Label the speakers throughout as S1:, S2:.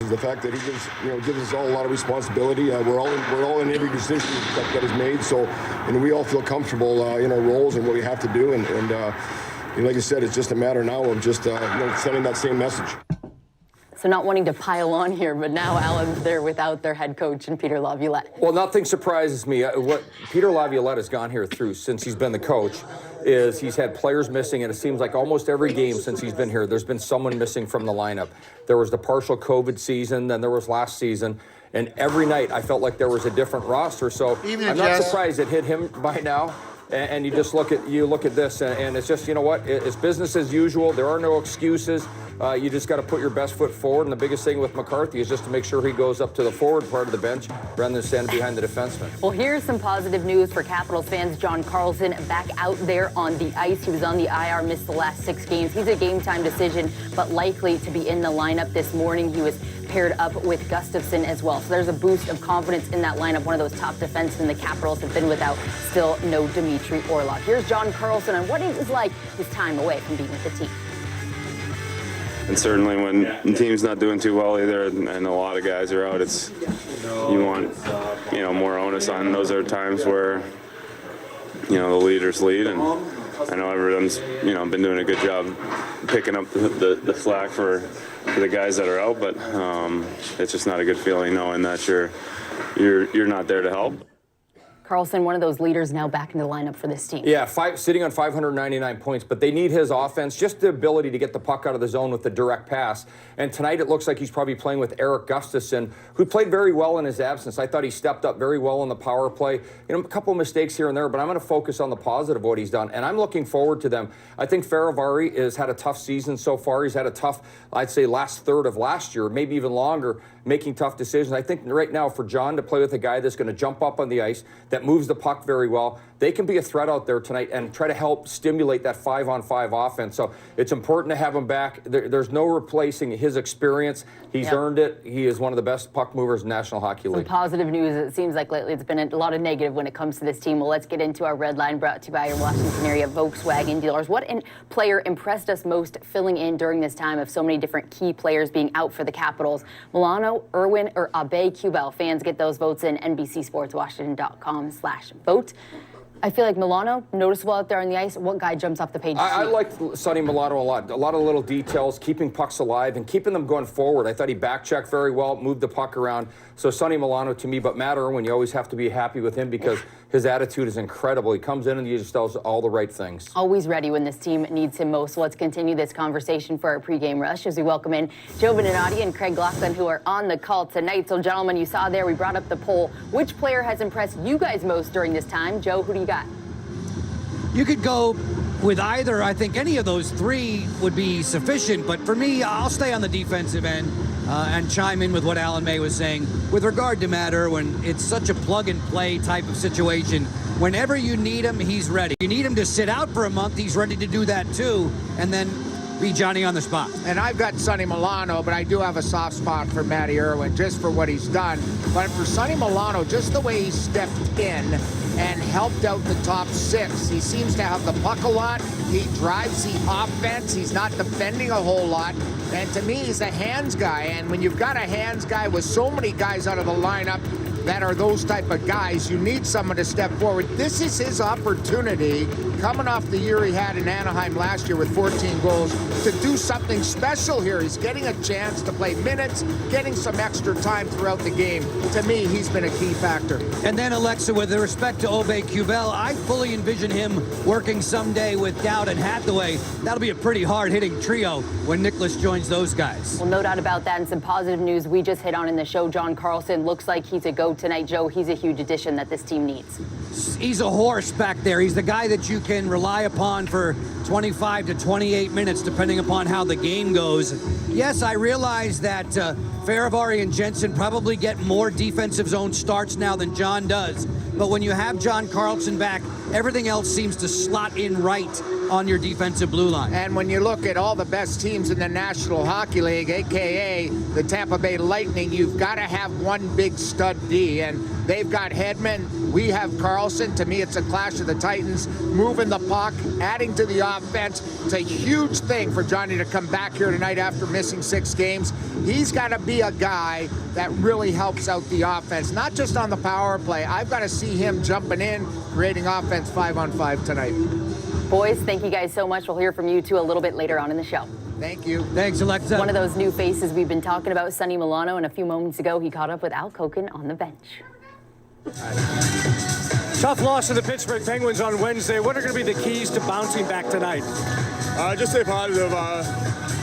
S1: The fact that he gives us all a lot of responsibility. We're all in every decision that is made. So, we all feel comfortable in our roles and what we have to do. And like I said, it's just a matter now of just sending that same message.
S2: So not wanting to pile on here, but now Allen's there without their head coach and Peter Laviolette.
S3: Well, nothing surprises me. What Peter Laviolette has gone here through since he's been the coach is he's had players missing, and it seems like almost every game since he's been here, there's been someone missing from the lineup. There was the partial COVID season, then there was last season, and every night I felt like there was a different roster. So I'm not surprised it hit him by now. And you just look at this, and it's just, you know what? It's business as usual. There are no excuses. You just got to put your best foot forward. And the biggest thing with McCarthy is just to make sure he goes up to the forward part of the bench rather than standing behind the defenseman.
S2: Well, here's some positive news for Capitals fans. John Carlson back out there on the ice. He was on the IR, missed the last 6 games. He's a game-time decision, but likely to be in the lineup this morning. He was paired up with Gustafsson as well. So there's a boost of confidence in that lineup. One of those top defensemen the Capitals have been without. Still no Dmitry Orlov. Here's John Carlson on what it was like his time away from being with the team.
S4: And certainly when the team's not doing too well either, and a lot of guys are out, it's you want more onus on. Those are times where the leaders lead, and I know everyone's been doing a good job picking up the slack for the guys that are out, but it's just not a good feeling knowing that you're not there to help.
S2: Carlson, one of those leaders now back in the lineup for this team.
S3: Yeah, sitting on 599 points, but they need his offense, just the ability to get the puck out of the zone with the direct pass. And tonight it looks like he's probably playing with Erik Gustafsson, who played very well in his absence. I thought he stepped up very well in the power play. A couple of mistakes here and there, but I'm going to focus on the positive of what he's done, and I'm looking forward to them. I think Faravari has had a tough season so far. He's had a tough, I'd say, last third of last year, maybe even longer, making tough decisions. I think right now for John to play with a guy that's going to jump up on the ice, that moves the puck very well, they can be a threat out there tonight and try to help stimulate that 5-on-5 offense. So it's important to have him back. There's no replacing his experience. He's earned it. He is one of the best puck movers in the National Hockey League.
S2: Some positive news. It seems like lately it's been a lot of negative when it comes to this team. Well, let's get into our red line, brought to you by your Washington area Volkswagen dealers. What player impressed us most filling in during this time of so many different key players being out for the Capitals? Milano, Irwin, or Abe Kubel? Fans, get those votes in NBCSportsWashington.com/vote. I feel like Milano, noticeable out there on the ice. What guy jumps off the page?
S3: I liked Sonny Milano a lot. A lot of little details, keeping pucks alive and keeping them going forward. I thought he back-checked very well, moved the puck around. So Sonny Milano to me, but Matt Irwin, you always have to be happy with him because his attitude is incredible. He comes in and he just does all the right things.
S2: Always ready when this team needs him most. So let's continue this conversation for our pregame rush as we welcome in Joe Beninati and Craig Laughlin, who are on the call tonight. So gentlemen, you saw there, we brought up the poll. Which player has impressed you guys most during this time? Joe, who do you got?
S5: You could go with either. I think any of those three would be sufficient. But for me, I'll stay on the defensive end and chime in with what Alan May was saying. With regard to Matt Irwin, it's such a plug-and-play type of situation. Whenever you need him, he's ready. You need him to sit out for a month, he's ready to do that too. And then be Johnny on the spot.
S6: And I've got Sonny Milano, but I do have a soft spot for Matty Irwin just for what he's done. But for Sonny Milano, just the way he stepped in and helped out the top 6. He seems to have the puck a lot. He drives the offense. He's not defending a whole lot. And to me, he's a hands guy. And when you've got a hands guy with so many guys out of the lineup that are those type of guys, you need someone to step forward. This is his opportunity, coming off the year he had in Anaheim last year with 14 goals, to do something special here. He's getting a chance to play minutes, getting some extra time throughout the game. To me, he's been a key factor.
S5: And then, Alexa, with respect to Abe Kubel, I fully envision him working someday with Dowd and Hathaway. That'll be a pretty hard-hitting trio when Nicholas joins those guys.
S2: Well, no doubt about that. And some positive news we just hit on in the show. John Carlson looks like he's a go tonight. Joe, he's a huge addition that this team needs.
S5: He's a horse back there. He's the guy that you can rely upon for 25 to 28 minutes, depending upon how the game goes. Yes, I realize that Faravari and Jensen probably get more defensive zone starts now than John does. But when you have John Carlson back, everything else seems to slot in right on your defensive blue line.
S6: And when you look at all the best teams in the National Hockey League, a.k.a. the Tampa Bay Lightning, you've got to have one big stud D. And they've got Hedman, We have Carlson. To me, it's a clash of the Titans, moving the puck, adding to the offense. It's a huge thing for Johnny to come back here tonight after missing 6 games. He's got to be a guy that really helps out the offense, not just on the power play. I've got to see him jumping in, creating offense 5-on-5 tonight.
S2: Boys, thank you guys so much. We'll hear from you two a little bit later on in the show.
S6: Thank you.
S5: Thanks, Alexa.
S2: One of those new faces we've been talking about, Sonny Milano, and a few moments ago he caught up with Al Koken on the bench.
S7: Tough loss to the Pittsburgh Penguins on Wednesday. What are going to be the keys to bouncing back tonight?
S8: Just stay positive.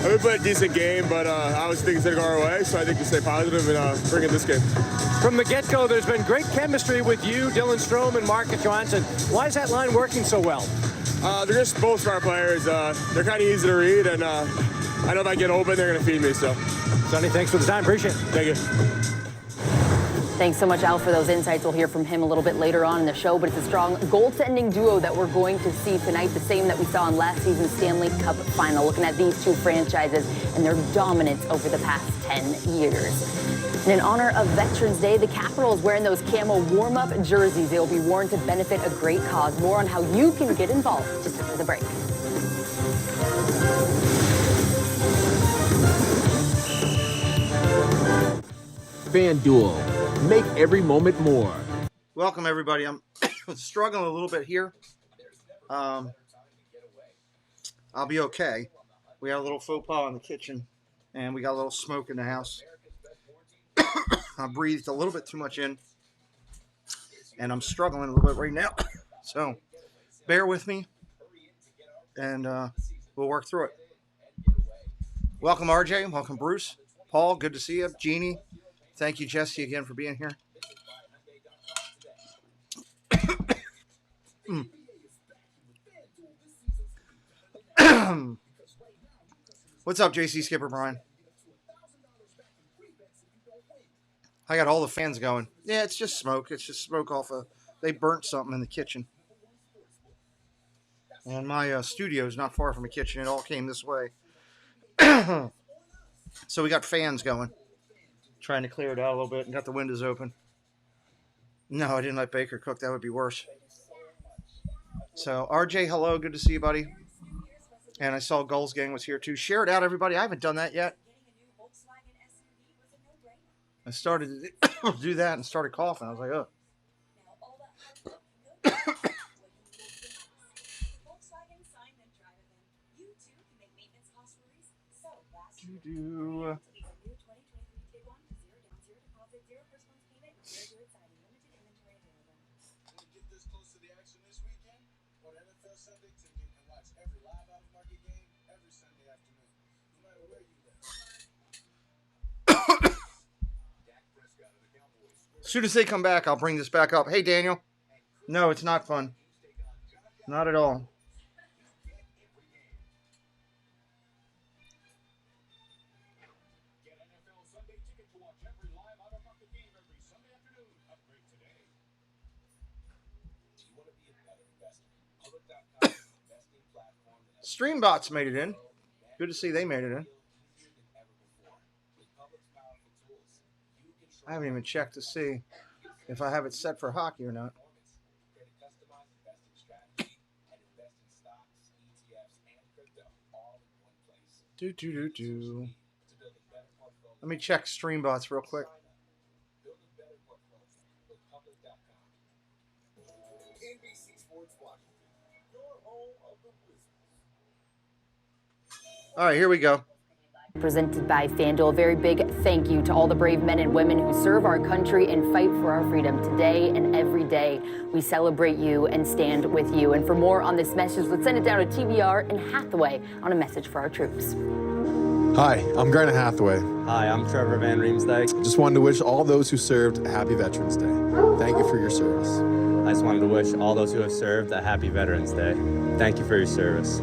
S8: We played a decent game, but obviously things didn't go our way, so I think to stay positive and bring in this game.
S7: From the get-go, there's been great chemistry with you, Dylan Strome, and Marcus Johansson. Why is that line working so well?
S8: They're just both smart players. They're kind of easy to read, and I know if I get open, they're going to feed me. So,
S7: Sonny, thanks for the time. Appreciate it.
S8: thank you.
S2: Thanks so much, Al, for those insights. We'll hear from him a little bit later on in the show, but it's a strong goaltending duo that we're going to see tonight, the same that we saw in last season's Stanley Cup final, looking at these two franchises and their dominance over the past 10 years. And in honor of Veterans Day, the Capitals wearing those camo warm-up jerseys. They will be worn to benefit a great cause. More on how you can get involved just after the break.
S9: FanDuel, make every moment more.
S10: Welcome, everybody. I'm struggling a little bit here. I'll be okay. We had a little faux pas in the kitchen, and we got a little smoke in the house. I breathed a little bit too much in, and I'm struggling a little bit right now. So bear with me, and we'll work through it. Welcome, RJ. Welcome, Bruce. Paul, good to see you. Jeannie, thank you, Jesse, again for being here. What's up, JC Skipper Brian? I got all the fans going. Yeah, it's just smoke. It's just smoke off of... They burnt something in the kitchen. And my studio is not far from the kitchen. It all came this way. So we got fans going. Trying to clear it out a little bit and got the windows open. No, I didn't let Baker cook. That would be worse. So, RJ, hello. Good to see you, buddy. And I saw Gulls Gang was here, too. Share it out, everybody. I haven't done that yet. I started to do that and started coughing. I was like, oh. As soon as they come back, I'll bring this back up. Hey, Daniel. No, it's not fun. Not at all. Streambots made it in. Good to see they made it in. I haven't even checked to see if I have it set for hockey or not. Let me check Streambots real quick. All right, here we go.
S2: Presented by FanDuel. A very big thank you to all the brave men and women who serve our country and fight for our freedom today and every day. We celebrate you and stand with you. And for more on this message, let's send it down to TBR and Hathaway on a message for our troops.
S11: Hi, I'm Granite Hathaway.
S12: Hi, I'm Trevor Van Riemsdyk.
S11: Just wanted to wish all those who served a happy Veterans Day. Thank you for your service.
S12: I just wanted to wish all those who have served a happy Veterans Day. Thank you for your service.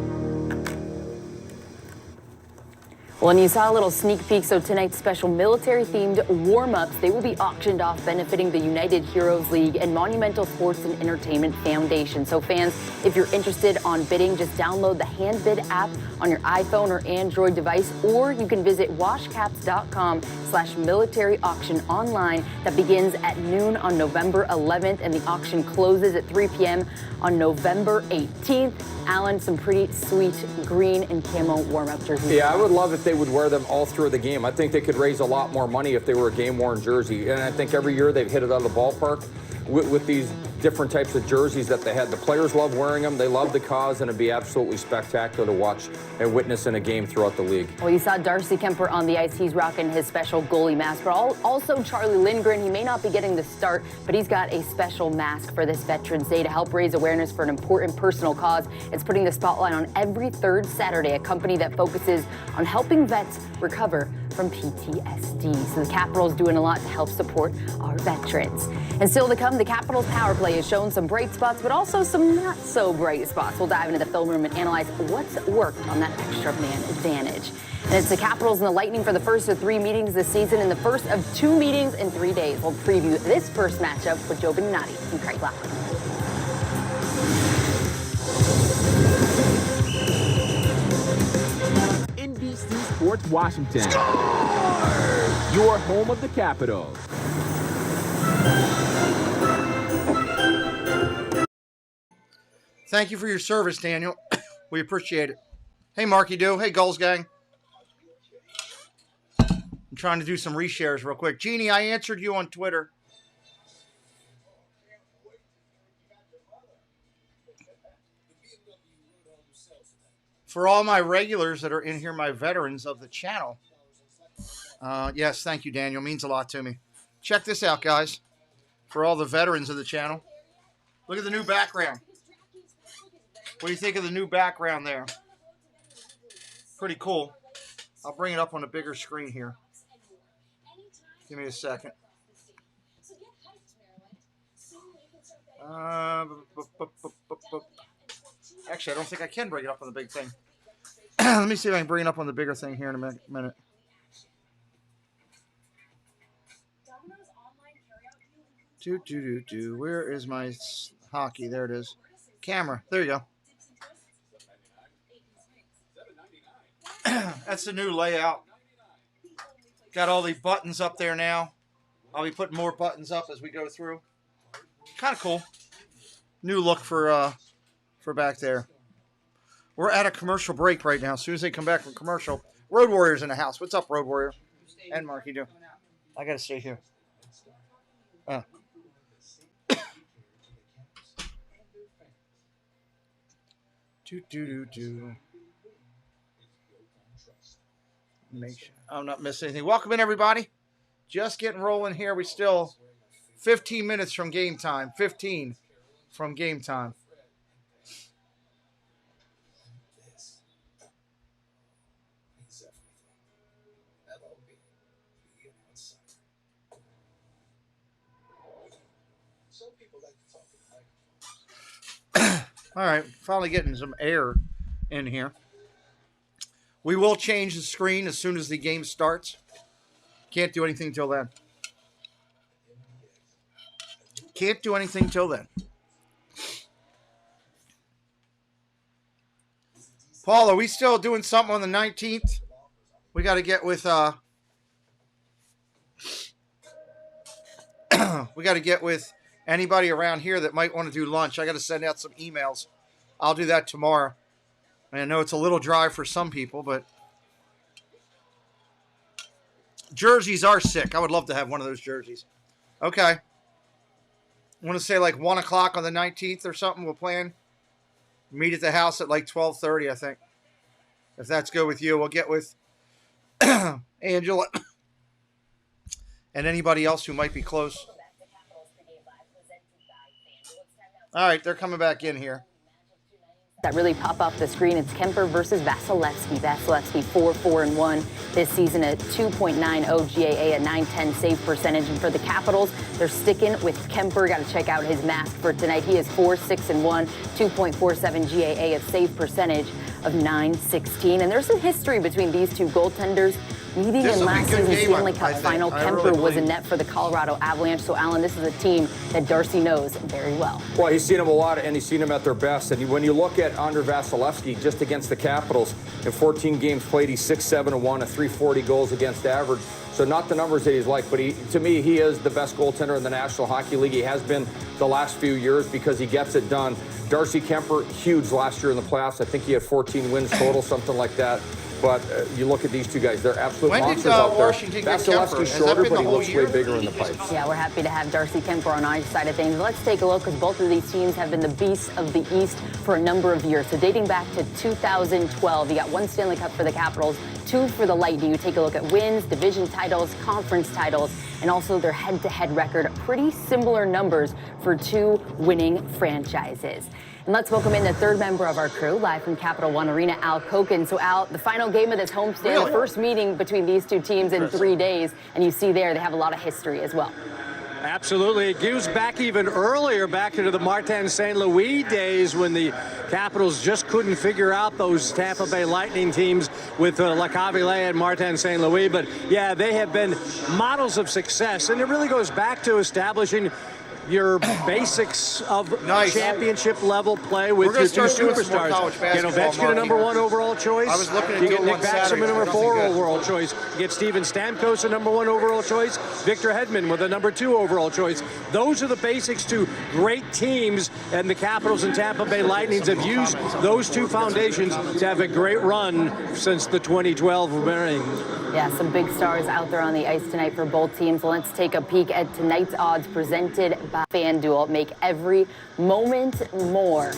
S2: Well, and you saw a little sneak peek, so tonight's special military-themed warm-ups, they will be auctioned off benefiting the United Heroes League and Monumental Sports and Entertainment Foundation. So fans, if you're interested on bidding, just download the HandBid app on your iPhone or Android device, or you can visit washcaps.com/military auction online. That begins at noon on November 11th, and the auction closes at 3 p.m. on November 18th. Alan, some pretty sweet green and camo warm-up jerseys.
S3: Yeah, I would love if they would wear them all through the game. I think they could raise a lot more money if they were a game-worn jersey. And I think every year they've hit it out of the ballpark with these different types of jerseys that they had. The players love wearing them. They love the cause, and it'd be absolutely spectacular to watch and witness in a game throughout the league.
S2: Well, you saw Darcy Kemper on the ice. He's rocking his special goalie mask. But also Charlie Lindgren. He may not be getting the start, but he's got a special mask for this Veterans Day to help raise awareness for an important personal cause. It's putting the spotlight on every third Saturday, a company that focuses on helping vets recover from PTSD. So the Capitals doing a lot to help support our veterans. And still to come, the Capitals power play has shown some bright spots, but also some not so bright spots. We'll dive into the film room and analyze what's worked on that extra man advantage. And it's the Capitals and the Lightning for the first of 3 meetings this season and the first of 2 meetings in 3 days. We'll preview this first matchup with Joe Beninati and Craig Lockwood.
S9: NBC Sports Washington. Your home of the Capitals.
S10: Thank you for your service, Daniel. We appreciate it. Hey, Marky Doo. Hey, Gulls Gang. I'm trying to do some reshares real quick. Jeannie, I answered you on Twitter. For all my regulars that are in here, my veterans of the channel. Yes, thank you, Daniel. Means a lot to me. Check this out, guys. For all the veterans of the channel. Look at the new background. What do you think of the new background there? Pretty cool. I'll bring it up on a bigger screen here. Give me a second. Actually, I don't think I can bring it up on the big thing. Let me see if I can bring it up on the bigger thing here in a minute. Where is my hockey? There it is. Camera. There you go. That's the new layout. Got all the buttons up there now. I'll be putting more buttons up as we go through. Kind of cool. New look for back there. We're at a commercial break right now. As soon as they come back from commercial, Road Warrior's in the house. What's up, Road Warrior? And Marky do. I gotta stay here. Make sure I'm not missing anything. Welcome in, everybody. Just getting rolling here. We still 15 minutes from game time. 15 from game time. All right, finally getting some air in here. We will change the screen as soon as the game starts. Can't do anything till then. Can't do anything till then. Paul, are we still doing something on the 19th? We got to get with we got to get with anybody around here that might want to do lunch. I got to send out some emails. I'll do that tomorrow. I know it's a little dry for some people, but jerseys are sick. I would love to have one of those jerseys. Okay. I want to say like 1 o'clock on the 19th or something. We'll plan. Meet at the house at like 12:30, I think. If that's good with you, we'll get with Angela and anybody else who might be close. All right, they're coming back in here.
S2: That really pop off the screen. It's Kemper versus Vasilevsky. Vasilevsky 4-4-1 this season at 2.90 GAA, a .910 save percentage. And for the Capitals, they're sticking with Kemper. Got to check out his mask for tonight. He is 4-6-1, 2.47 GAA of save percentage. of 9-16. And there's some history between these two goaltenders. Meeting in last season's Stanley Cup final, Kemper was in net for the Colorado Avalanche. So, Alan, this is a team that Darcy knows very well.
S3: Well, he's seen them a lot, and he's seen them at their best. And when you look at Andrei Vasilevsky, just against the Capitals, in 14 games played, he's 6-7-1, a 340 goals against average. So not the numbers that he's like, but to me, he is the best goaltender in the National Hockey League. He has been the last few years because he gets it done. Darcy Kemper, huge last year in the playoffs. I think he had 14 wins total, something like that. But you look at these two guys, they're absolute monsters out there.
S10: Washington get Kemper?
S3: Vasilevsky's shorter, but he looks way bigger in the pipes.
S2: Yeah, we're happy to have Darcy Kemper on our side of things. Let's take a look, because both of these teams have been the beasts of the East for a number of years. So dating back to 2012, you got one Stanley Cup for the Capitals, 2 for the Lightning. You take a look at wins, division titles, conference titles, and also their head-to-head record. Pretty similar numbers for 2 winning franchises. And let's welcome in the third member of our crew, live from Capital One Arena, Al Koken. So, Al, the final game of this homestand, the first meeting between these two teams in 3 days, and you see there they have a lot of history as well.
S7: Absolutely. It goes back even earlier, back into the Martin St. Louis days when the Capitals just couldn't figure out those Tampa Bay Lightning teams with Lecavalier and Martin St. Louis. But, yeah, they have been models of success, and it really goes back to establishing your basics of championship level play with your 2 superstars. Get Ovechkin a number 1 overall choice.
S10: I was looking at
S7: you get Nick Backstrom a number 4 overall choice. You get Steven Stamkos a number 1 overall choice. Victor Hedman with a number 2 overall choice. Those are the basics to great teams, and the Capitals and Tampa Bay Lightnings have used those 2 foundations to have a great run since the 2012 ring.
S2: Yeah, some big stars out there on the ice tonight for both teams. Let's take a peek at tonight's odds presented by FanDuel. Make every moment more.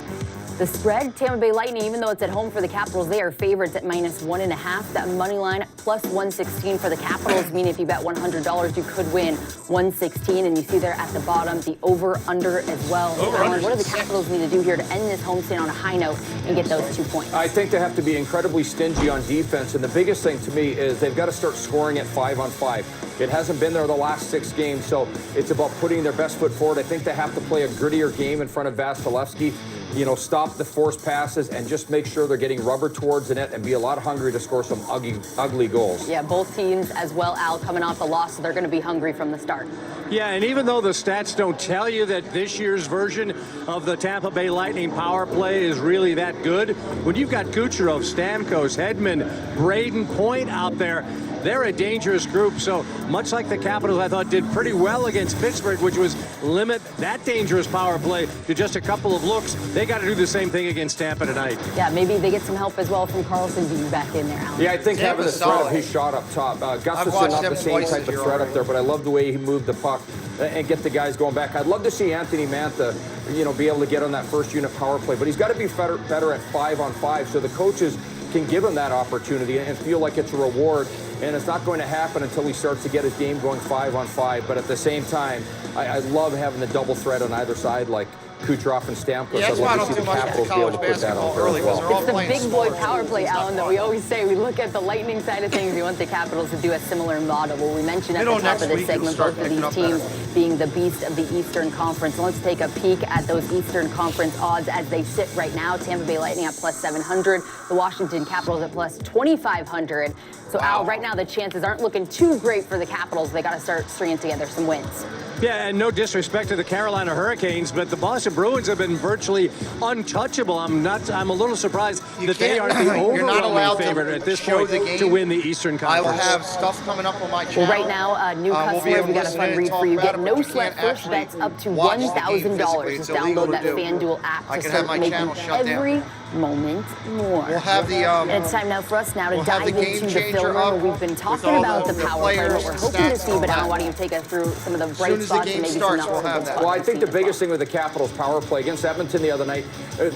S2: The spread, Tampa Bay Lightning, even though it's at home for the Capitals, they are favorites at -1.5. That money line plus 116 for the Capitals, meaning if you bet $100, you could win 116. And you see there at the bottom, the over-under as well. What do the Capitals need to do here to end this homestand on a high note and get those 2 points?
S3: I think they have to be incredibly stingy on defense. And the biggest thing to me is they've got to start scoring at 5-on-5. It hasn't been there the last 6 games, so it's about putting their best foot forward. I think they have to play a grittier game in front of Vasilevsky. You know, stop the forced passes and just make sure they're getting rubber towards the net and be a lot hungry to score some ugly goals.
S2: Yeah, both teams as well, Al, coming off a loss, so they're going to be hungry from the start.
S7: Yeah, and even though the stats don't tell you that this year's version of the Tampa Bay Lightning power play is really that good, when you've got Kucherov, Stamkos, Hedman, Braden Point out there, they're a dangerous group. So much like the Capitals, I thought, did pretty well against Pittsburgh, which was limit that dangerous power play to just a couple of looks. They got to do the same thing against Tampa tonight.
S2: Yeah, maybe they get some help as well from Carlson being back in there, Alan.
S3: Yeah, I think having the threat of his shot up top. Gustafson not the same type of threat up there, but I love the way he moved the puck and get the guys going back. I'd love to see Anthony Mantha, you know, be able to get on that first unit power play, but he's got to be better at 5-on-5, so the coaches can give him that opportunity and feel like it's a reward. And it's not going to happen until he starts to get his game going 5-on-5. But at the same time, I love having the double threat on either side, like Kucherov and Stamkos.
S10: Yeah, that's why I don't do much college basketball early, because they're all
S2: It's the
S10: playing
S2: big boy power play, Alan, that we always say. We look at the Lightning side of things. We want the Capitals to do a similar model. Well, we mentioned at the top of this segment both of these teams being the beast of the Eastern Conference. And let's take a peek at those Eastern Conference odds as they sit right now. Tampa Bay Lightning at plus 700. The Washington Capitals at plus 2,500. So, Al, right now the chances aren't looking too great for the Capitals. They got to start stringing together some wins.
S7: Yeah, and no disrespect to the Carolina Hurricanes, but the Boston Bruins have been virtually untouchable. I'm a little surprised that they aren't the overwhelming favorite at this point to win the Eastern Conference.
S10: I will have stuff coming up on my channel.
S2: Well, right now, new customers, we got a fun read for you. Get no sweat first bets up to $1,000. Just download that FanDuel app to start making every moment more.
S10: We'll have the
S2: and it's time now for us to dive into the film room. We've been talking about the power play, what we're hoping to see, but Alan, why don't you take us through some of the bright spots and maybe some not so good spots?
S3: Well, I think the biggest thing with the Capitals power play against Edmonton the other night,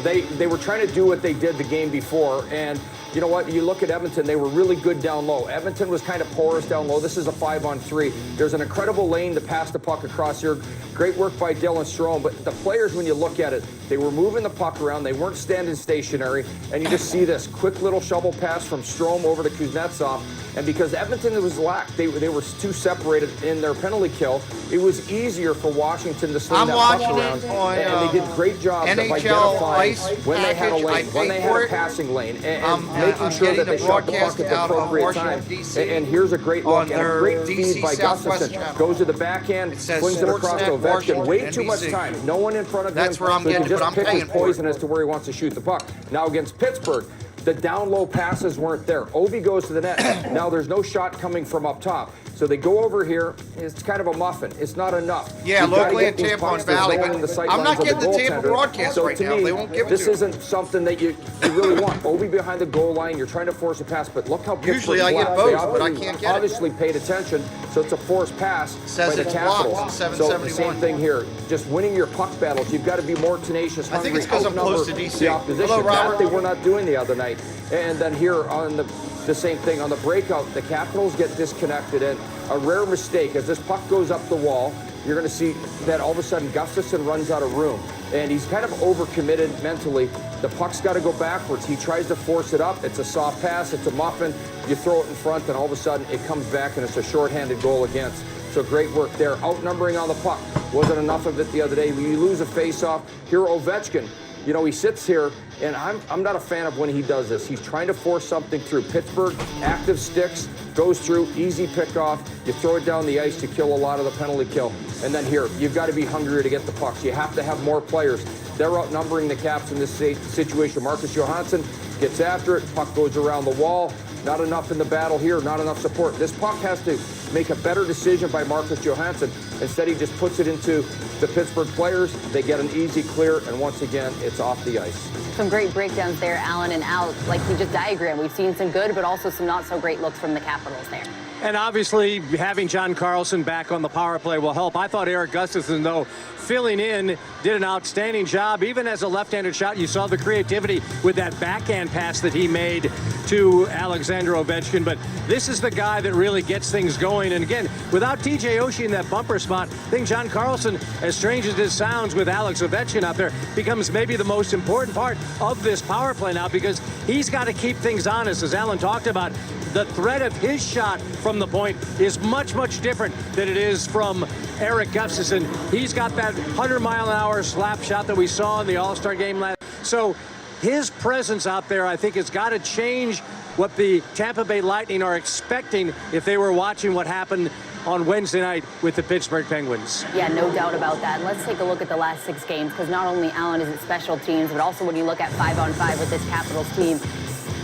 S3: they were trying to do what they did the game before, and you know what? You look at Edmonton, they were really good down low. Edmonton was kind of porous down low. This is a 5-on-3. There's an incredible lane to pass the puck across here. Great work by Dylan Strome, but the players, when you look at it, they were moving the puck around. They weren't standing stationary, and you just see this quick little shovel pass from Strome over to Kuznetsov. And because Edmonton was lack, they were too separated in their penalty kill, it was was easier for Washington to swing
S10: I'm
S3: that puck
S10: watching
S3: around,
S10: it on,
S3: and they did great jobs of
S10: NHL
S3: identifying
S10: ice
S3: when they had a
S10: package. I
S3: lane, when
S10: pay
S3: they
S10: for
S3: had a
S10: it.
S3: passing lane, and making
S10: I'm
S3: sure that
S10: getting
S3: they
S10: the
S3: shot the puck
S10: broadcast
S3: at the
S10: out of
S3: appropriate time.
S10: Washington, D.C.
S3: And here's a great
S10: on
S3: look and a
S10: their
S3: great feed
S10: DC
S3: by
S10: Southwest
S3: Gustafson.
S10: channel.
S3: Goes to the backhand,
S10: It says
S3: swings it across to
S10: Sportsnet,
S3: Ovechkin.
S10: Washington,
S3: Way too much
S10: NBC.
S3: time. No one in front of him.
S10: That's where I'm
S3: so he can
S10: getting it,
S3: just
S10: but I'm
S3: pick his
S10: paying for
S3: poison
S10: it.
S3: as to where he wants to shoot the puck. Now against Pittsburgh, the down low passes weren't there. Ovi goes to the net. Now there's no shot coming from up top. So they go over here. It's kind of a muffin. It's not enough.
S10: Yeah,
S3: You've gotta
S10: locally
S3: get
S10: in
S3: these
S10: Tampa
S3: pucks
S10: Valley,
S3: to zone
S10: but
S3: in the sight
S10: I'm not
S3: lines of
S10: getting the Tampa
S3: goaltender.
S10: broadcast
S3: so
S10: right
S3: to
S10: now.
S3: me,
S10: They won't give it
S3: this
S10: to me.
S3: isn't something that you really want. Ovi behind the goal line. You're trying to force a pass, but look how
S10: Usually I
S3: Pittsburgh's
S10: get
S3: blocked.
S10: both,
S3: They
S10: but I can't get it.
S3: obviously paid attention, so it's a forced pass
S10: Says
S3: by the
S10: it's blocked
S3: Capitals.
S10: on
S3: So the
S10: 771.
S3: same thing here. Just winning your puck battles. You've got to be more tenacious,
S10: I think
S3: hungry,
S10: it's 'cause I'm close to
S3: outnumber
S10: DC.
S3: the opposition.
S10: Hello, Robert.
S3: That they were not doing the other night. And then here on the same thing on the breakout, the Capitals get disconnected, and a rare mistake as this puck goes up the wall. You're going to see that all of a sudden Gustafson runs out of room, and he's kind of overcommitted mentally. The puck's got to go backwards. He tries to force it up. It's a soft pass. It's a muffin. You throw it in front, and all of a sudden it comes back, and it's a shorthanded goal against. So great work there. Outnumbering on the puck. Wasn't enough of it the other day. You lose a face-off. Here, Ovechkin. You know, he sits here, and I'm not a fan of when he does this. He's trying to force something through. Pittsburgh, active sticks, goes through, easy pickoff. You throw it down the ice to kill a lot of the penalty kill. And then here, you've got to be hungrier to get the pucks. You have to have more players. They're outnumbering the Caps in this situation. Marcus Johansson gets after it. Puck goes around the wall. Not enough in the battle here, not enough support. This puck has to make a better decision by Marcus Johansson. Instead, he just puts it into the Pittsburgh players. They get an easy clear, and once again, it's off the ice.
S2: Some great breakdowns there, Alan and Al. Like we just diagrammed, we've seen some good, but also some not so great looks from the Capitals there.
S7: And obviously, having John Carlson back on the power play will help. I thought Eric Gustafson, though, filling in, did an outstanding job. Even as a left-handed shot, you saw the creativity with that backhand pass that he made to Alexander Ovechkin. But this is the guy that really gets things going. And again, without TJ Oshie in that bumper spot, I think John Carlson, as strange as it sounds with Alex Ovechkin out there, becomes maybe the most important part of this power play now, because he's got to keep things honest. As Alan talked about, the threat of his shot from the point is much, much different than it is from Eric Gustafson. He's got that 100-mile-an-hour slap shot that we saw in the All-Star game last. So his presence out there, I think, has got to change what the Tampa Bay Lightning are expecting if they were watching what happened on Wednesday night with the Pittsburgh Penguins.
S2: Yeah, no doubt about that. And let's take a look at the last 6 games, because not only, Alan, is it special teams, but also when you look at 5-on-5 with this Capitals team,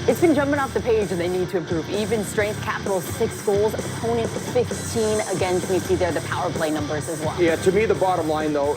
S2: it's been jumping off the page, and they need to improve. Even strength, Capitals 6 goals, opponent 15. Again, can you see there the power play numbers as well?
S3: Yeah, to me, the bottom line, though,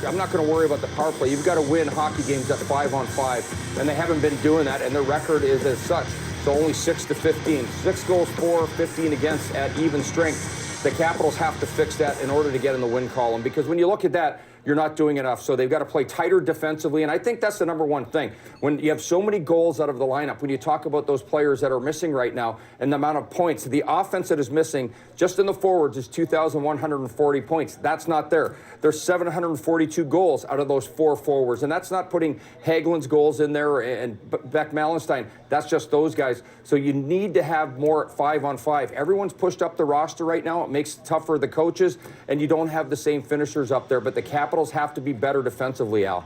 S3: I'm not going to worry about the power play. You've got to win hockey games at 5-on-5, and they haven't been doing that, and their record is as such. So only 6-15. 6 goals for, 15 against at even strength. The Capitals have to fix that in order to get in the win column, because when you look at that, you're not doing enough. So they've got to play tighter defensively, and I think that's the number one thing. When you have so many goals out of the lineup, when you talk about those players that are missing right now and the amount of points, the offense that is missing just in the forwards is 2,140 points. That's not there. There's 742 goals out of those 4 forwards, and that's not putting Hagelin's goals in there and Beck Malenstein. That's just those guys. So you need to have more at 5-on-5. Everyone's pushed up the roster right now. It makes it tough for the coaches, and you don't have the same finishers up there, but the Capitals have to be better defensively, Al.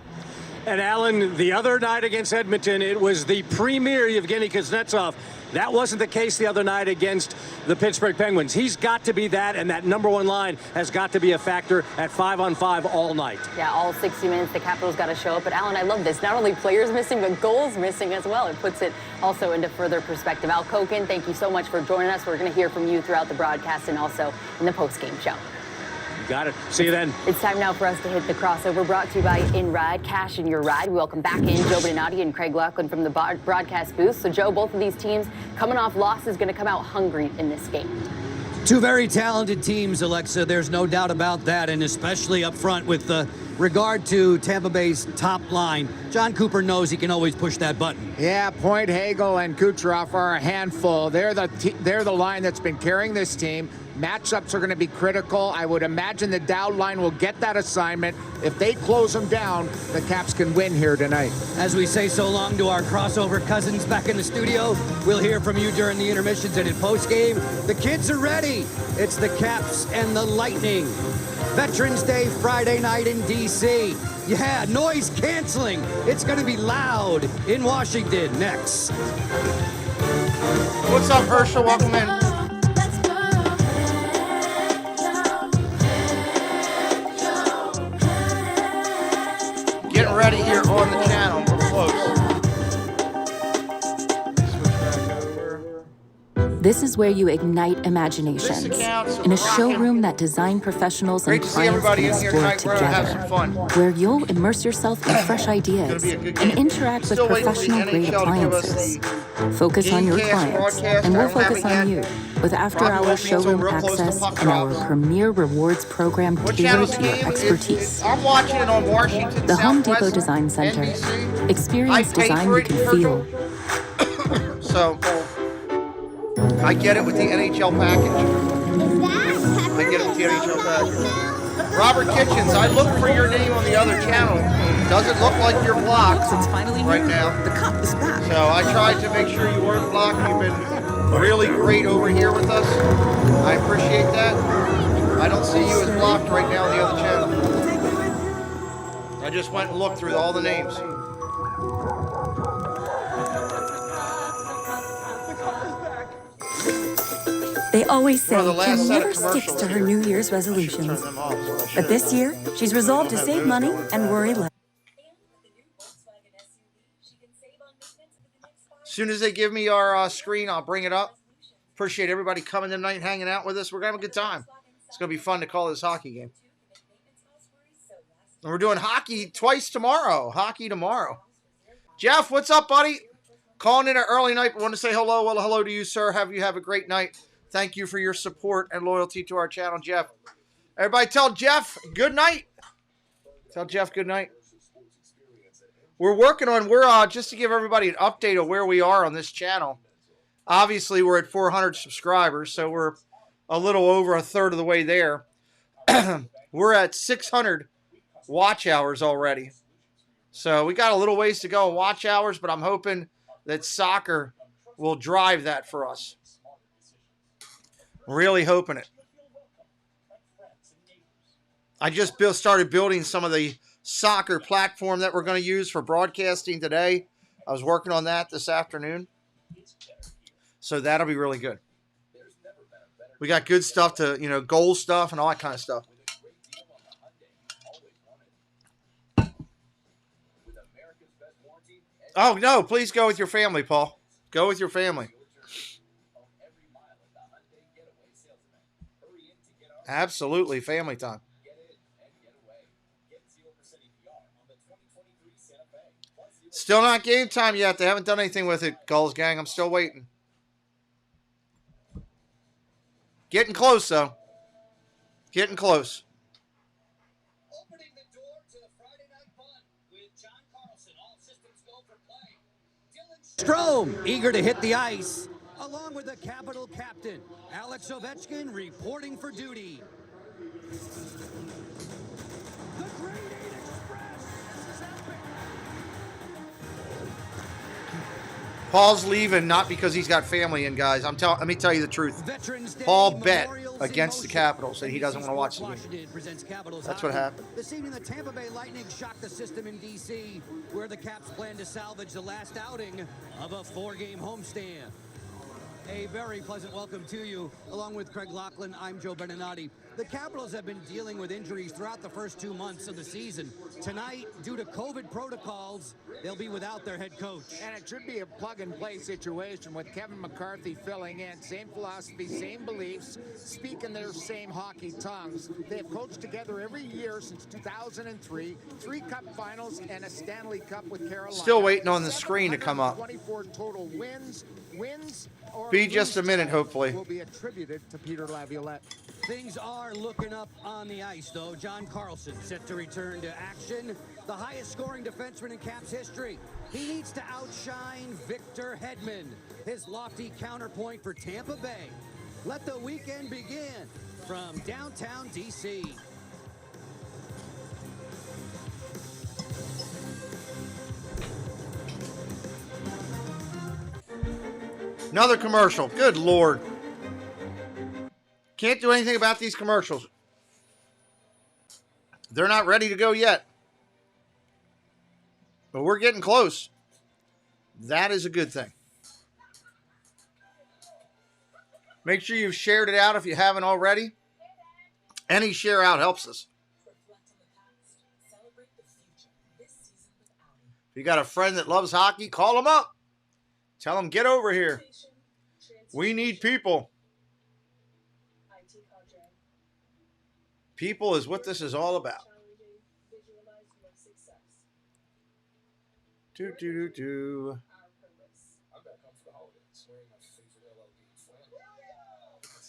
S7: And Alan, the other night against Edmonton, it was the premier Yevgeny Kuznetsov. That wasn't the case the other night against the Pittsburgh Penguins. He's got to be that, and that number 1 line has got to be a factor at 5-on-5 all night.
S2: Yeah, all 60 minutes, the Capitals got to show up. But Alan, I love this. Not only players missing, but goals missing as well. It puts it also into further perspective. Al Koken, thank you so much for joining us. We're going to hear from you throughout the broadcast and also in the post-game show.
S7: Got it. See you then.
S2: It's time now for us to hit the crossover, brought to you by In Ride. Cash in your ride. We welcome back in Joe Benanati and Craig Laughlin from the broadcast booth. So, Joe, both of these teams coming off losses, going to come out hungry in this game.
S5: 2 very talented teams, Alexa. There's no doubt about that, and especially up front with regard to Tampa Bay's top line. John Cooper knows he can always push that button.
S6: Yeah, Point, Hagel, and Kucherov are a handful. They're the line that's been carrying this team. Matchups are going to be critical. I would imagine the down line will get that assignment. If they close them down, the Caps can win here tonight.
S5: As we say so long to our crossover cousins back in the studio, we'll hear from you during the intermissions and in postgame. The kids are ready. It's the Caps and the Lightning. Veterans Day Friday night in D.C. Yeah, noise canceling. It's going to be loud in Washington next.
S10: What's up, Herschel? Welcome in. Getting ready here on the channel. We're close.
S13: This is where you ignite imaginations in a showroom that design professionals and clients can explore together, where you'll immerse yourself in fresh ideas and interact with professional-grade appliances. Focus on your clients, and we'll focus on you with after-hours showroom access and our premier rewards program tailored to your expertise.
S10: I'm watching it on Washington.
S13: The Home Depot Design Center. Experience design you can feel.
S10: So I get it with the NHL package. I get it with the NHL package. Robert Kitchens, I look for your name on the other channel. Doesn't look like you're blocked right now. The cup is back. So I tried to make sure you weren't blocked. You've been really great over here with us. I appreciate that. I don't see you as blocked right now on the other channel. I just went and looked through all the names.
S14: They always say Kim never sticks to her New Year's resolutions. But this year, she's resolved to save money and worry less.
S10: As soon as they give me our screen, I'll bring it up. Appreciate everybody coming tonight, hanging out with us. We're going to have a good time. It's going to be fun to call this hockey game. And we're doing hockey twice tomorrow. Hockey tomorrow. Jeff, what's up, buddy? Calling in an early night, but want to say hello. Well, hello to you, sir. Have a great night. Thank you for your support and loyalty to our channel, Jeff. Everybody tell Jeff good night. Tell Jeff good night. We're working on, just to give everybody an update of where we are on this channel. Obviously, we're at 400 subscribers, so we're a little over a third of the way there. We're at 600 watch hours already. So we got a little ways to go in watch hours, but I'm hoping that soccer will drive that for us. Really hoping it. I just started building some of the soccer platform that we're going to use for broadcasting today. I was working on that this afternoon. So that'll be really good. We got good stuff to, goal stuff and all that kind of stuff. Oh, no, please go with your family, Paul. Go with your family. Absolutely, family time. Still not game time yet. They haven't done anything with it, Gulls gang. I'm still waiting. Getting close, though. Getting close.
S5: Opening the door to the Friday night fun with John Carlson. All systems go for play. Strome, eager to hit the ice, along with the Capital captain, Alex Ovechkin, reporting for duty. The Great 8 Express is epic.
S10: Paul's leaving not because he's got family in, guys. Let me tell you the truth. Paul bet against the Capitals that he doesn't want to watch the game. That's what happened.
S5: This evening, the Tampa Bay Lightning shocked the system in D.C., where the Caps plan to salvage the last outing of a 4-game homestand. A very pleasant welcome to you. Along with Craig Laughlin, I'm Joe Bernanati. The Capitals have been dealing with injuries throughout the first 2 months of the season. Tonight, due to COVID protocols, they'll be without their head coach.
S6: And it should be a plug-and-play situation with Kevin McCarthy filling in. Same philosophy, same beliefs, speaking their same hockey tongues. They have coached together every year since 2003, 3 Cup finals and a Stanley Cup with Carolina.
S10: Still waiting on the screen to come up.
S6: 24 total wins or
S10: Be just a minute, hopefully.
S6: Will be attributed to Peter Laviolette.
S5: Things are looking up on the ice, though. John Carlson set to return to action. The highest scoring defenseman in Caps history. He needs to outshine Victor Hedman, his lofty counterpoint for Tampa Bay. Let the weekend begin from downtown D.C.
S10: Another commercial. Good Lord. Can't do anything about these commercials. They're not ready to go yet. But we're getting close. That is a good thing. Make sure you've shared it out if you haven't already. Any share out helps us. If you got a friend that loves hockey, call them up. Tell them, get over here. We need people. People is what this is all about.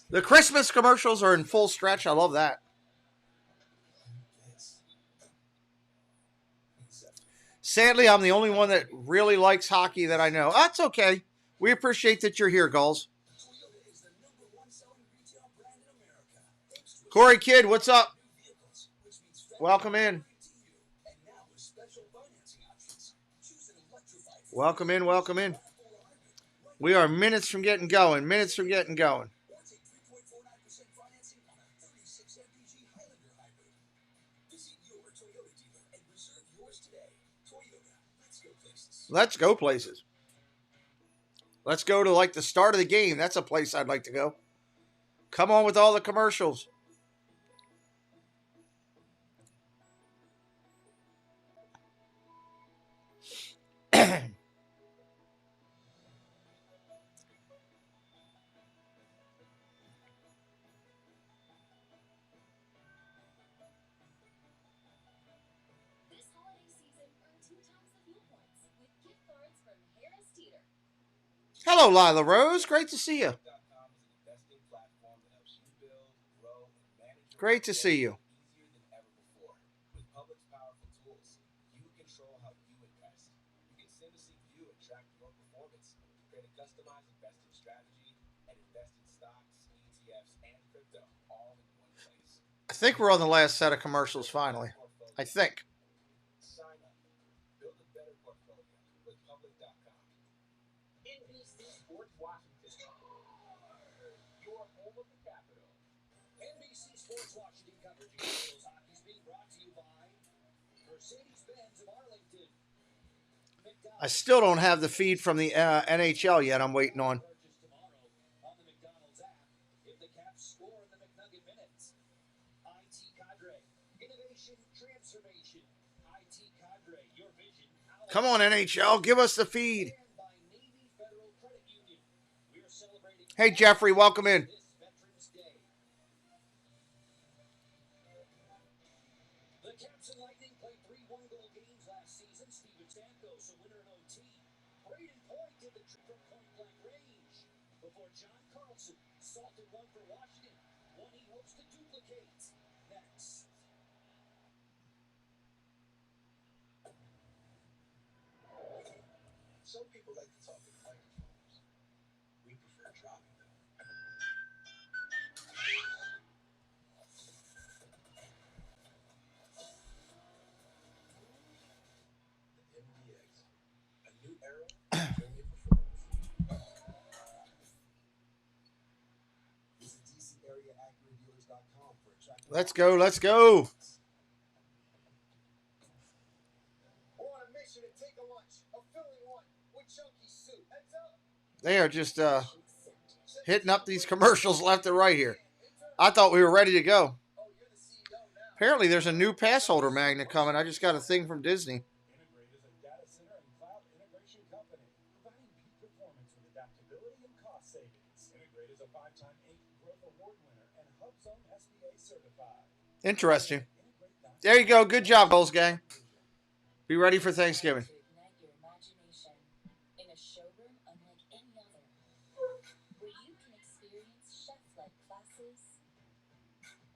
S10: The Christmas commercials are in full stretch. I love that. Sadly, I'm the only one that really likes hockey that I know. That's okay. We appreciate that you're here, Gulls. Corey Kidd, what's up? Welcome in. Welcome in, welcome in. We are minutes from getting going. Minutes from getting going. Let's go places. Let's go to like the start of the game. That's a place I'd like to go. Come on with all the commercials. Hello, Lila Rose. Great to see you. Great to see you. I think we're on the last set of commercials finally. I think. I still don't have the feed from the NHL yet. I'm waiting on. Come on, NHL. Give us the feed. Hey, Jeffrey. Welcome in. Carlson salted one for Washington, one he hopes to duplicate next. Some people like to talk in microphones. We prefer dropping them. The MDX, a new era of premium performance. Let's go, let's go. They are just hitting up these commercials left and right here. I thought we were ready to go. Apparently there's a new pass holder magnet coming. I just got a thing from Disney. Interesting. There you go. Good job, Bulls gang. Be ready for Thanksgiving. In a showroom unlike any other, where you can experience chef-led classes,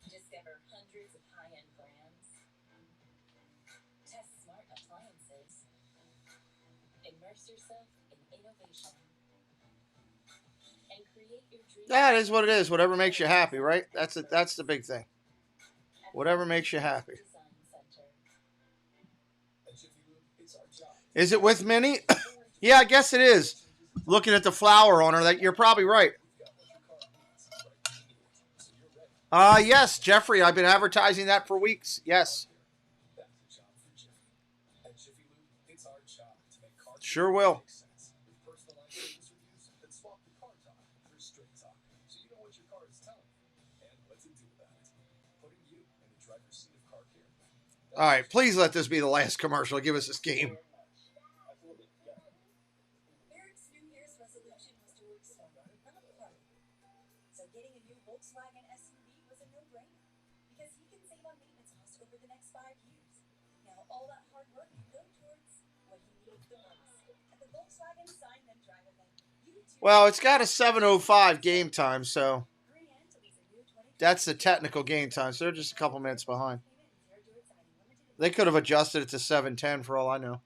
S10: discover hundreds of high-end brands, test smart appliances, immerse yourself in innovation, and create That is what it is. Whatever makes you happy, right? That's the big thing. Whatever makes you happy. Is it with Minnie? Yeah, I guess it is. Looking at the flower on her, that you're probably right. Yes, Jeffrey. I've been advertising that for weeks. Yes. Sure will. All right, please let this be the last commercial. Give us this game.
S14: Eric's New Year's resolution was to work smarter, not harder. So getting a new Volkswagen SUV was a no-brainer because he can save on maintenance costs over the next 5 years. Now all that hard work can go towards what he needs the most. At the Volkswagen Sign Then Drive event, you too.
S10: Well, it's got a 7:05 game time, so that's the technical game time. So they're just a couple minutes behind. They could have adjusted it to 7:10 for all I know.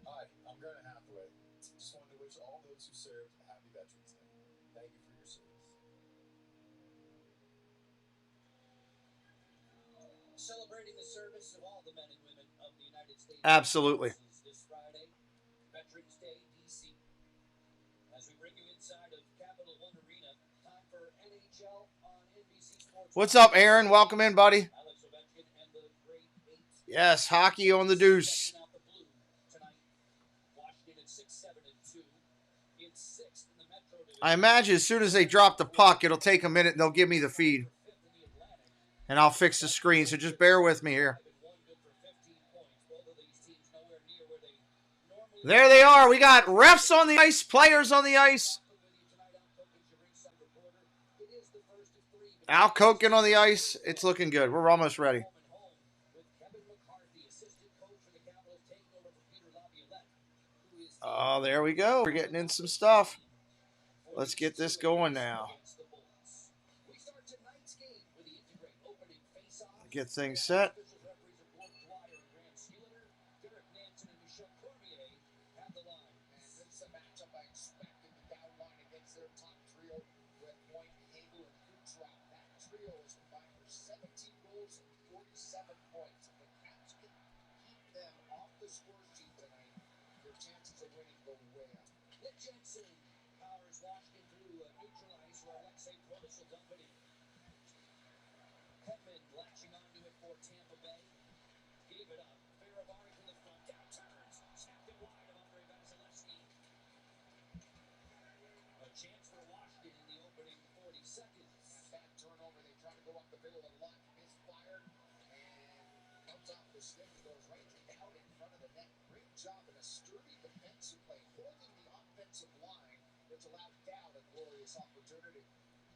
S11: Hi, I'm Grant Hathaway. Just wanted to wish all those who served a happy Veterans Day. Thank you for your service.
S15: Celebrating the service of all the men and women of the United States.
S10: Absolutely.
S15: This Friday, Veterans Day, DC. As we bring you inside of Capital One Arena, time for NHL on NBC Sports.
S10: What's up, Aaron? Welcome in, buddy. Yes, hockey on the deuce. I imagine as soon as they drop the puck, it'll take a minute and they'll give me the feed. And I'll fix the screen, so just bear with me here. There they are. We got refs on the ice, players on the ice. Al Koken on the ice. It's looking good. We're almost ready. Oh, there we go. We're getting in some stuff. Let's get this going now. Get things set.
S15: Latching onto it for Tampa Bay. Gave it up. Faravari to the front. Down turns. Snapped it wide of WASvsTB. A chance for Washington in the opening 40 seconds. That turnover, they try to go up the middle of the line. Misfired. And comes off the stick. Goes right out in front of the net. Great job in a sturdy defensive play. Holding the offensive line, which allowed Dow a glorious opportunity.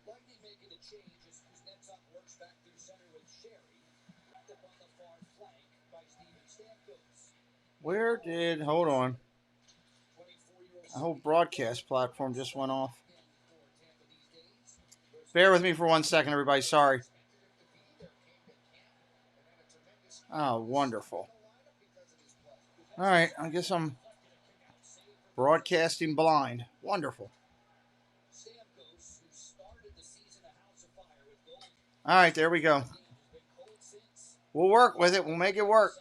S15: Lightning making a change as Kuznetsov works back through center with Sherry. Wrapped up on the far flank by Steven Stamkos.
S10: Where did... Hold on. The whole broadcast platform just went off. Bear with me for 1 second, everybody. Sorry. Oh, wonderful. All right. I guess I'm broadcasting blind. Wonderful. All right, there we go. We'll work with it. We'll make it work.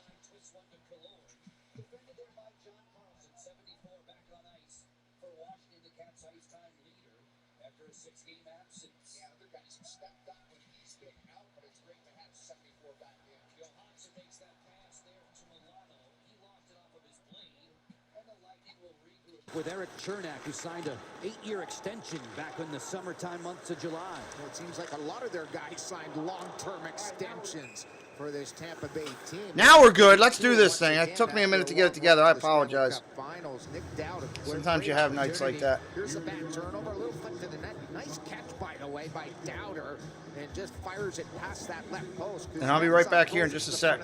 S16: With Eric Chernak, who signed a 8-year extension back in the summertime months of July.
S6: Well, it seems like a lot of their guys signed long-term extensions for this Tampa Bay team.
S10: Now we're good. Let's do this thing. It took me a minute to get it together. I apologize. Sometimes you have nights like that.
S6: Here's a bad turnover, a little flick to the net. Nice catch, by the way, by Dowder, and just fires it past that left post.
S10: And I'll be right back here in just a sec.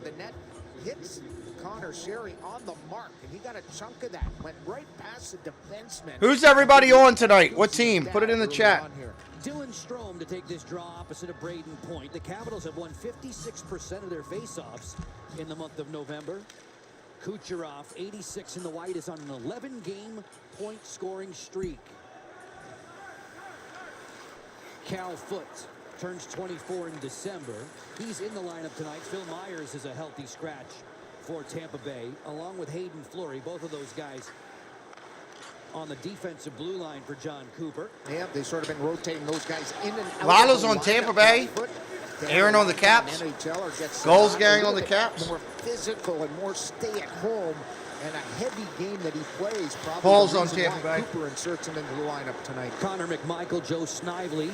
S6: Hits Connor Sherry on the mark, and he got a chunk of that. Went right past the defenseman.
S10: Who's everybody on tonight? What team? Put it in the chat.
S16: Dylan Strome to take this draw opposite of Braden Point. The Capitals have won 56% of their faceoffs in the month of November. Kucherov, 86 in the white, is on an 11-game point-scoring streak. Cal Foote turns 24 in December. He's in the lineup tonight. Phil Myers is a healthy scratch for Tampa Bay, along with Hayden Fleury. Both of those guys on the defensive blue line for John Cooper.
S6: Yeah, they've sort of been rotating those guys in and out.
S10: Lotto's on Tampa Bay. Aaron on the Caps. Goals gang on the Caps.
S6: More physical and more stay at home, and a heavy game that he plays. Probably
S10: Paul's
S6: the
S10: on
S6: reason
S10: Tampa
S6: why
S10: Bay.
S6: Cooper inserts him into the lineup tonight.
S16: Connor McMichael, Joe Snively,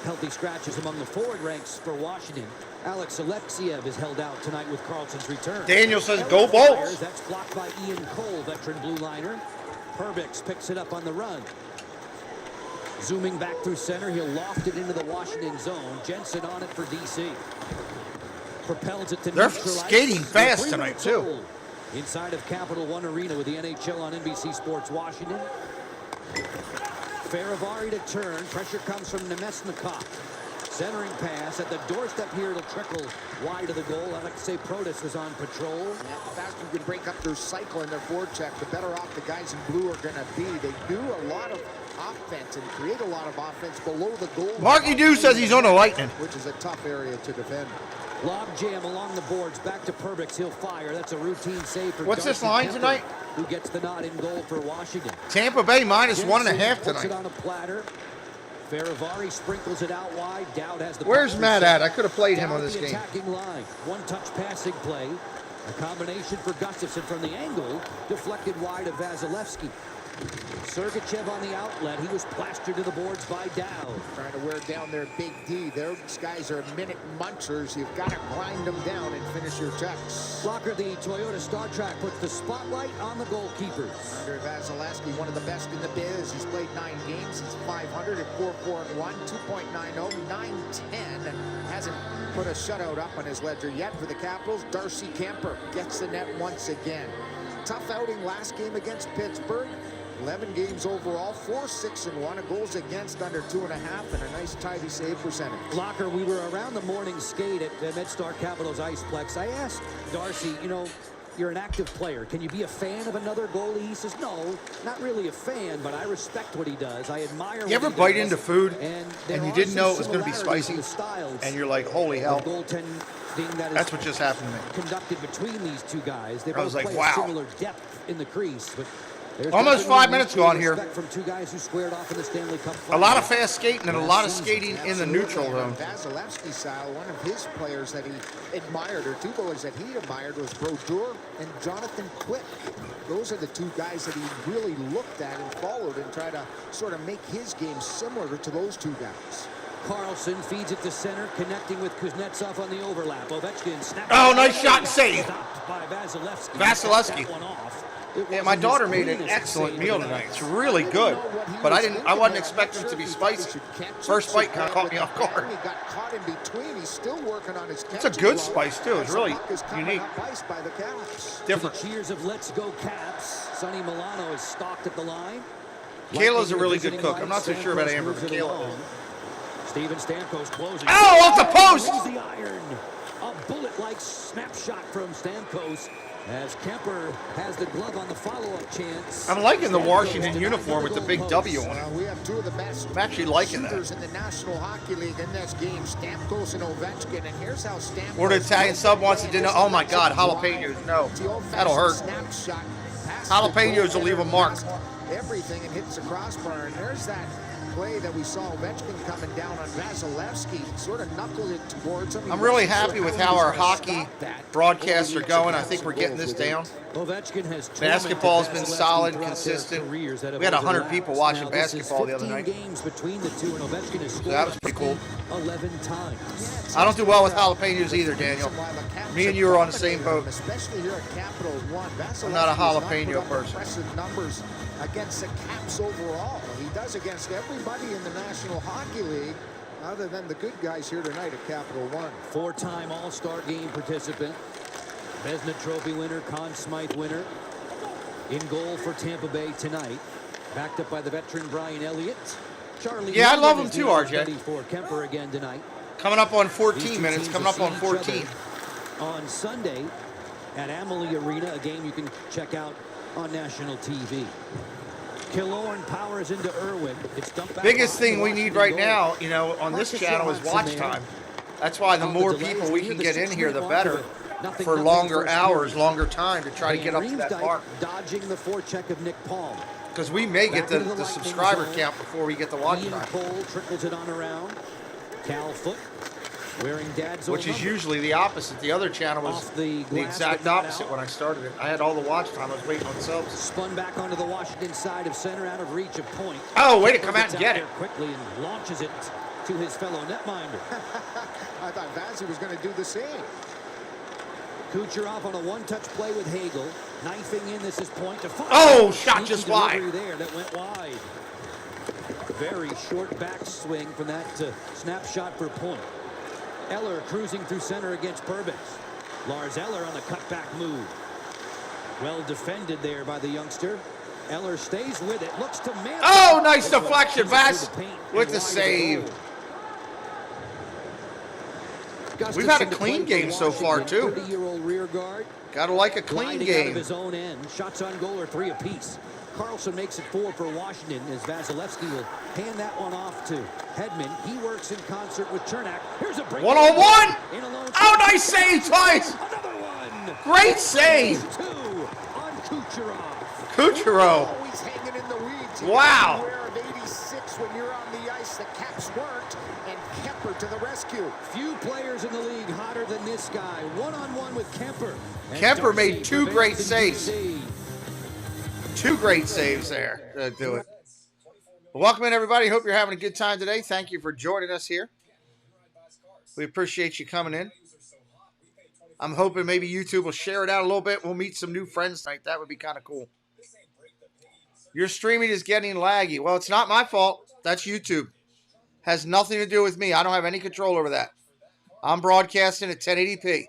S16: healthy scratches among the forward ranks for Washington. Alex Alexiev is held out tonight with Carlson's return.
S10: Daniel says, "Go Bolts."
S16: That's blocked by Ian Cole, veteran blue liner. Perbix picks it up on the run. Zooming back through center, he'll loft it into the Washington zone. Jensen on it for DC. Propels it to
S10: They're
S16: neutral ice.
S10: skating fast
S16: The
S10: tonight,
S16: 3-minute
S10: too.
S16: goal inside of Capital One Arena with the NHL on NBC Sports Washington. Faravari to turn. Pressure comes from Nemesnikov. Centering pass at the doorstep here. It'll trickle wide of the goal. Alexei Protas was on patrol.
S6: And the faster you can break up their cycle and their forecheck, the better off the guys in blue are going to be. They do a lot of offense and create a lot of offense below the goal.
S10: Marky Dew says he's on the Lightning.
S6: Which is a tough area to defend.
S16: Lob jam along the boards. Back to Perbix. He'll fire. That's a routine save for
S10: What's this
S16: Darcy
S10: line
S16: Kemper,
S10: tonight?
S16: who gets the nod in goal for Washington.
S10: Tampa Bay minus
S16: Jensen
S10: 1.5
S16: puts it
S10: tonight.
S16: on a platter. Faravari sprinkles it out wide. Dowd has the
S10: Where's
S16: puck.
S10: Matt at? I could have played him
S16: Down
S10: on this
S16: the
S10: game.
S16: attacking line. One-touch passing play. A combination for Gustafsson from the angle. Deflected wide of Vasilevsky. Sergachev on the outlet. He was plastered to the boards by Dowd.
S6: Trying to wear down their big D. Those guys are minute munchers. You've got to grind them down and finish your checks.
S16: Blocker, the Toyota Star Trek, puts the spotlight on the goalkeepers.
S6: Under Vasilevsky, one of the best in the biz. He's played 9 games. He's 500 at 4-4-1, 2.90, 9-10. Hasn't put a shutout up on his ledger yet for the Capitals. Darcy Kemper gets the net once again. Tough outing last game against Pittsburgh. 11 games overall, 4-6-1, a goals against under 2.5, and a nice tidy save percentage.
S16: Locker, we were around the morning skate at MedStar Capitals Iceplex. I asked Darcy, you know, you're an active player. Can you be a fan of another goalie? He says, no, not really a fan, but I respect what he does. I admire
S10: You ever
S16: what he
S10: bite
S16: does.
S10: into food
S16: and
S10: you didn't know it was going to be spicy, and you're like, holy hell. That's what just happened to me.
S16: Conducted between these two guys. They
S10: I was
S16: both
S10: like,
S16: play
S10: wow.
S16: a similar depth in the crease, but there's
S10: Almost
S16: definitely
S10: 5 minutes gone here.
S16: respect from two guys who squared off in the Stanley Cup
S10: A
S16: final.
S10: lot of fast skating and a lot of skating in the neutral zone.
S6: Vasilevsky style, one of his players that he admired, or two goalies that he admired, was Brodeur and Jonathan Quick. Those are the two guys that he really looked at and followed and tried to sort of make his game similar to those two guys.
S16: Carlson feeds it to center, connecting with Kuznetsov on the overlap. Ovechkin snaps.
S10: Oh, nice shot and save.
S16: Stopped by Vasilevsky.
S10: Vasilevsky.
S16: That one off.
S10: Yeah, my daughter made an excellent meal tonight. It's really good, but I wasn't expecting it to be spicy. First bite kind of caught me off guard.
S6: He got caught in between. He's still working on his
S10: It's a good spice too. It's really unique.
S6: By the Caps.
S10: Different.
S16: To the cheers of "Let's go Caps." Sonny Milano is stalked at the line.
S10: Kayla's a really good cook. I'm not so sure about Amber, but Kayla is.
S16: Steven Stamkos closing.
S10: Oh, off the post!
S16: Brings the iron. A bullet-like snapshot from Stamkos as Kemper has the glove on the follow-up chance.
S10: I'm liking the Washington uniform with the big W on it.
S6: We have two of the best
S10: I'm actually liking
S6: shooters
S10: that.
S6: in the National Hockey League in this game, Stamkos and Ovechkin. And here's how Stamkos.
S10: Or the Italian sub wants to dinner. Oh my God, jalapenos. No, that'll hurt. Jalapenos will leave a mark.
S6: Everything and hits the crossbar. And there's that play that we saw Ovechkin coming down on Vasilevsky, sort of knuckled it towards him.
S10: I'm really happy with how our hockey broadcasts are going. I think we're getting this down.
S16: Ovechkin has
S10: Basketball's been solid, consistent. We had 100 people watching basketball the other night.
S16: Games between the two, and Ovechkin has scored
S10: So that was pretty cool.
S16: 11 times.
S10: I don't do well with jalapenos either, Daniel. Me and you are on the same boat.
S6: Especially here at Capital One.
S10: I'm not a
S6: Vasilevsky's
S10: jalapeno
S6: not put up
S10: person.
S6: Impressive numbers against the Caps overall. He does against everybody in the National Hockey League, other than the good guys here tonight at Capital One.
S16: Four-time All-Star Game participant, Vezina Trophy winner, Conn Smythe winner, in goal for Tampa Bay tonight, backed up by the veteran Brian Elliott. Charlie,
S10: yeah, I love him
S16: is
S10: too,
S16: the
S10: RJ.
S16: ready for Kemper again tonight.
S10: Coming up on
S16: These
S10: 14
S16: two
S10: minutes.
S16: teams
S10: Coming up
S16: will
S10: on
S16: see each other
S10: 14.
S16: on Sunday at Amalie Arena, a game you can check out on national TV. Killorn powers into Irwin. It's dumped back.
S10: Biggest thing we need right now, you know, on this channel is watch time. That's why the more people we can get in here, the better. For longer hours, longer time to try to get up to that mark.
S16: Dodging the forecheck of Nick Paul.
S10: Because we may get the subscriber count before we get the watch time.
S16: Cole trickles it on around. Cal Foot wearing dad's
S10: which is usually the opposite. The other channel was the exact opposite when I started it. I had all the watch time. I was waiting on subs.
S16: Spun back onto the Washington side of center, out of reach of point.
S10: Oh, way to come out and get it.
S16: Quickly and launches it to his fellow netminder.
S6: I thought Vazzy was going to do the same.
S16: Kucherov on a one-touch play with Hagel. Knifing in, this is point to fire.
S10: Oh, shot just wide.
S16: There that went wide. Very short backswing from that snapshot for point. Eller cruising through center against Perbix. Lars Eller on the cutback move. Well defended there by the youngster. Eller stays with it. Looks to man.
S10: Oh, nice deflection, Vass, with the save. We've had a clean game so far, too.
S16: 30-year-old rear guard.
S10: Gotta like a clean game.
S16: Out of his own end. Shots on goal are 3 apiece. Carlson makes it 4 for Washington as Vasilevsky will hand that one off to Hedman. He works in concert with Chernak. Here's a break.
S10: One-on-one. Oh, nice save twice.
S16: Another one.
S10: Great save.
S16: 2 on Kucherov.
S10: Kucherov.
S6: Oh, he's hanging in the weeds.
S10: Wow.
S6: Beware of 86 when you're on the ice. The Caps weren't, and Kemper to the rescue.
S16: Few players in the league hotter than this guy. One-on-one with Kemper.
S10: Kemper made 2 great saves. 2 great saves there to do it. Welcome in, everybody. Hope you're having a good time today. Thank you for joining us here. We appreciate you coming in. I'm hoping maybe YouTube will share it out a little bit. We'll meet some new friends tonight. That would be kind of cool. Your streaming is getting laggy. Well, it's not my fault. That's YouTube. Has nothing to do with me. I don't have any control over that. I'm broadcasting at 1080p.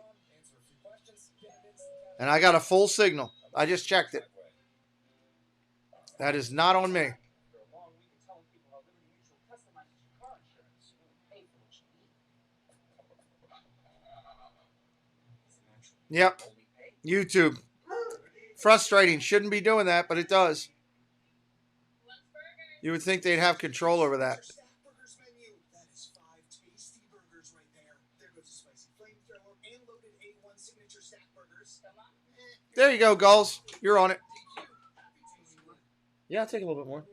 S10: And I got a full signal. I just checked it. That is not on me. Yep. YouTube. Frustrating. Shouldn't be doing that, but it does. You would think they'd have control over that. There you go, Gulls. You're on it. Yeah, I'll take a little bit more.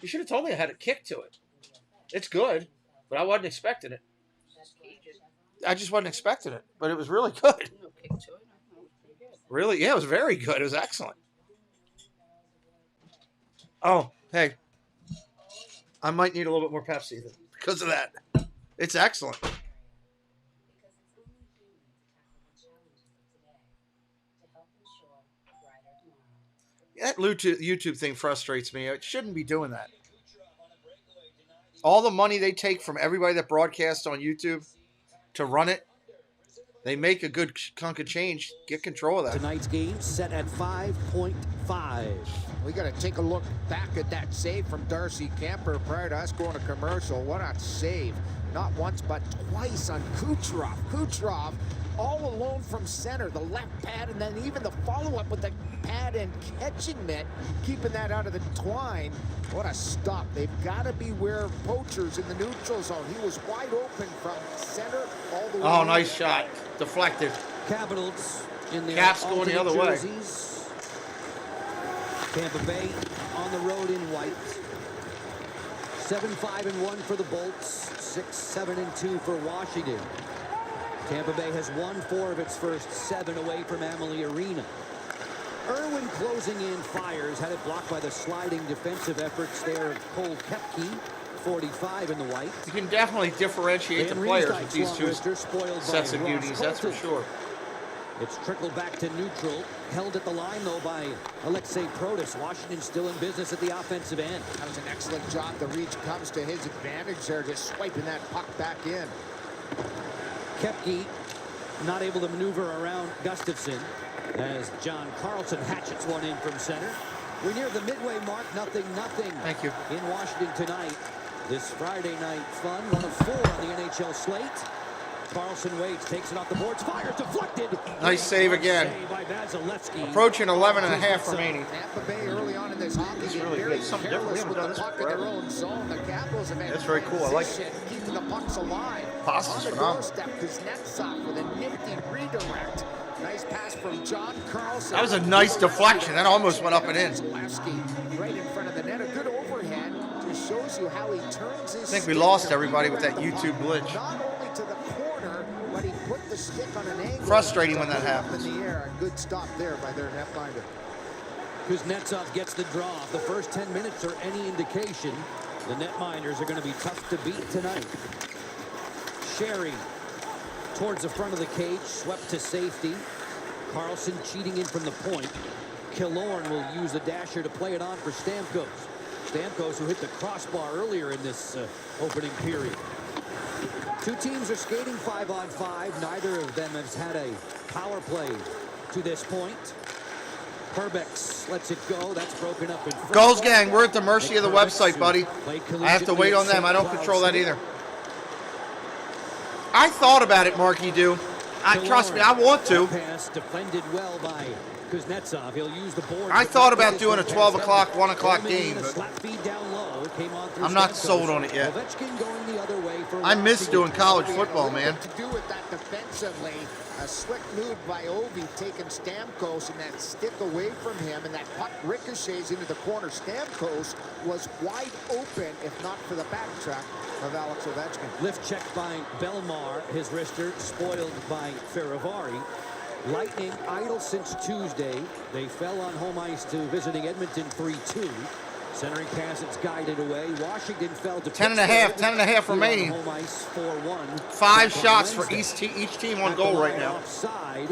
S10: You should have told me I had a kick to it. It's good, but I wasn't expecting it. I just wasn't expecting it, but it was really good. Really? Yeah, it was very good. It was excellent. Oh, hey. I might need a little bit more Pepsi because of that. It's excellent. That YouTube thing frustrates me. It shouldn't be doing that. All the money they take from everybody that broadcasts on YouTube to run it, they make a good chunk of change. Get control of that.
S16: Tonight's game set at 5.5.
S6: We got to take a look back at that save from Darcy Kemper prior to us going to commercial. What a save. Not once, but twice on Kucherov. Kucherov all alone from center, the left pad, and then even the follow-up with the pad and catching it, keeping that out of the twine. What a stop. They've got to beware of poachers in the neutral zone. He was wide open from center all the way.
S10: Oh, nice shot. Deflected.
S16: Capitals in their
S10: Caps going the other way.
S16: jerseys. Tampa Bay on the road in white. 7-5-1 for the Bolts. 6-7-2 for Washington. Tampa Bay has won 4 of its first 7 away from Amalie Arena. Irwin closing in, fires, had it blocked by the sliding defensive efforts there of Cole Koepke, 45 in the white.
S10: You can definitely differentiate the players with these 2 sets of beauties, that's for sure.
S16: It's trickled back to neutral, held at the line though by Alexei Protas. Washington still in business at the offensive end.
S6: That was an excellent job. The reach comes to his advantage there, just swiping that puck back in.
S16: Koepke not able to maneuver around Gustafsson as John Carlson hatchets one in from center. We're near the midway mark, 0-0.
S10: Thank you.
S16: In Washington tonight. This Friday night fun, one of 4 on the NHL slate. Carlson waits, takes it off the boards, fires, deflected.
S10: Nice save again.
S16: Save by Vasilevsky.
S10: Approaching 11 and a half remaining.
S6: Tampa Bay early on in this hockey game,
S10: really
S6: very
S10: good. Something
S6: careless
S10: different. We
S6: with
S10: haven't
S6: the
S10: done
S6: puck
S10: this
S6: in their
S10: forever.
S6: own zone. The Capitals have had
S10: That's very cool. I like it.
S6: transition, keeping the pucks alive.
S10: Pass is
S6: on the
S10: phenomenal.
S6: doorstep, Kuznetsov with a nifty redirect. Nice pass from John Carlson.
S10: That was a nice deflection. That almost went up and in.
S6: Vasilevsky right in front of the net. A good overhead. Just shows you how he turns his
S10: I think we
S6: stick
S10: lost
S6: to
S10: everybody with that
S6: bring the
S10: YouTube
S6: puck
S10: glitch.
S6: Not only to the corner, but he put the stick on an angle.
S10: Frustrating when that
S6: to put it up
S10: happens.
S6: in the air. A good stop there by their netminder.
S16: Kuznetsov gets the draw. If the first 10 minutes are any indication, the netminders are going to be tough to beat tonight. Sherry towards the front of the cage, swept to safety. Carlson cheating in from the point. Killorn will use the dasher to play it on for Stamkos. Stamkos, who hit the crossbar earlier in this opening period. Two teams are skating 5-on-5. Neither of them has had a power play to this point. Herbex lets it go. That's broken up in front.
S10: Goals gang, we're at the mercy of the website, buddy. I have to wait on them. I don't control that either. I thought about it, Marky Do. Trust me, I want to.
S16: Pass defended well by Kuznetsov. He'll use the board.
S10: I thought about doing a 12 o'clock, 1 o'clock game, but I'm not sold on it yet. I miss doing college football, man.
S6: To do with that defensively, a slick move by Ovi taking Stamkos and that stick away from him, and that puck ricochets into the corner. Stamkos was wide open, if not for the backtrack of Alex Ovechkin.
S16: Lift check by Belmar, his wrister spoiled by Faravari. Lightning idle since Tuesday. They fell on home ice to visiting Edmonton 3-2. Centering pass, it's guided away. Washington fell to
S10: 10 and a half remaining.
S16: Home ice 4-1.
S10: 5 shots for each team, 1 goal right now.
S16: Offside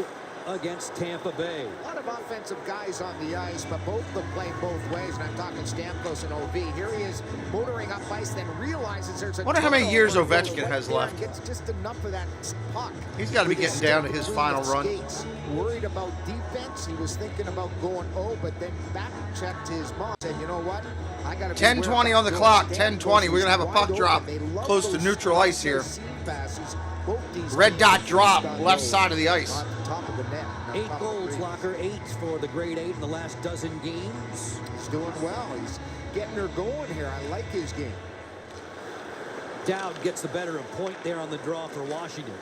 S16: against Tampa Bay.
S6: A lot of offensive guys on the ice, but both of them play both ways, and I'm talking Stamkos and OV. Here he is motoring up ice, then realizes there's a...
S10: Wonder how many years Ovechkin has left.
S6: Gets just enough of that puck.
S10: He's got to be getting down to his final run.
S6: Worried about defense. He was thinking about going, but then back checked his mom. Said, you know what? I got to
S10: 10:20 on the clock. 10:20. We're gonna have a puck drop close to neutral ice here. Red dot drop, left side of the ice.
S16: 8 goals, Locker. 8 for the grade 8 in the last dozen games.
S6: He's doing well. He's getting her going here. I like his game.
S16: Dowd gets the better of point there on the draw for Washington.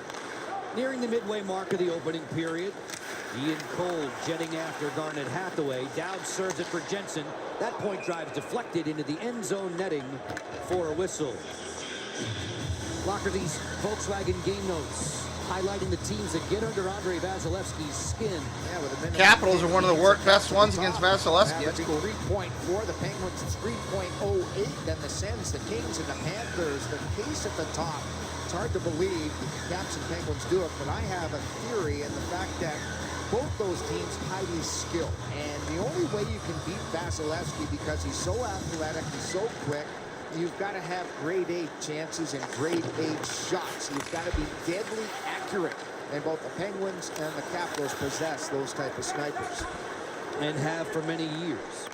S16: Nearing the midway mark of the opening period. Ian Cole jetting after Garnet Hathaway. Dowd serves it for Jensen. That point drive deflected into the end zone netting for a whistle. Locker, these Volkswagen game notes highlighting the teams that get under Andre Vasilevsky's skin.
S10: Capitals are one of the best ones against Vasilevsky.
S6: That's cool. 3.4. The Penguins 3.08. Then the Sens, the Kings, and the Panthers. The pace at the top. It's hard to believe the Caps and Penguins do it, but I have a theory in the fact that both those teams highly skilled. And the only way you can beat Vasilevsky, because he's so athletic, he's so quick, you've got to have grade 8 chances and grade 8 shots. You've got to be deadly accurate. And both the Penguins and the Capitals possess those type of snipers.
S16: And have for many years.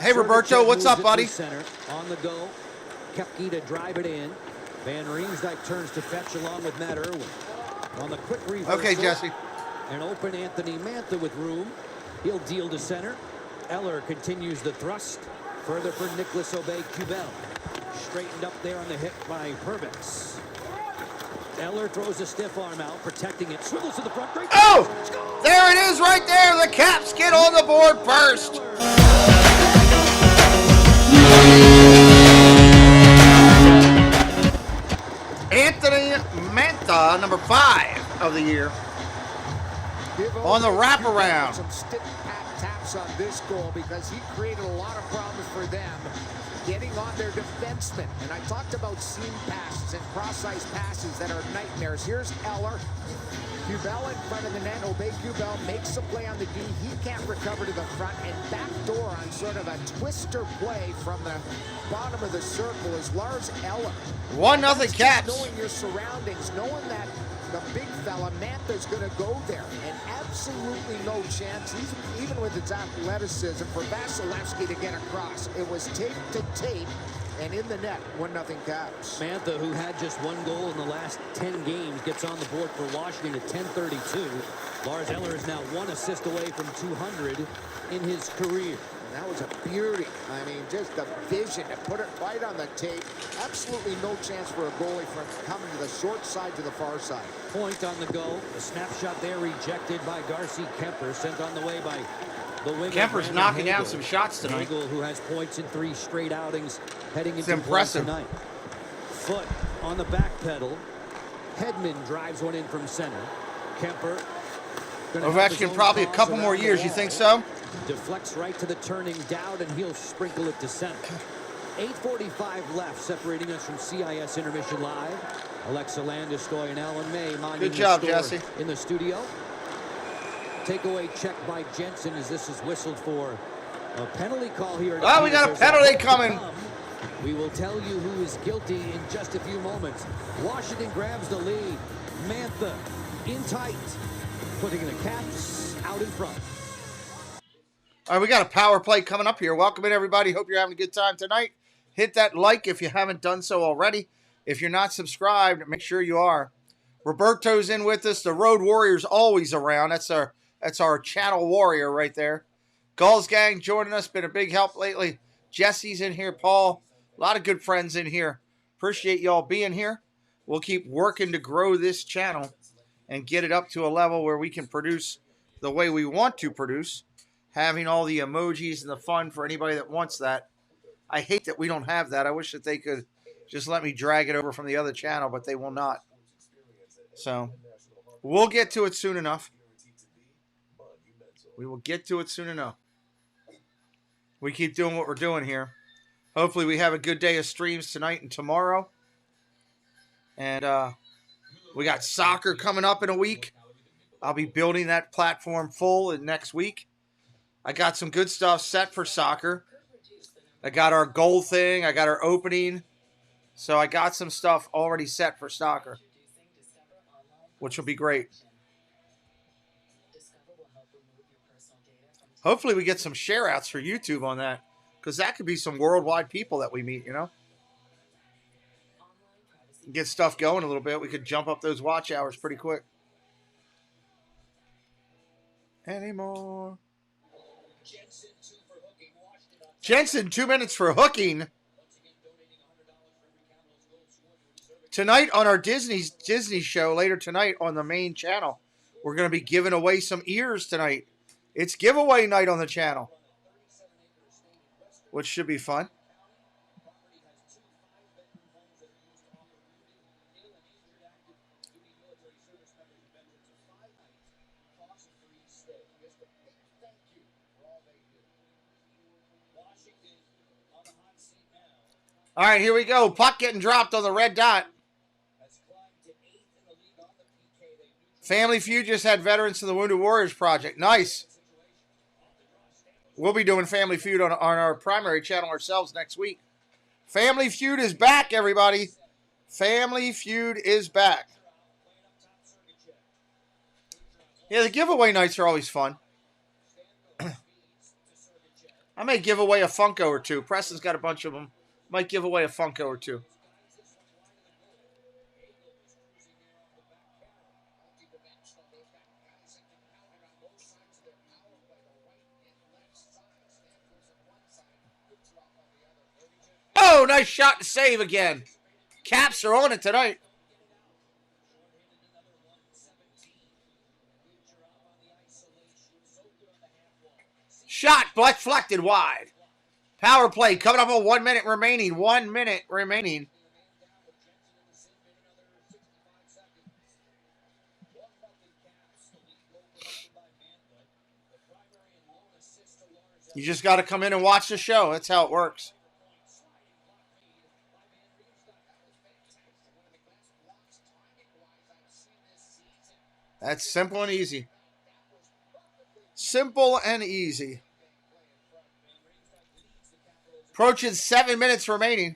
S10: Hey, Roberto, what's up, buddy?
S16: Center, on the go. Kepke to drive it in. Van Riemsdyk turns to fetch along with Matt Irwin. On the quick reversal.
S10: Okay, Jesse.
S16: An open Anthony Mantha with room. He'll deal to center. Eller continues the thrust. Further for Nicholas Aubé-Kubel. Straightened up there on the hit by Herbex. Eller throws a stiff arm out, protecting it. Swivels to the front. Great.
S10: Oh! There it is right there. The Caps get on the board first. Anthony Mantha, number 5 of the year. On the wraparound.
S6: Some stick taps on this goal because he created a lot of problems for them getting on their defensemen. And I talked about seam passes and cross-ice passes that are nightmares. Here's Eller. Kubel in front of the net. Aubé-Kubel makes a play on the D. He can't recover to the front, and backdoor on sort of a twister play from the bottom of the circle is Lars Eller.
S10: 1-0 Caps.
S6: Knowing your surroundings, knowing that the big fella, Mantha's going to go there, and absolutely no chance, even with its athleticism, for Vasilevsky to get across. It was tape to tape, and in the net, 1-0 Caps.
S16: Mantha, who had just 1 goal in the last 10 games, gets on the board for Washington at 10:32. Lars Eller is now 1 assist away from 200 in his career.
S6: And that was a beauty. I mean, just the vision to put it right on the tape. Absolutely no chance for a goalie from coming to the short side to the far side.
S16: Point on the go. A snapshot there rejected by Darcy Kemper, sent on the way by the winger.
S10: Kemper's
S16: Brandon
S10: knocking
S16: Hagel.
S10: down some shots tonight.
S16: Hagel, who has points in 3 straight outings, heading
S10: It's
S16: into play
S10: impressive.
S16: tonight. Foot on the back pedal. Hedman drives one in from center. Kemper.
S10: Ovechkin probably a couple more years. You think so?
S16: Deflects right to the turning Dowd, and he'll sprinkle it to center. 8:45 left, separating us from CIS Intermission Live. Alexa Landestoy and Alan May minding
S10: Good job,
S16: the store
S10: Jesse.
S16: in the studio. Takeaway check by Jensen as this is whistled for a penalty call here.
S10: Oh, we got a penalty coming.
S16: We will tell you who is guilty in just a few moments. Washington grabs the lead. Mantha in tight, putting the Caps out in front.
S10: All right, we got a power play coming up here. Welcome in, everybody. Hope you're having a good time tonight. Hit that like if you haven't done so already. If you're not subscribed, make sure you are. Roberto's in with us. The Road Warrior's always around. That's our channel warrior right there. Gulls Gang joining us. Been a big help lately. Jesse's in here. Paul. A lot of good friends in here. Appreciate y'all being here. We'll keep working to grow this channel and get it up to a level where we can produce the way we want to produce. Having all the emojis and the fun for anybody that wants that. I hate that we don't have that. I wish that they could just let me drag it over from the other channel, but they will not. So, we'll get to it soon enough. We will get to it soon enough. We keep doing what we're doing here. Hopefully we have a good day of streams tonight and tomorrow. And we got soccer coming up in a week. I'll be building that platform full in next week. I got some good stuff set for soccer. I got our goal thing. I got our opening. So I got some stuff already set for soccer, which will be great. Hopefully we get some share outs for YouTube on that, because that could be some worldwide people that we meet, you know. Get stuff going a little bit. We could jump up those watch hours pretty quick. Anymore. Jensen, 2 minutes for hooking. Tonight on our Disney show, later tonight on the main channel, we're going to be giving away some ears tonight. It's giveaway night on the channel, which should be fun. All right, here we go. Puck getting dropped on the red dot. Family Feud just had Veterans to the Wounded Warriors Project. Nice. We'll be doing Family Feud on our primary channel ourselves next week. Family Feud is back, everybody. Family Feud is back. Yeah, the giveaway nights are always fun. I may give away a Funko or two. Preston's got a bunch of them. Might give away a Funko or two. Oh, nice shot to save again. Caps are on it tonight. Shot deflected wide. Power play coming up on 1 minute remaining. 1 minute remaining. You just got to come in and watch the show. That's how it works. That's simple and easy. Simple and easy. Approaching 7 minutes remaining.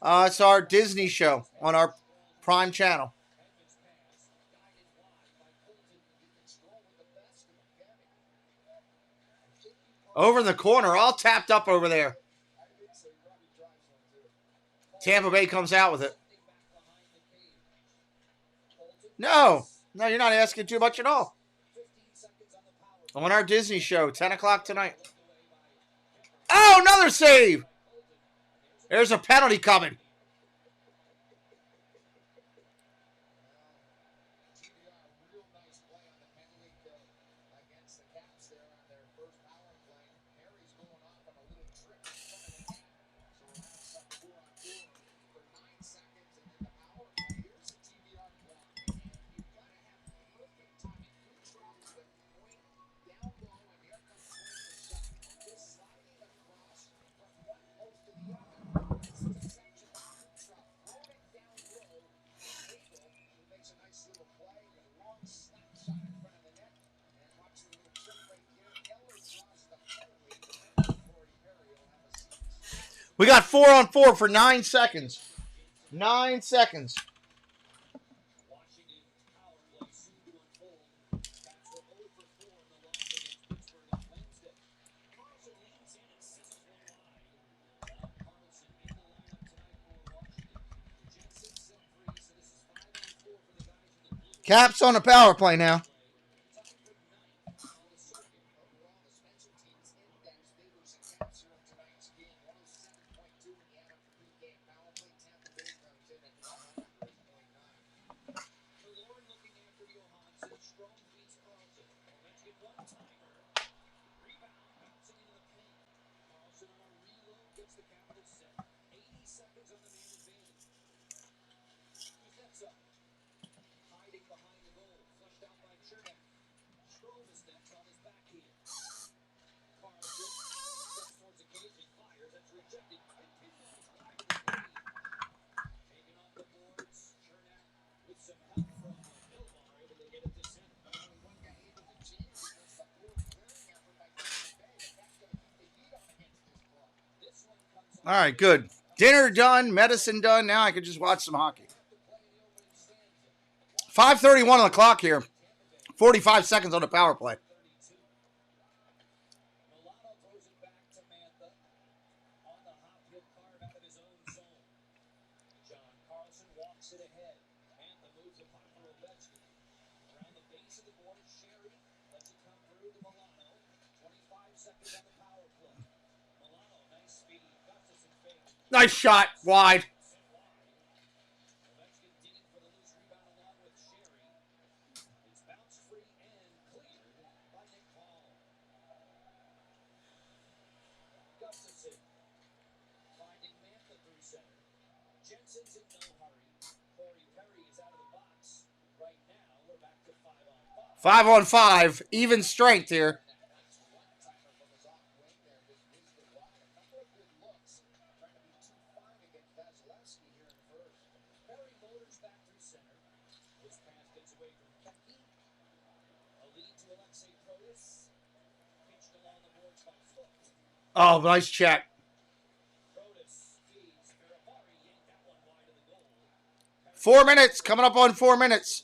S10: It's our Disney show on our Prime channel. Over in the corner, all tapped up over there. Tampa Bay comes out with it. No, you're not asking too much at all. On our Disney show, 10 o'clock tonight. Oh, another save. There's a penalty coming. We got 4-on-4 for 9 seconds. 9 seconds. Caps on the power play now. All right, good. Dinner done, medicine done. Now I can just watch some hockey. 5:31 on the clock here. 45 seconds on the power play. Nice shot, wide. Five on five, even strength here. Oh, nice check. 4 minutes, coming up on 4 minutes.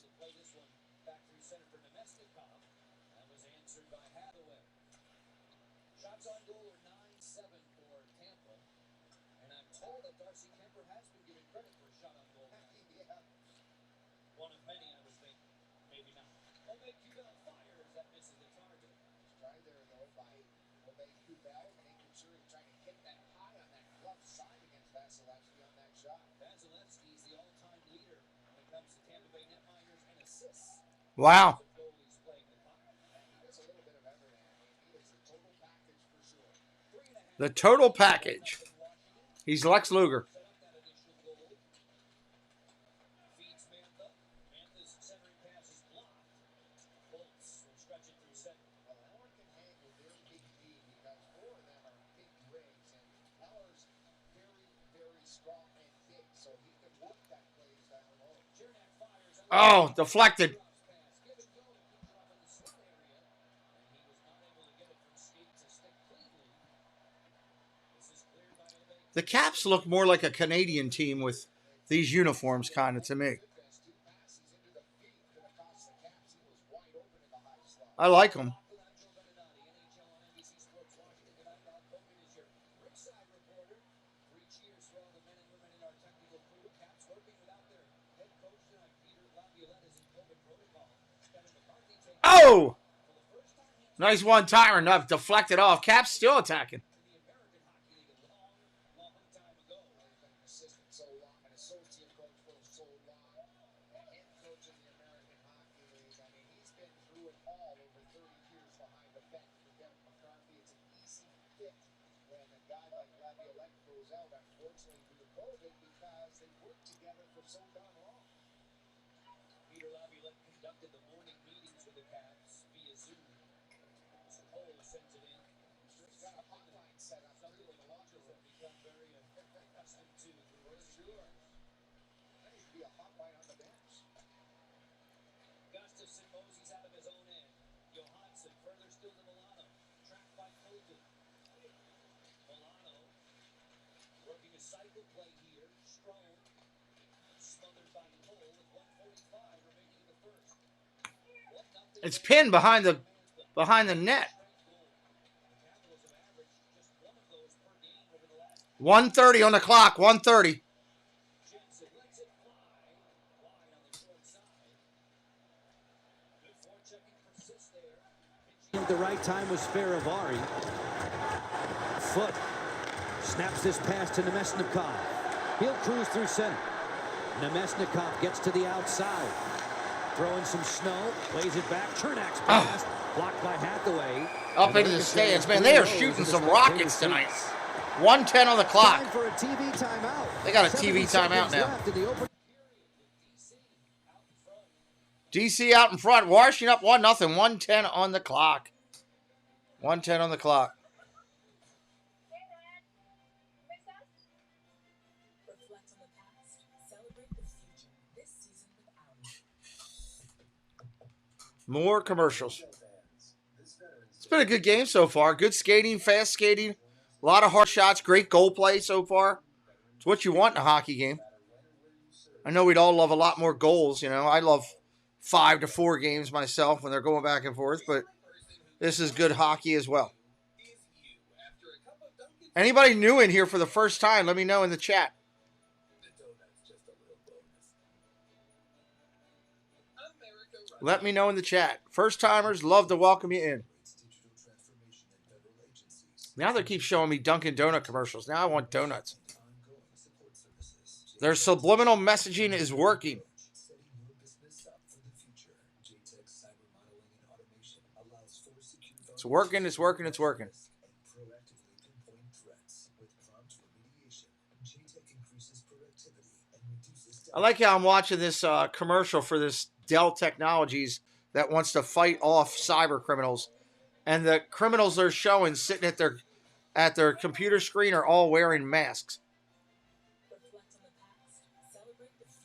S10: Wow. The total package. He's Lex Luger. Oh, deflected. The Caps look more like a Canadian team with these uniforms, kind of, to me. I like them. Nice one-timer. Enough deflected off. Cap's still attacking. It's pinned behind the net. 1:30 on the clock. 1:30.
S16: At the right time was Faravari. Foot snaps this pass to Nemesnikov. He'll cruise through center. Nemesnikov gets to the outside. Throwing some snow, plays it back. Chernak's pass, blocked by Hathaway.
S10: Up into the stands. Man, they are shooting some rockets tonight. 1:10 on the clock.
S16: Time for a TV timeout.
S10: They got a TV timeout now. DC out in front, washing up 1-0. 1:10 on the clock. 1:10 on the clock. More commercials. It's been a good game so far. Good skating, fast skating, a lot of hard shots, great goal play so far. It's what you want in a hockey game. I know we'd all love a lot more goals. You know, I love 5-4 games myself when they're going back and forth, but this is good hockey as well. Anybody new in here for the first time, let me know in the chat. Let me know in the chat. First timers, love to welcome you in. Now they keep showing me Dunkin' Donut commercials. Now I want donuts. Their subliminal messaging is working. It's working, it's working, it's working. I like how I'm watching this commercial for this Dell Technologies that wants to fight off cyber criminals, and the criminals they're showing sitting at their computer screen are all wearing masks.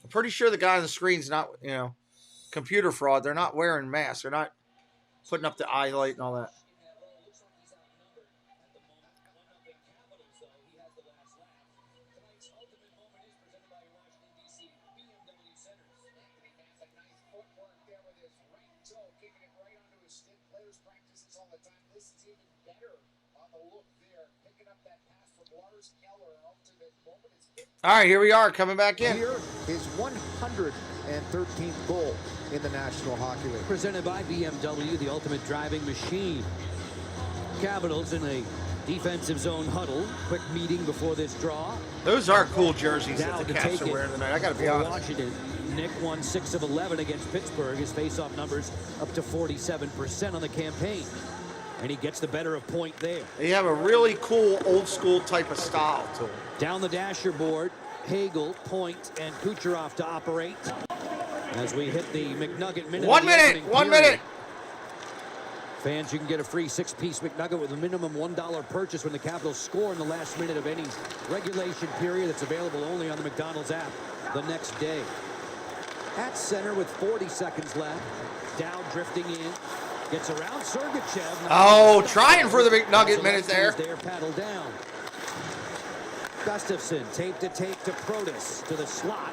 S10: I'm pretty sure the guy on the screen's not, computer fraud. They're not wearing masks. They're not putting up the eye light and all that. All right, here we are, coming back in.
S17: Here is 113th goal in the National Hockey League.
S16: Presented by BMW, the ultimate driving machine. Capitals in a defensive zone huddle. Quick meeting before this draw.
S10: Those are cool jerseys that the Caps are wearing tonight. I got to be honest.
S16: Washington. Nick won 6 of 11 against Pittsburgh. His face-off numbers up to 47% on the campaign. And he gets the better of point there.
S10: They have a really cool, old-school type of style to them.
S16: Down the dasher board, Hagel, Point, and Kucherov to operate. As we hit the McNugget minute.
S10: 1 minute, 1 minute.
S16: Fans, you can get a free 6-piece McNugget with a minimum $1 purchase when the Capitals score in the last minute of any regulation period. It's available only on the McDonald's app the next day. At center with 40 seconds left. Dow drifting in. Gets around Sergachev.
S10: Oh, trying for the McNugget minute there.
S16: Paddle down. Gustafson, tape to Protas to the slot.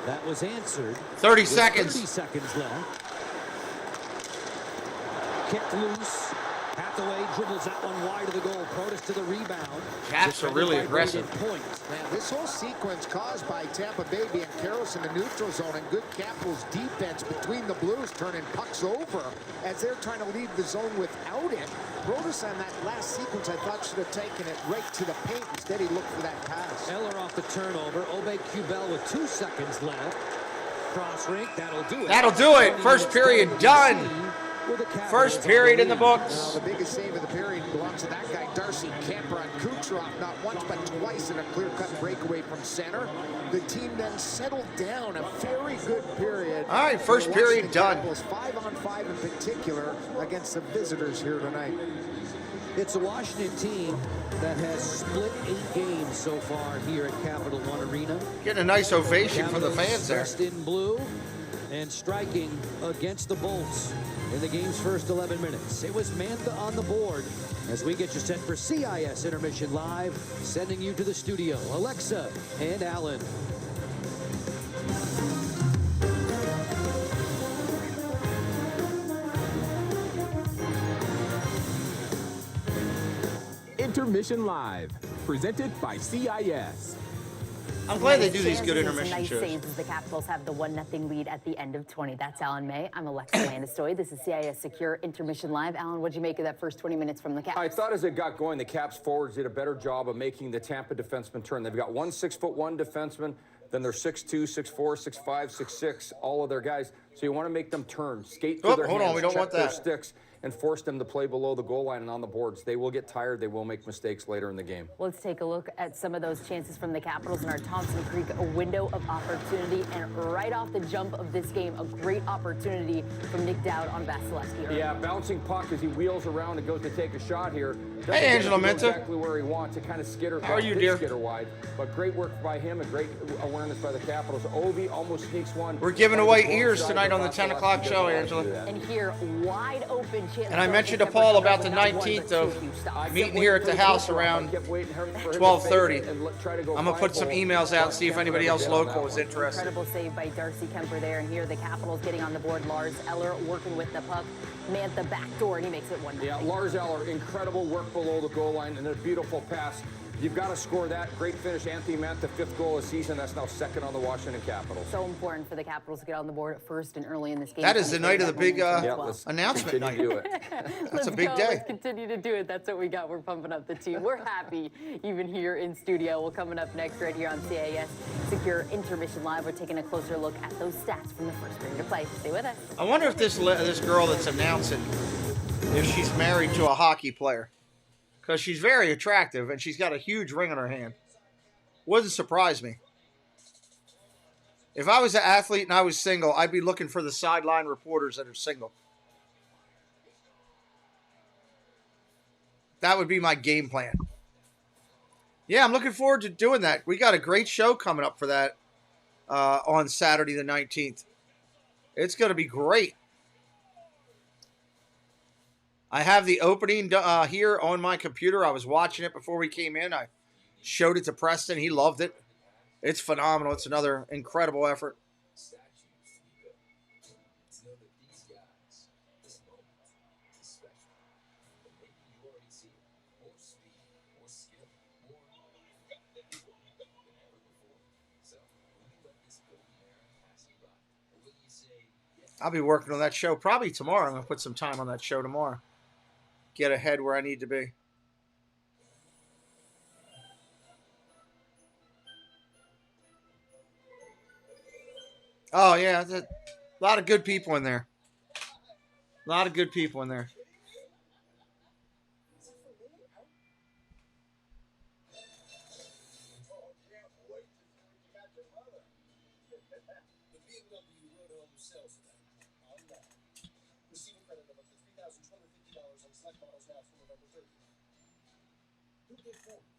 S16: That was answered.
S10: 30 seconds.
S16: 30 seconds left. Kicked loose. Backed away, dribbles that one wide of the goal. Protas to the rebound.
S10: Caps are really aggressive.
S17: Man, this whole sequence caused by Tampa Bay being careless in the neutral zone and good Capitals defense between the Blues turning pucks over as they're trying to leave the zone without it. Protas on that last sequence I thought should have taken it right to the paint. Instead he looked for that pass.
S16: Eller off the turnover. Obey Cubel with 2 seconds left. Cross rink, that'll do it.
S10: That'll do it. First period done. First period in the books.
S17: The biggest save of the period belongs to that guy, Darcy Kemper on Kucherov, not once but twice in a clear-cut breakaway from center. The team then settled down. A very good period.
S10: All right, first period done.
S17: 5-on-5 in particular against the visitors here tonight.
S16: It's a Washington team that has split 8 games so far here at Capital One Arena.
S10: Getting a nice ovation from the fans there.
S16: Dressed in blue and striking against the Bolts in the game's first 11 minutes. It was Mantha on the board as we get you set for CIS Intermission Live, sending you to the studio. Alexa and Alan.
S9: Intermission Live, presented by CIS.
S10: I'm glad they do these good
S2: Chances
S10: intermission
S2: tonight
S10: shows.
S2: saves as the Capitals have the 1-0 lead at the end of 20. That's Alan May. I'm Alexa Landestoy. This is CIS Secure Intermission Live. Alan, what'd you make of that first 20 minutes from the Caps?
S3: I thought as it got going, the Caps forwards did a better job of making the Tampa defenseman turn. They've got one 6'1" defenseman, then they're 6'2", 6'4", 6'5", 6'6", all of their guys. So you want to make them turn, skate through their hands,
S10: we don't
S3: check
S10: want
S3: their
S10: that.
S3: sticks, and force them to play below the goal line and on the boards. They will get tired. They will make mistakes later in the game.
S2: Let's take a look at some of those chances from the Capitals in our Thompson Creek window of opportunity. And right off the jump of this game, a great opportunity from Nick Dowd on Vasilevsky.
S3: Yeah, bouncing puck as he wheels around and goes to take a shot here. Doesn't
S10: Hey, Angela
S3: get
S10: Menta.
S3: exactly where he wants. It kind of skitter.
S10: How are you,
S3: did
S10: dear?
S3: Skitter wide, but great work by him and great awareness by the Capitals. Ovi almost sneaks one.
S10: We're giving away ears tonight on the 10 o'clock show, Angela.
S2: And here, wide open chance.
S10: And I mentioned to Paul about the 19th of meeting here at the house around 12:30. I'm going to put some emails out and see if anybody else local is interested.
S2: Incredible save by Darcy Kemper there. And here, the Capitals getting on the board. Lars Eller working with the puck. Mantha backdoor, and he makes it 1-0.
S3: Yeah, Lars Eller, incredible work below the goal line and a beautiful pass. You've got to score that. Great finish. Anthony Mantha, 5th goal of the season. That's now 2nd on the Washington Capitals.
S2: So important for the Capitals to get on the board first and early in this game.
S10: That is the night of the big announcement night.
S3: Do it.
S10: That's a big day.
S2: Let's continue to do it. That's what we got. We're pumping up the team. We're happy even here in studio. Well, coming up next right here on CIS Secure Intermission Live, we're taking a closer look at those stats from the first period of play. Stay with us.
S10: I wonder if this girl that's announcing, if she's married to a hockey player. Because she's very attractive, and she's got a huge ring on her hand. Wouldn't surprise me. If I was an athlete and I was single, I'd be looking for the sideline reporters that are single. That would be my game plan. Yeah, I'm looking forward to doing that. We got a great show coming up for that on Saturday the 19th. It's going to be great. I have the opening here on my computer. I was watching it before we came in. I showed it to Preston. He loved it. It's phenomenal. It's another incredible effort. I'll be working on that show probably tomorrow. I'm going to put some time on that show tomorrow. Get ahead where I need to be. Oh, yeah. A lot of good people in there. A lot of good people in there.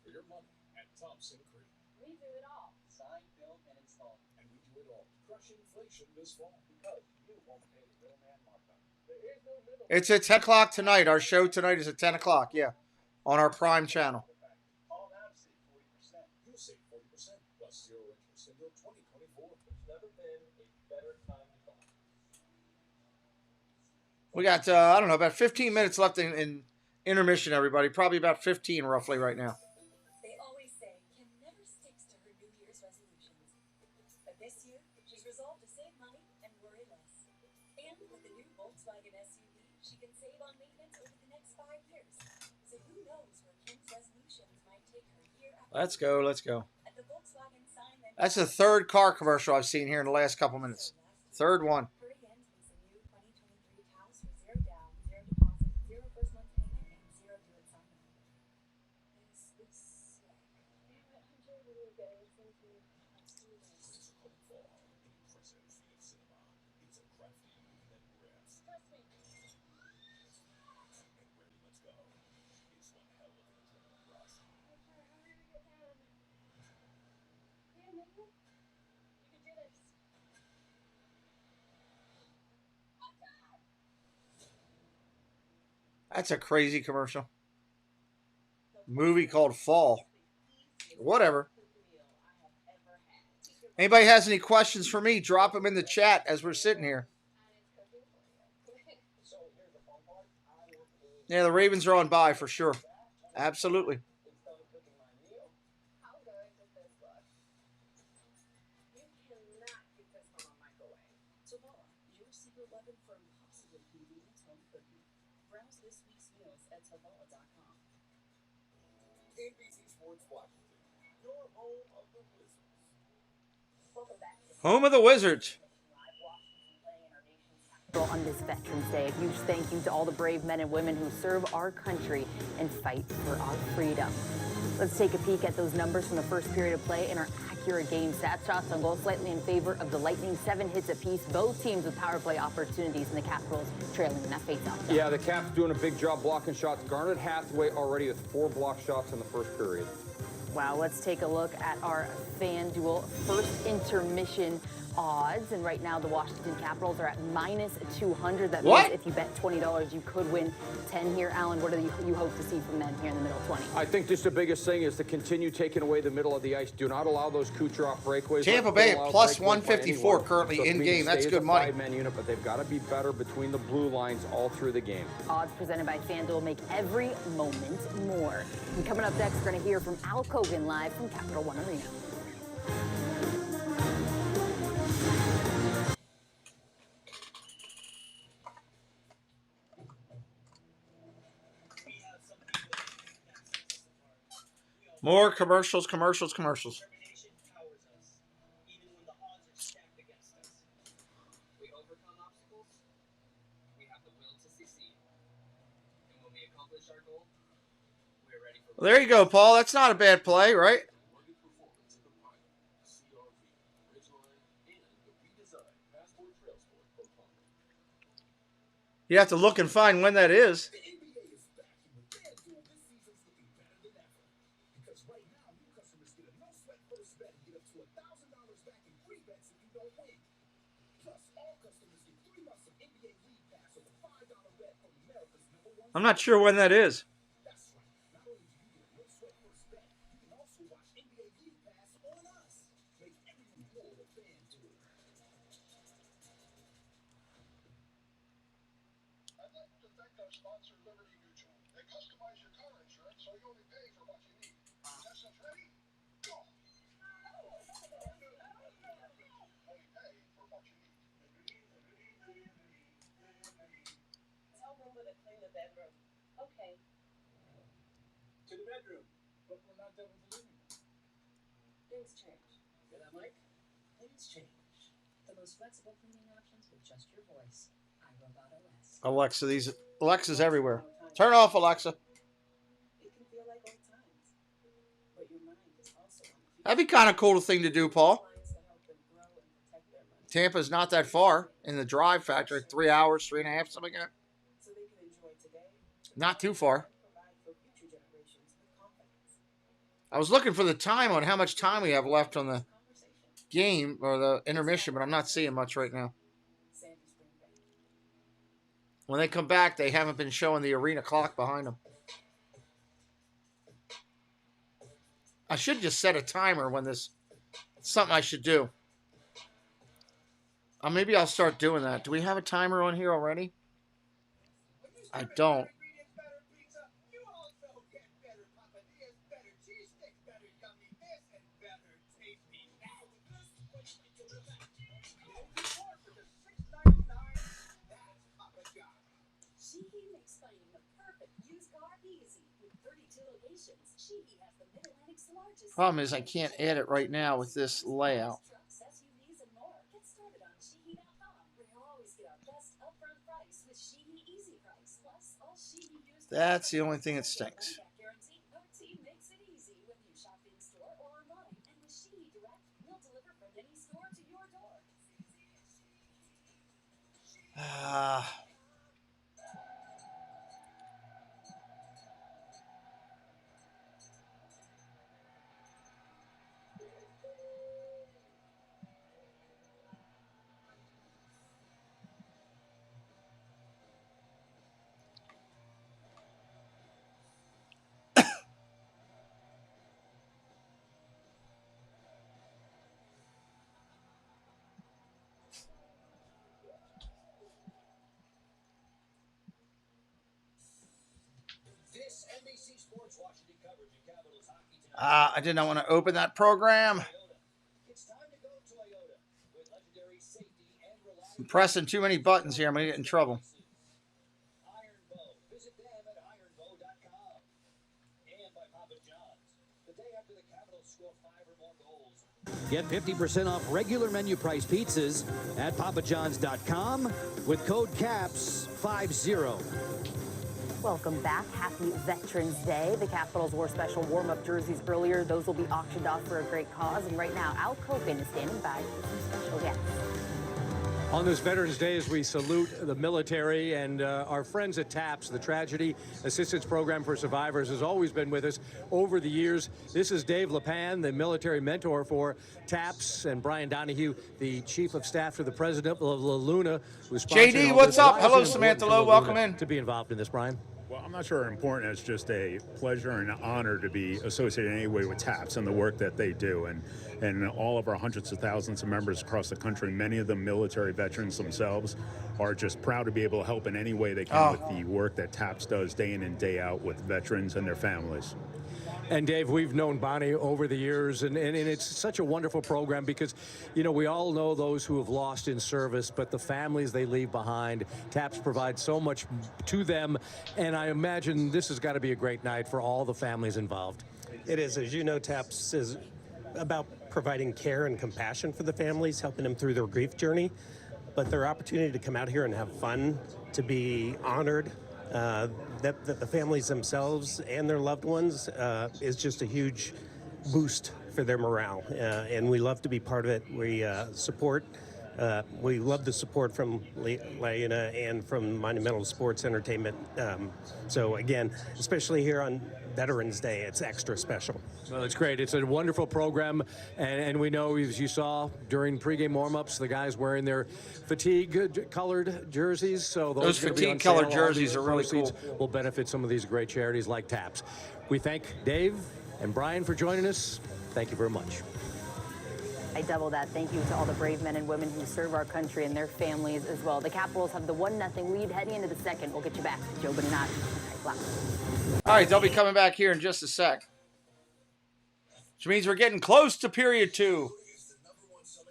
S11: For your money at Thompson Creek.
S18: We do it all. Sign, build, and install.
S11: And we do it all. Crush inflation this fall. Because you won't pay the middleman markup. There is no middle.
S10: It's at 10 o'clock tonight. Our show tonight is at 10 o'clock, yeah. On our Prime channel.
S11: Call now to save 40%. You save 40% plus 0 interest until 2024. There's never been a better time to buy.
S10: We got, I don't know, about 15 minutes left in Intermission, everybody. Probably about 15 roughly right now.
S14: They always say Kim never sticks to her New Year's resolutions. But this year, she's resolved to save money and worry less. And with the new Volkswagen SUV, she can save on maintenance over the next 5 years. So who knows where Kim's resolutions might take her year after
S10: Let's go. Let's go.
S14: At the Volkswagen sign that
S10: That's the third car commercial I've seen here in the last couple minutes. Third one.
S14: hurry in to lease a new 2023 Taos for 0 down, 0 deposit, 0 first month payment, and 0 due at signing. Is this damn it, Hunter, what are we getting into? Let's do this. Trust me. Hunter, how are we gonna get down? Yeah, maybe. You can do this.
S10: That's a crazy commercial. Movie called Fall. Whatever. Anybody has any questions for me, drop them in the chat as we're sitting here. Yeah, the Ravens are on bye for sure. Absolutely.
S14: How good does this look? You cannot get this from a microwave. Tabala, your secret weapon for impossibly convenient home cooking. Browse this week's meals at tabala.com.
S11: TBC Sports Washington, your home of the Wizards.
S14: Welcome back to
S10: Home of the Wizards.
S2: On this Veterans Day, a huge thank you to all the brave men and women who serve our country and fight for our freedom. Let's take a peek at those numbers from the first period of play in our accurate game stats. Shots on goal slightly in favor of the Lightning, 7 hits apiece. Both teams with power play opportunities, and the Capitals trailing in that face-off.
S3: Yeah, the Caps doing a big job blocking shots. Garnet Hathaway already with 4 block shots in the first period.
S2: Wow, let's take a look at our FanDuel first intermission odds. And right now, the Washington Capitals are at -200. That
S10: What?
S2: means if you bet $20, you could win 10 here. Alan, what do you hope to see from them here in the middle 20?
S3: I think just the biggest thing is to continue taking away the middle of the ice. Do not allow those Kucherov breakaways.
S10: Tampa
S3: Don't
S10: Bay
S3: allow
S10: plus
S3: breakaways by
S10: 154
S3: anyone.
S10: currently
S3: So it
S10: in
S3: means
S10: game. That's
S3: stay as
S10: good
S3: a
S10: money.
S3: 5-man unit, but they've got to be better between the blue lines all through the game.
S2: Odds presented by FanDuel make every moment more. And coming up next, we're going to hear from Al Kogan live from Capital One Arena.
S10: More commercials. Well, there you go, Paul. That's not a bad play, right? You have to look and find when that is. I'm not sure when that is.
S14: Okay.
S11: To the bedroom, but we're not done with the living room.
S14: Things change.
S11: Hear that, Mike?
S14: Things change. The most flexible cleaning options with just your voice. iRobot OS.
S10: Alexa, these Alexa's everywhere. Turn off, Alexa.
S14: It can feel like old times, but your mind is also on the
S10: That'd be kind of cool thing to do, Paul.
S14: lines to help them grow and protect their money,
S10: Tampa's not that far in the drive factor. 3 hours, 3.5, something like that.
S14: so they can enjoy today,
S10: Not too far.
S14: provide for future generations with confidence.
S10: I was looking for the time on how much time we have left on the game or the intermission, but I'm not seeing much right now.
S14: Sandy Spring Bank.
S10: When they come back, they haven't been showing the arena clock behind them. I should just set a timer when this... It's something I should do. Maybe I'll start doing that. Do we have a timer on here already? I don't.
S14: finding the perfect used car easy. With 32 locations, Sheehy has the Mid-Atlantic's largest.
S10: Problem is, I can't add it right now with this layout.
S14: Trucks, SUVs, and more. Get started on Sheehy.com, where you'll always get our best upfront price with Sheehy Easy Price. Plus, all Sheehy used.
S10: That's the only thing that stinks.
S14: Guarantee. Our team makes it easy whether you shop in store or online. And with Sheehy Direct, we'll deliver from any store to your door.
S16: This NBC Sports Washington coverage of Capitals hockey tonight.
S10: I did not want to open that program.
S16: It's time to go Toyota with legendary safety and reliability.
S10: I'm pressing too many buttons here. I'm going to get in trouble.
S16: Iron Bow. Visit them at ironbow.com. And by Papa John's. The day after the Capitals score 5 or more goals. Get 50% off regular menu price pizzas at papajohns.com with code CAPS50.
S2: Welcome back. Happy Veterans Day. The Capitals wore special warm-up jerseys earlier. Those will be auctioned off for a great cause. And right now, Al Koken is standing by with some special guests.
S7: On this Veterans Day, as we salute the military and our friends at TAPS, the Tragedy Assistance Program for Survivors, has always been with us over the years. This is Dave Lepan, the military mentor for TAPS, and Brian Donahue, the Chief of Staff to the President of La Luna.
S10: JD, what's up? Hello, Samantha Lowe. Welcome in.
S7: To be involved in this, Brian.
S19: Well, I'm not sure how important. It's just a pleasure and an honor to be associated in any way with TAPS and the work that they do. And all of our hundreds of thousands of members across the country, many of them military veterans themselves, are just proud to be able to help in any way they can with the work that TAPS does day in and day out with veterans and their families.
S7: And Dave, we've known Bonnie over the years, and it's such a wonderful program because, you know, we all know those who have lost in service, but the families they leave behind, TAPS provides so much to them, and I imagine this has got to be a great night for all the families involved.
S20: It is. As you know, TAPS is about providing care and compassion for the families, helping them through their grief journey, but their opportunity to come out here and have fun, to be honored, that the families themselves and their loved ones is just a huge boost for their morale, and we love to be part of it. We support. We love the support from Laguna and from Monumental Sports Entertainment. So again, especially here on Veterans Day, it's extra special.
S7: Well, it's great. It's a wonderful program, and we know, as you saw during pregame warm-ups, the guys wearing their fatigue-colored jerseys. So those
S10: fatigue-colored jerseys are really cool.
S7: Will benefit some of these great charities like TAPS. We thank Dave and Brian for joining us. Thank you very much.
S2: I double that. Thank you to all the brave men and women who serve our country and their families as well. The Capitals have the 1-0 lead heading into the second. We'll get you back. Joe Beninati.
S10: All right, they'll be coming back here in just a sec. Which means we're getting close to period 2.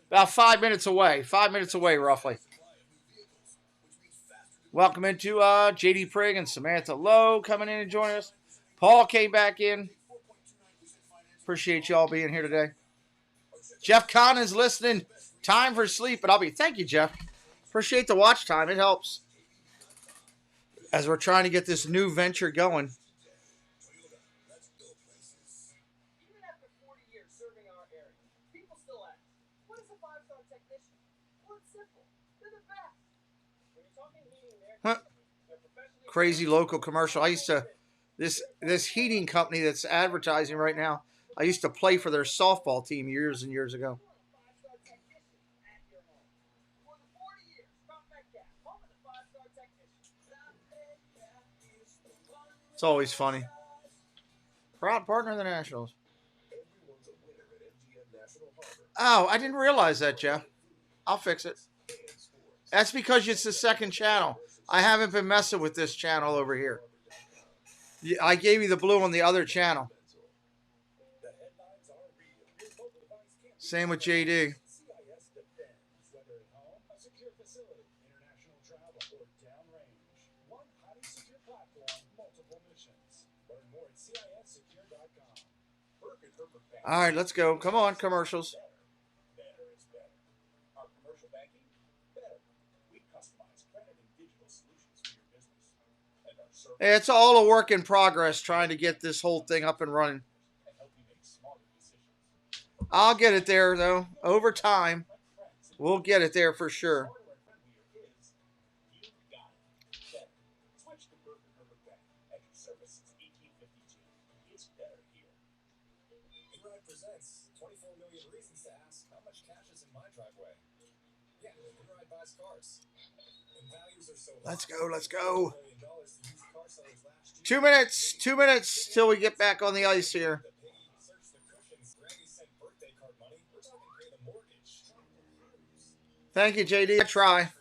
S10: About 5 minutes away. 5 minutes away, roughly. Welcome into JD Prig and Samantha Lowe coming in and joining us. Paul came back in. Appreciate y'all being here today. Jeff Kahn is listening. Time for sleep, but thank you, Jeff. Appreciate the watch time. It helps. As we're trying to get this new venture going.
S15: Even after 40 years serving our area, people still ask, what is a 5-star technician? Well, it's simple. They're the best. When you're talking heating and air,
S10: Crazy local commercial. I used to, this heating company that's advertising right now, I used to play for their softball team years and years ago. It's always funny. Proud partner of the Nationals. Oh, I didn't realize that, Jeff. I'll fix it. That's because it's the second channel. I haven't been messing with this channel over here. I gave you the blue on the other channel. Same with JD. All right, let's go. Come on, commercials. It's all a work in progress trying to get this whole thing up and running. I'll get it there, though. Over time, we'll get it there for sure.
S11: Presents 24 million reasons to ask how much cash is in my driveway. Yeah, Enride buys cars. And values are so
S10: Let's go, let's go. 2 minutes, 2 minutes till we get back on the ice here. Thank you, JD. I try.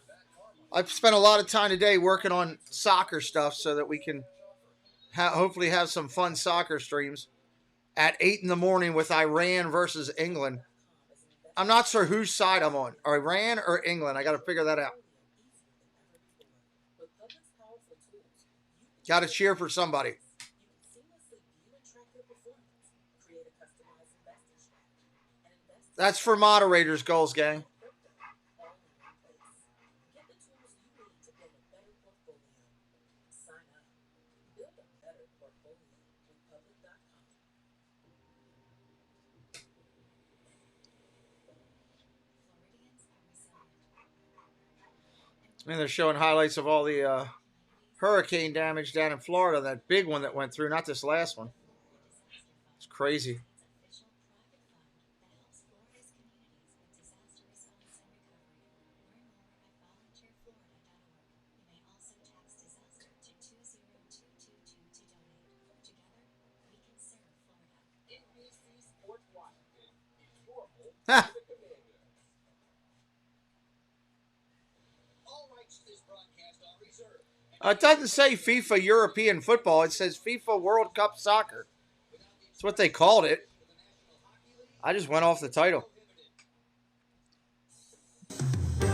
S10: I've spent a lot of time today working on soccer stuff so that we can hopefully have some fun soccer streams at 8 in the morning with Iran versus England. I'm not sure whose side I'm on, Iran or England. I got to figure that out. Got to cheer for somebody. That's for moderators' goals, gang. And they're showing highlights of all the hurricane damage down in Florida. That big one that went through, not this last one. It's crazy. Ha! It doesn't say FIFA European Football. It says FIFA World Cup Soccer. That's what they called it. I just went off the title.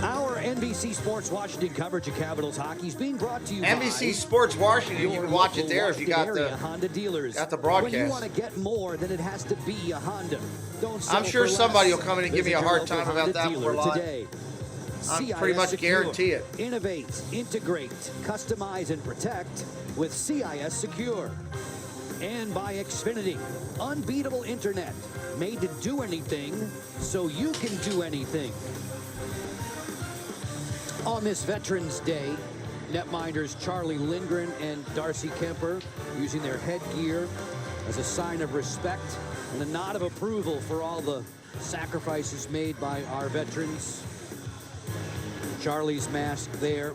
S16: Our NBC Sports Washington coverage of Capitals hockey is being brought to you by
S10: NBC Sports Washington. You can watch it there if you got the
S16: Honda dealers.
S10: Got the broadcast.
S16: When you want to get more, then it has to be a Honda. Don't
S10: I'm sure somebody will
S16: less.
S10: come in and give me a hard time about that before live.
S16: Today.
S10: I pretty much guarantee it.
S16: Innovate, integrate, customize, and protect with CIS Secure. And by Xfinity, unbeatable internet, made to do anything so you can do anything. On this Veterans Day, netminders Charlie Lindgren and Darcy Kemper using their headgear as a sign of respect and a nod of approval for all the sacrifices made by our veterans. Charlie's mask there.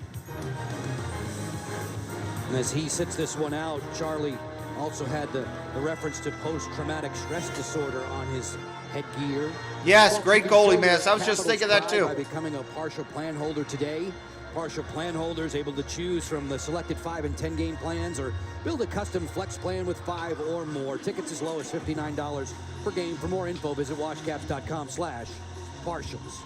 S16: And as he sits this one out, Charlie also had the reference to post-traumatic stress disorder on his headgear.
S10: Yes, great goalie mask. I was just thinking that too.
S16: By becoming a partial plan holder today. Partial plan holders able to choose from the selected 5 and 10 game plans or build a custom flex plan with 5 or more. Tickets as low as $59 per game. For more info, visit washcaps.com/partials.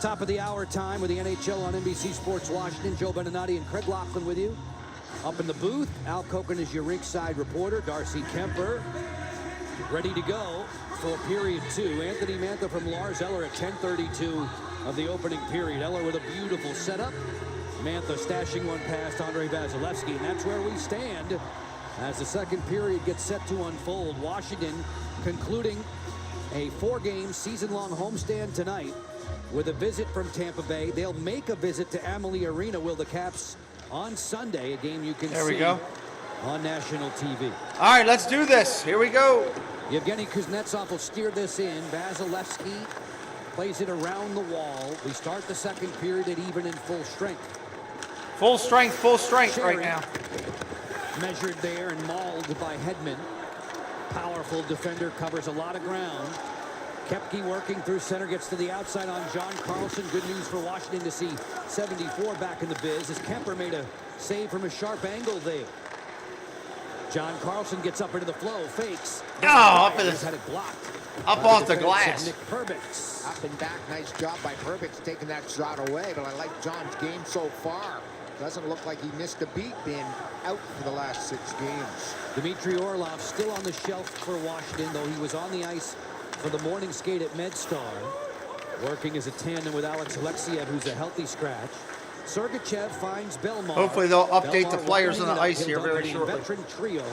S16: Top of the hour time with the NHL on NBC Sports Washington. Joe Beninati and Craig Laughlin with you. Up in the booth, Al Koken is your rinkside reporter. Darcy Kemper ready to go for period 2. Anthony Mantha from Lars Eller at 10:32 of the opening period. Eller with a beautiful setup. Mantha stashing one past Andrei Vasilevsky, and that's where we stand as the second period gets set to unfold. Washington concluding a 4-game season-long homestand tonight with a visit from Tampa Bay. They'll make a visit to Amalie Arena, will the Caps, on Sunday, a game you can see on national TV.
S10: All right, let's do this. Here we go.
S16: Yevgeny Kuznetsov will steer this in. Vasilevsky plays it around the wall. We start the second period at even in full strength.
S10: Full strength right now.
S16: Measured there and mauled by Hedman. Powerful defender, covers a lot of ground. Koepke working through center, gets to the outside on John Carlson. Good news for Washington to see 74 back in the biz as Kemper made a save from a sharp angle there. John Carlson gets up into the flow, fakes.
S10: Up in
S16: had it blocked.
S10: Up off the glass.
S16: Nick Perbix.
S17: Up and back, nice job by Perbix taking that shot away, but I like John's game so far. Doesn't look like he missed a beat being out for the last 6 games.
S16: Dmitry Orlov still on the shelf for Washington, though he was on the ice for the morning skate at MedStar, working as a tandem with Alex Alexiev, who's a healthy scratch. Sergachev finds Belmar.
S10: Hopefully they'll update
S16: Belmar
S10: the players on the ice here
S16: Hildon,
S10: very shortly.
S16: Veteran trio,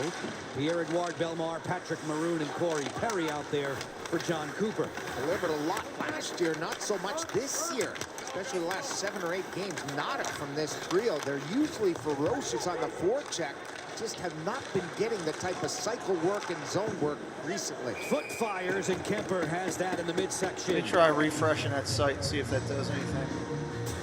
S16: Pierre-Edouard Belmar, Patrick Maroon, and Corey Perry out there for John Cooper.
S17: Delivered a lot last year, not so much this year. Especially the last 7 or 8 games, nada from this trio. They're usually ferocious on the forecheck, just have not been getting the type of cycle work and zone work recently.
S16: Foot fires, and Kemper has that in the midsection.
S10: Let me try refreshing that site and see if that does anything.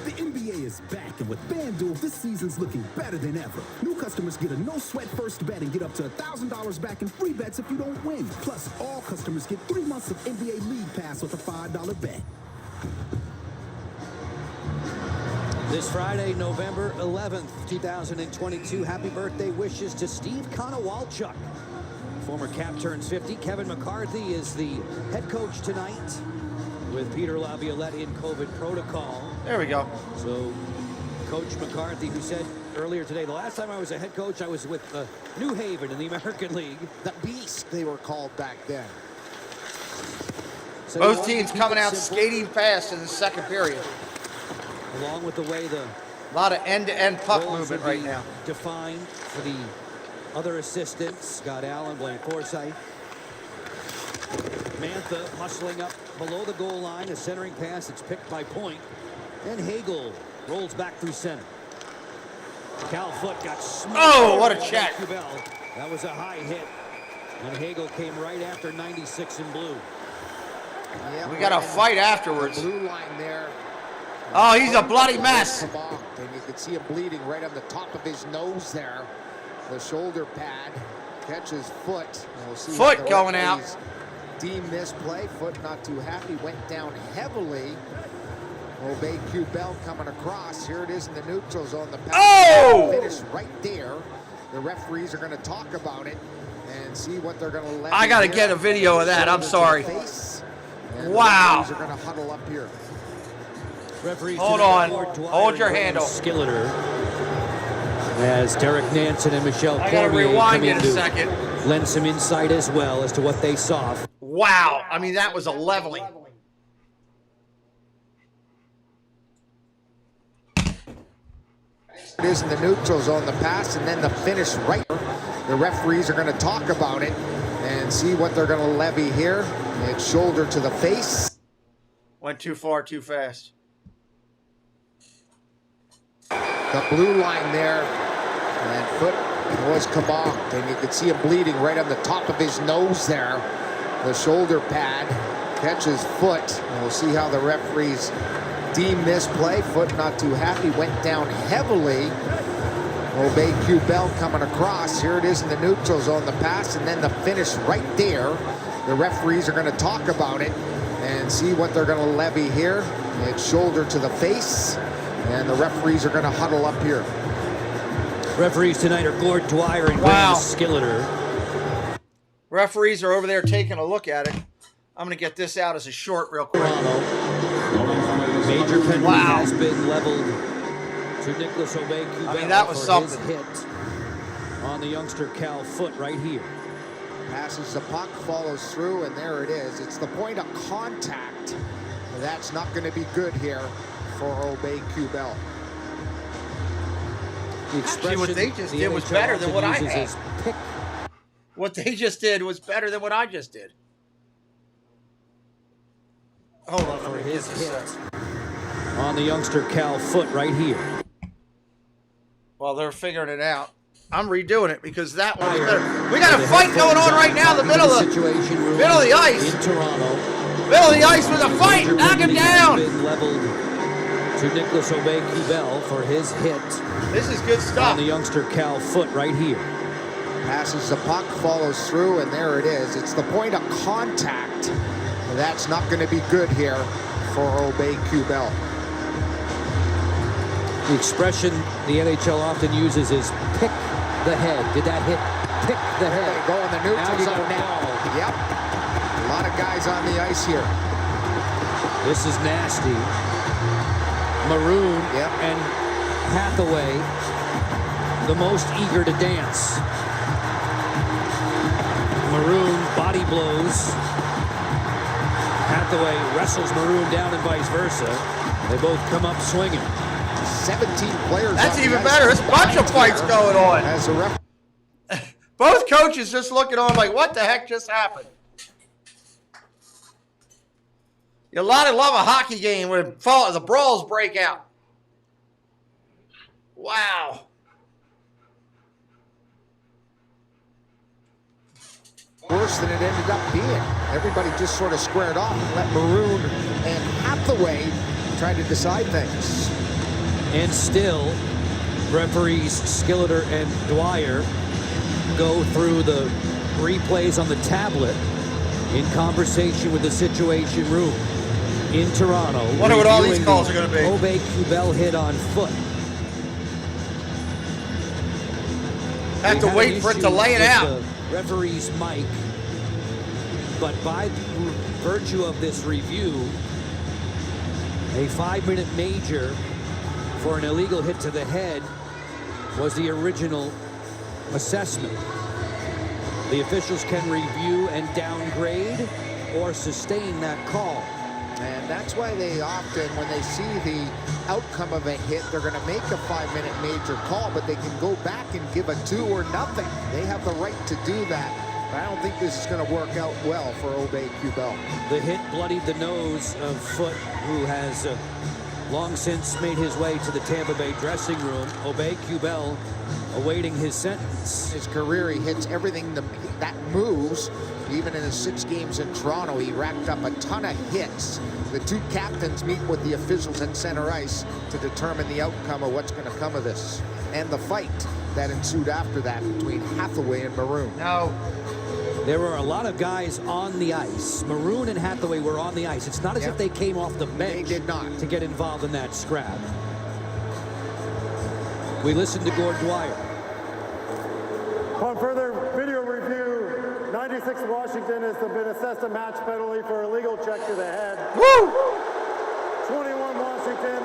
S21: The NBA is back, and with FanDuel, this season's looking better than ever. New customers get a no-sweat first bet and get up to $1,000 back in free bets if you don't win. Plus, all customers get 3 months of NBA League Pass with a $5 bet.
S16: This Friday, November 11th, 2022, happy birthday wishes to Steve Konowalchuk. Former Cap turns 50. Kevin McCarthy is the head coach tonight with Peter Laviolette in COVID protocol.
S10: There we go.
S16: So, Coach McCarthy, who said earlier today, the last time I was a head coach, I was with New Haven in the American League.
S17: The Beast, they were called back then.
S10: So both teams coming out skating fast in the second period.
S16: Along with the way a
S10: lot of end-to-end puck movement right now.
S16: Defined for the other assistants. Scott Allen, Blaine Forsythe. Mantha hustling up below the goal line. A centering pass. It's picked by Point. Then Hagel rolls back through center. Cal Foot got smoked.
S10: Oh, what a check.
S16: That was a high hit. And Hagel came right after 96 in blue.
S17: Yeah,
S10: we got a fight afterwards.
S17: Blue line there.
S10: Oh, he's a bloody mess.
S17: And you can see him bleeding right on the top of his nose there. The shoulder pad catches Foot. We'll see
S10: Foot going out.
S17: Deem this play. Foot not too happy. Went down heavily. Obey Q Bell coming across. Here it is in the neutral zone. The pass finish right there. The referees are going to talk about it and see what they're going to let.
S10: I got to get a video of that. I'm sorry. Wow.
S17: The referees are going to huddle up here.
S16: Referees
S10: hold on. Hold your handle.
S16: Skilleter. As Derek Nansen and Michelle
S10: I got to rewind in a second.
S16: Lend some insight as well as to what they saw.
S10: Wow. I mean, that was a leveling.
S17: It is in the neutral zone, the pass, and then the finish right. The referees are going to talk about it and see what they're going to levy here. It's shoulder to the face.
S10: Went too far, too fast.
S17: The blue line there, and Foot was kabonked, and you could see him bleeding right on the top of his nose there. The shoulder pad catches Foot, and we'll see how the referees deem this play. Foot not too happy, went down heavily. Obey Q Bell coming across. Here it is in the neutral zone, the pass, and then the finish right there. The referees are going to talk about it and see what they're going to levy here. It's shoulder to the face. And the referees are going to huddle up here.
S16: Referees tonight are Gord Dwyer and Graham Skilleter.
S10: Referees are over there taking a look at it. I'm going to get this out as a short real quick.
S16: Major penalty has been leveled to Nicholas Obey-Kubel.
S10: I mean, that was something.
S16: His hit on the youngster Cal Foot right here.
S17: Passes the puck, follows through, and there it is. It's the point of contact. That's not going to be good here for Obey-Kubel.
S10: Actually, what they just did was better than what I had. What they just did was better than what I just did. Hold on,
S16: for his hit on the youngster Cal Foot right here.
S10: Well, they're figuring it out. I'm redoing it because that one was better. We got a fight going on right now in the middle of the ice.
S16: In Toronto.
S10: Middle of the ice with a fight. Knock him down.
S16: Been leveled to Nicholas Obey-Kubel for his hit.
S10: This is good stuff.
S16: On the youngster Cal Foot right here.
S17: Passes the puck, follows through, and there it is. It's the point of contact. That's not going to be good here for Obey-Kubel.
S16: The expression the NHL often uses is pick the head. Did that hit pick the head?
S17: They go in the neutral zone now. Yep. A lot of guys on the ice here.
S16: This is nasty. Maroon and
S5: Hathaway the most eager to dance. Maroon body blows. Hathaway wrestles Maroon down and vice versa. They both come up swinging.
S17: 17 players.
S10: That's even better. There's a bunch of fights going on.
S17: As a ref.
S10: Both coaches just looking on like, what the heck just happened? You love a hockey game where the brawls break out. Wow.
S17: Worse than it ended up being. Everybody just sort of squared off and let Maroon and Hathaway try to decide things.
S5: And still, referees Skilleter and Dwyer go through the replays on the tablet in conversation with the Situation Room in Toronto.
S10: Wonder what all these calls are going to be.
S5: Aube-Kubel hit on foot.
S10: Have to wait for it to lay it out.
S5: The referee's mic, but by virtue of this review, a 5-minute major for an illegal hit to the head was the original assessment. The officials can review and downgrade or sustain that call.
S17: And that's why they often, when they see the outcome of a hit, they're going to make a 5-minute major call, but they can go back and give a 2 or nothing. They have the right to do that. But I don't think this is going to work out well for Aube-Kubel.
S5: The hit bloodied the nose of Foote, who has long since made his way to the Tampa Bay dressing room. Aube-Kubel awaiting his sentence.
S17: His career, he hits everything that moves. Even in his 6 games in Toronto, he racked up a ton of hits. The 2 captains meet with the officials at center ice to determine the outcome of what's going to come of this. And the fight that ensued after that between Hathaway and Maroon.
S10: No.
S5: There were a lot of guys on the ice. Maroon and Hathaway were on the ice. It's not as if they came off the bench to get involved in that scrap. We listened to Gord Dwyer.
S1: On further video review, 96 Washington has been assessed a match penalty for a illegal check to the head.
S10: Woo!
S1: 21 Washington,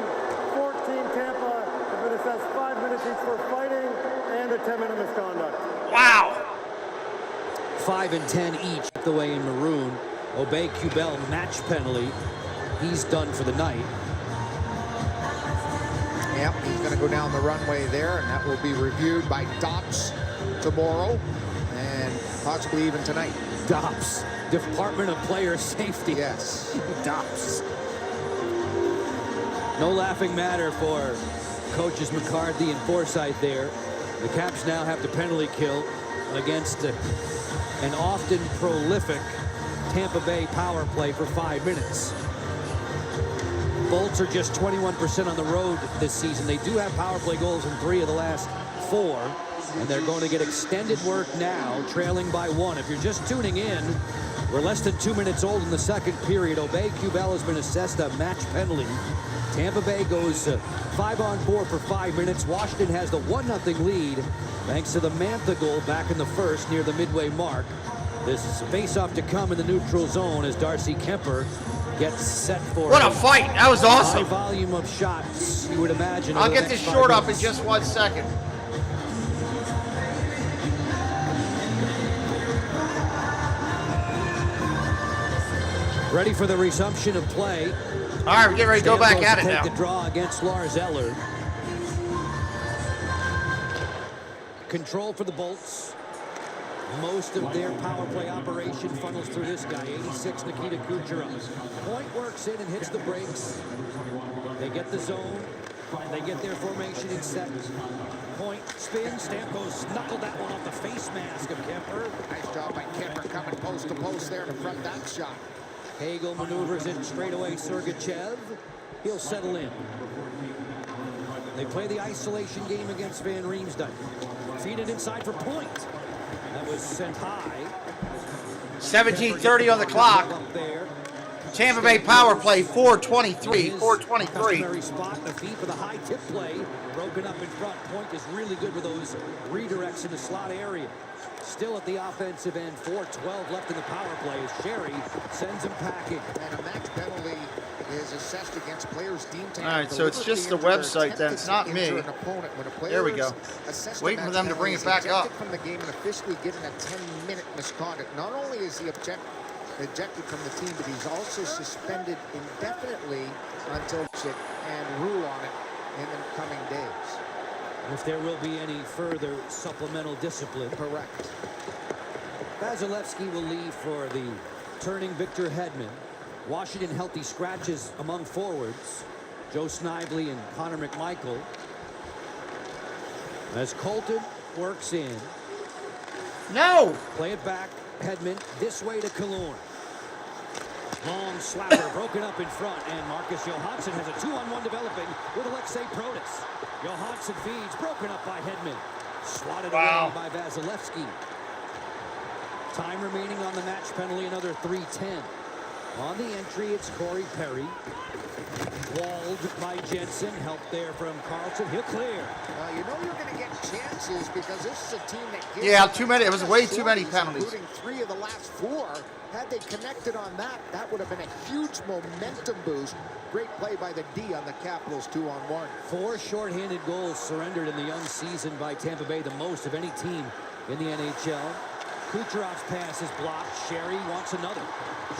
S1: 14 Tampa have been assessed 5 minutes each for fighting and a 10-minute misconduct.
S10: Wow!
S5: 5 and 10 each. The way in Maroon. Aube-Kubel match penalty. He's done for the night.
S17: Yep, he's going to go down the runway there, and that will be reviewed by Dops tomorrow and possibly even tonight.
S5: Dops, Department of Player Safety.
S17: Yes.
S5: Dops. No laughing matter for coaches McCarthy and Forsyth there. The Caps now have to penalty kill against an often prolific Tampa Bay power play for 5 minutes. Bolts are just 21% on the road this season. They do have power play goals in 3 of the last 4, and they're going to get extended work now, trailing by 1. If you're just tuning in, we're less than 2 minutes old in the second period. Aube-Kubel has been assessed a match penalty. Tampa Bay goes 5-on-4 for 5 minutes. Washington has the 1-0 lead thanks to the Mantha goal back in the first near the midway mark. This is face-off to come in the neutral zone as Darcy Kemper gets set for
S10: What a fight! That was awesome.
S5: High volume of shots, you would imagine.
S10: I'll get this short up in just 1 second.
S5: Ready for the resumption of play.
S10: All right, we're getting ready to go back at it now.
S5: Take the draw against Lars Eller. Control for the Bolts. Most of their power play operation funnels through this guy, 86, Nikita Kucherov. Point works in and hits the brakes. They get the zone. They get their formation in set. Point, spin, Stamkos knuckled that one off the face mask of Kemper.
S17: Nice job by Kemper coming post to post there to front that shot.
S5: Hagel maneuvers in straight away Sergachev. He'll settle in. They play the isolation game against Van Riemsdyk. Feed it inside for Point. That was sent high.
S10: 17:30 on the clock. Tampa Bay power play, 4:23. 4:23.
S5: Customary spot, the feed for the high tip play. Broken up in front. Point is really good with those redirects in the slot area. Still at the offensive end, 4:12 left in the power play as Sherry sends him packing.
S17: And a match penalty is assessed against players deemed to have.
S10: All right, so it's just the website then. It's not me. There we go. Waiting for them to bring it back up.
S17: From the game and officially given a 10-minute misconduct. Not only is he ejected from the team, but he's also suspended indefinitely until and rule on it in the coming days.
S16: If there will be any further supplemental discipline.
S17: Correct.
S16: Vasilevsky will leave for the turning Victor Hedman. Washington healthy scratches among forwards. Joe Snively and Connor McMichael. As Colton works in.
S10: No!
S16: Play it back. Hedman this way to Killorn. Long slapper broken up in front, and Marcus Johansson has a 2-on-1 developing with Alexei Protas. Johansson feeds, broken up by Hedman. Swatted away by Vasilevsky. Time remaining on the match penalty, another 3:10. On the entry, it's Corey Perry. Walled by Jensen. Help there from Carlson. He'll clear.
S17: You know you're going to get chances because this is a team that gives...
S10: Yeah, too many. It was way too many penalties.
S17: Including 3 of the last 4. Had they connected on that, that would have been a huge momentum boost. Great play by the D on the Capitals 2-on-1.
S16: 4 shorthanded goals surrendered in the young season by Tampa Bay, the most of any team in the NHL. Kucherov's pass is blocked. Sherry wants another.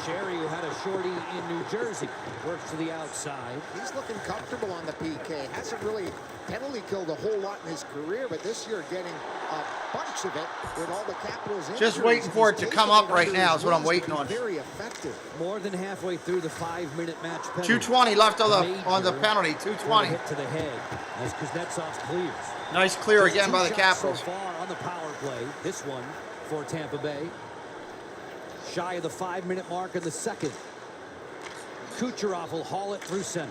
S16: Sherry, who had a shorty in New Jersey, works to the outside.
S17: He's looking comfortable on the PK. Hasn't really penalty killed a whole lot in his career, but this year getting a bunch of it with all the Capitals.
S10: Just waiting for it to come up right now is what I'm waiting on.
S17: Very effective.
S16: More than halfway through the 5-minute match penalty.
S10: 2:20 left on the penalty. 2:20.
S16: Hit to the head as Kuznetsov's clears.
S10: Nice clear again by the Capitals.
S16: So far on the power play. This one for Tampa Bay. Shy of the 5-minute mark in the second. Kucherov will haul it through center.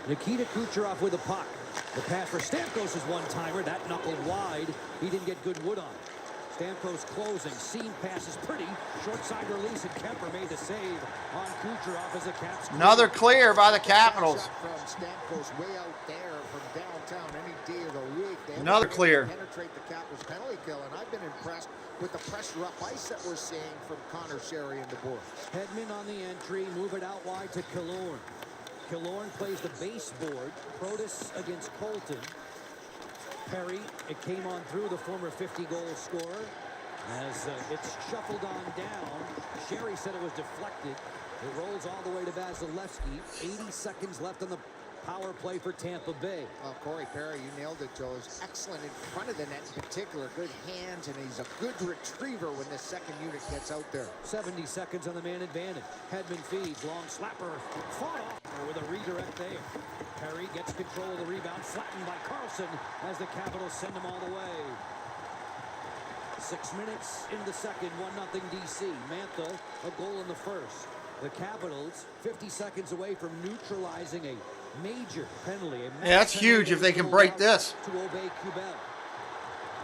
S16: Nikita Kucherov with a puck. The pass for Stamkos is one-timer. That knuckled wide. He didn't get good wood on it. Stamkos closing. Seam pass is pretty. Short side release, and Kemper made the save on Kucherov as the Caps.
S10: Another clear by the Capitals.
S17: From Stamkos way out there from downtown any day of the week.
S10: Another clear.
S17: Penetrate the Capitals penalty kill, and I've been impressed with the pressure up ice that we're seeing from Connor Sherry and the boys.
S16: Hedman on the entry, move it out wide to Killorn. Killorn plays the baseboard. Protas against Colton. Perry, it came on through, the former 50-goal scorer. As it's shuffled on down, Sherry said it was deflected. It rolls all the way to Vasilevsky. 80 seconds left on the power play for Tampa Bay.
S17: Corey Perry, you nailed it, Joe. Is excellent in front of the net in particular. Good hands, and he's a good retriever when the second unit gets out there.
S16: 70 seconds on the man advantage. Hedman feeds, long slapper, fought off with a redirect there. Perry gets control of the rebound, flattened by Carlson as the Capitals send him all the way. 6 minutes in the second, 1-0 DC. Mantha, a goal in the first. The Capitals 50 seconds away from neutralizing a major penalty.
S10: Yeah, that's huge if they can break this.
S16: To obey Kubel.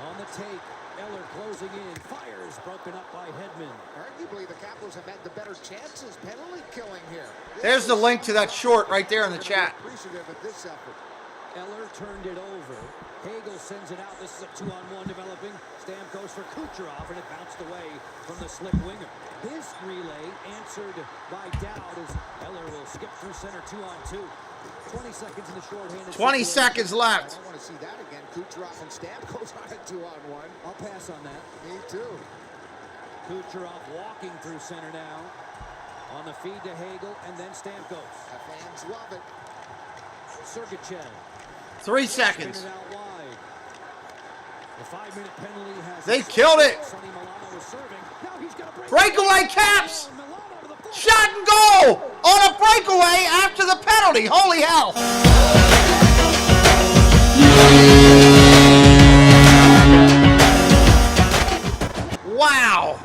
S16: On the take, Eller closing in, fires, broken up by Hedman.
S17: Arguably, the Capitals have had the better chances penalty killing here.
S10: There's the link to that short right there in the chat.
S17: Appreciative of this effort.
S16: Eller turned it over. Hagel sends it out. This is a 2-on-1 developing. Stamkos for Kucherov, and it bounced away from the slip winger. His relay answered by Dowd as Eller will skip through center 2-on-2. 20 seconds in the shorthanded.
S10: 20 seconds left.
S17: I want to see that again. Kucherov and Stamkos on a 2-on-1.
S16: I'll pass on that.
S17: Me too.
S16: Kucherov walking through center now. On the feed to Hagel and then Stamkos.
S17: The fans love it.
S16: Sergachev.
S10: 3 seconds.
S16: The 5-minute penalty has.
S10: They killed it.
S16: Sonny Milano is serving. Now he's got a
S10: Breakaway Caps. Shot and goal on a breakaway after the penalty. Holy hell. Wow.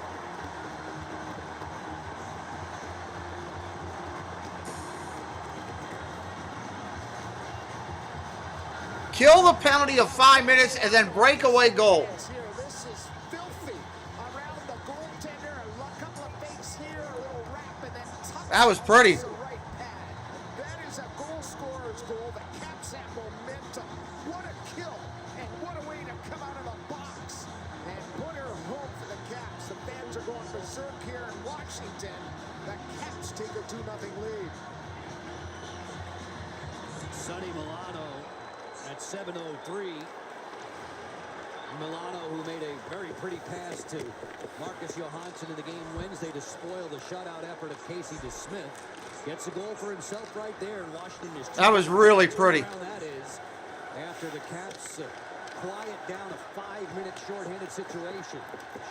S10: Kill the penalty of 5 minutes and then breakaway goal.
S17: This is filthy. Around the goaltender, a couple of fakes here, a little wrap, and then tuck.
S10: That was pretty.
S17: Right pad. That is a goal scorer's goal. The Caps have momentum. What a kill, and what a way to come out of the box and put her home for the Caps. The fans are going berserk here in Washington. The Caps take a 2-0 lead.
S16: Sonny Milano at 7:03. Milano, who made a very pretty pass to Marcus Johansson in the game Wednesday to spoil the shutout effort of Casey DeSmith. Gets a goal for himself right there, and Washington is...
S10: That was really pretty.
S16: That is after the Caps quiet down a 5-minute shorthanded situation.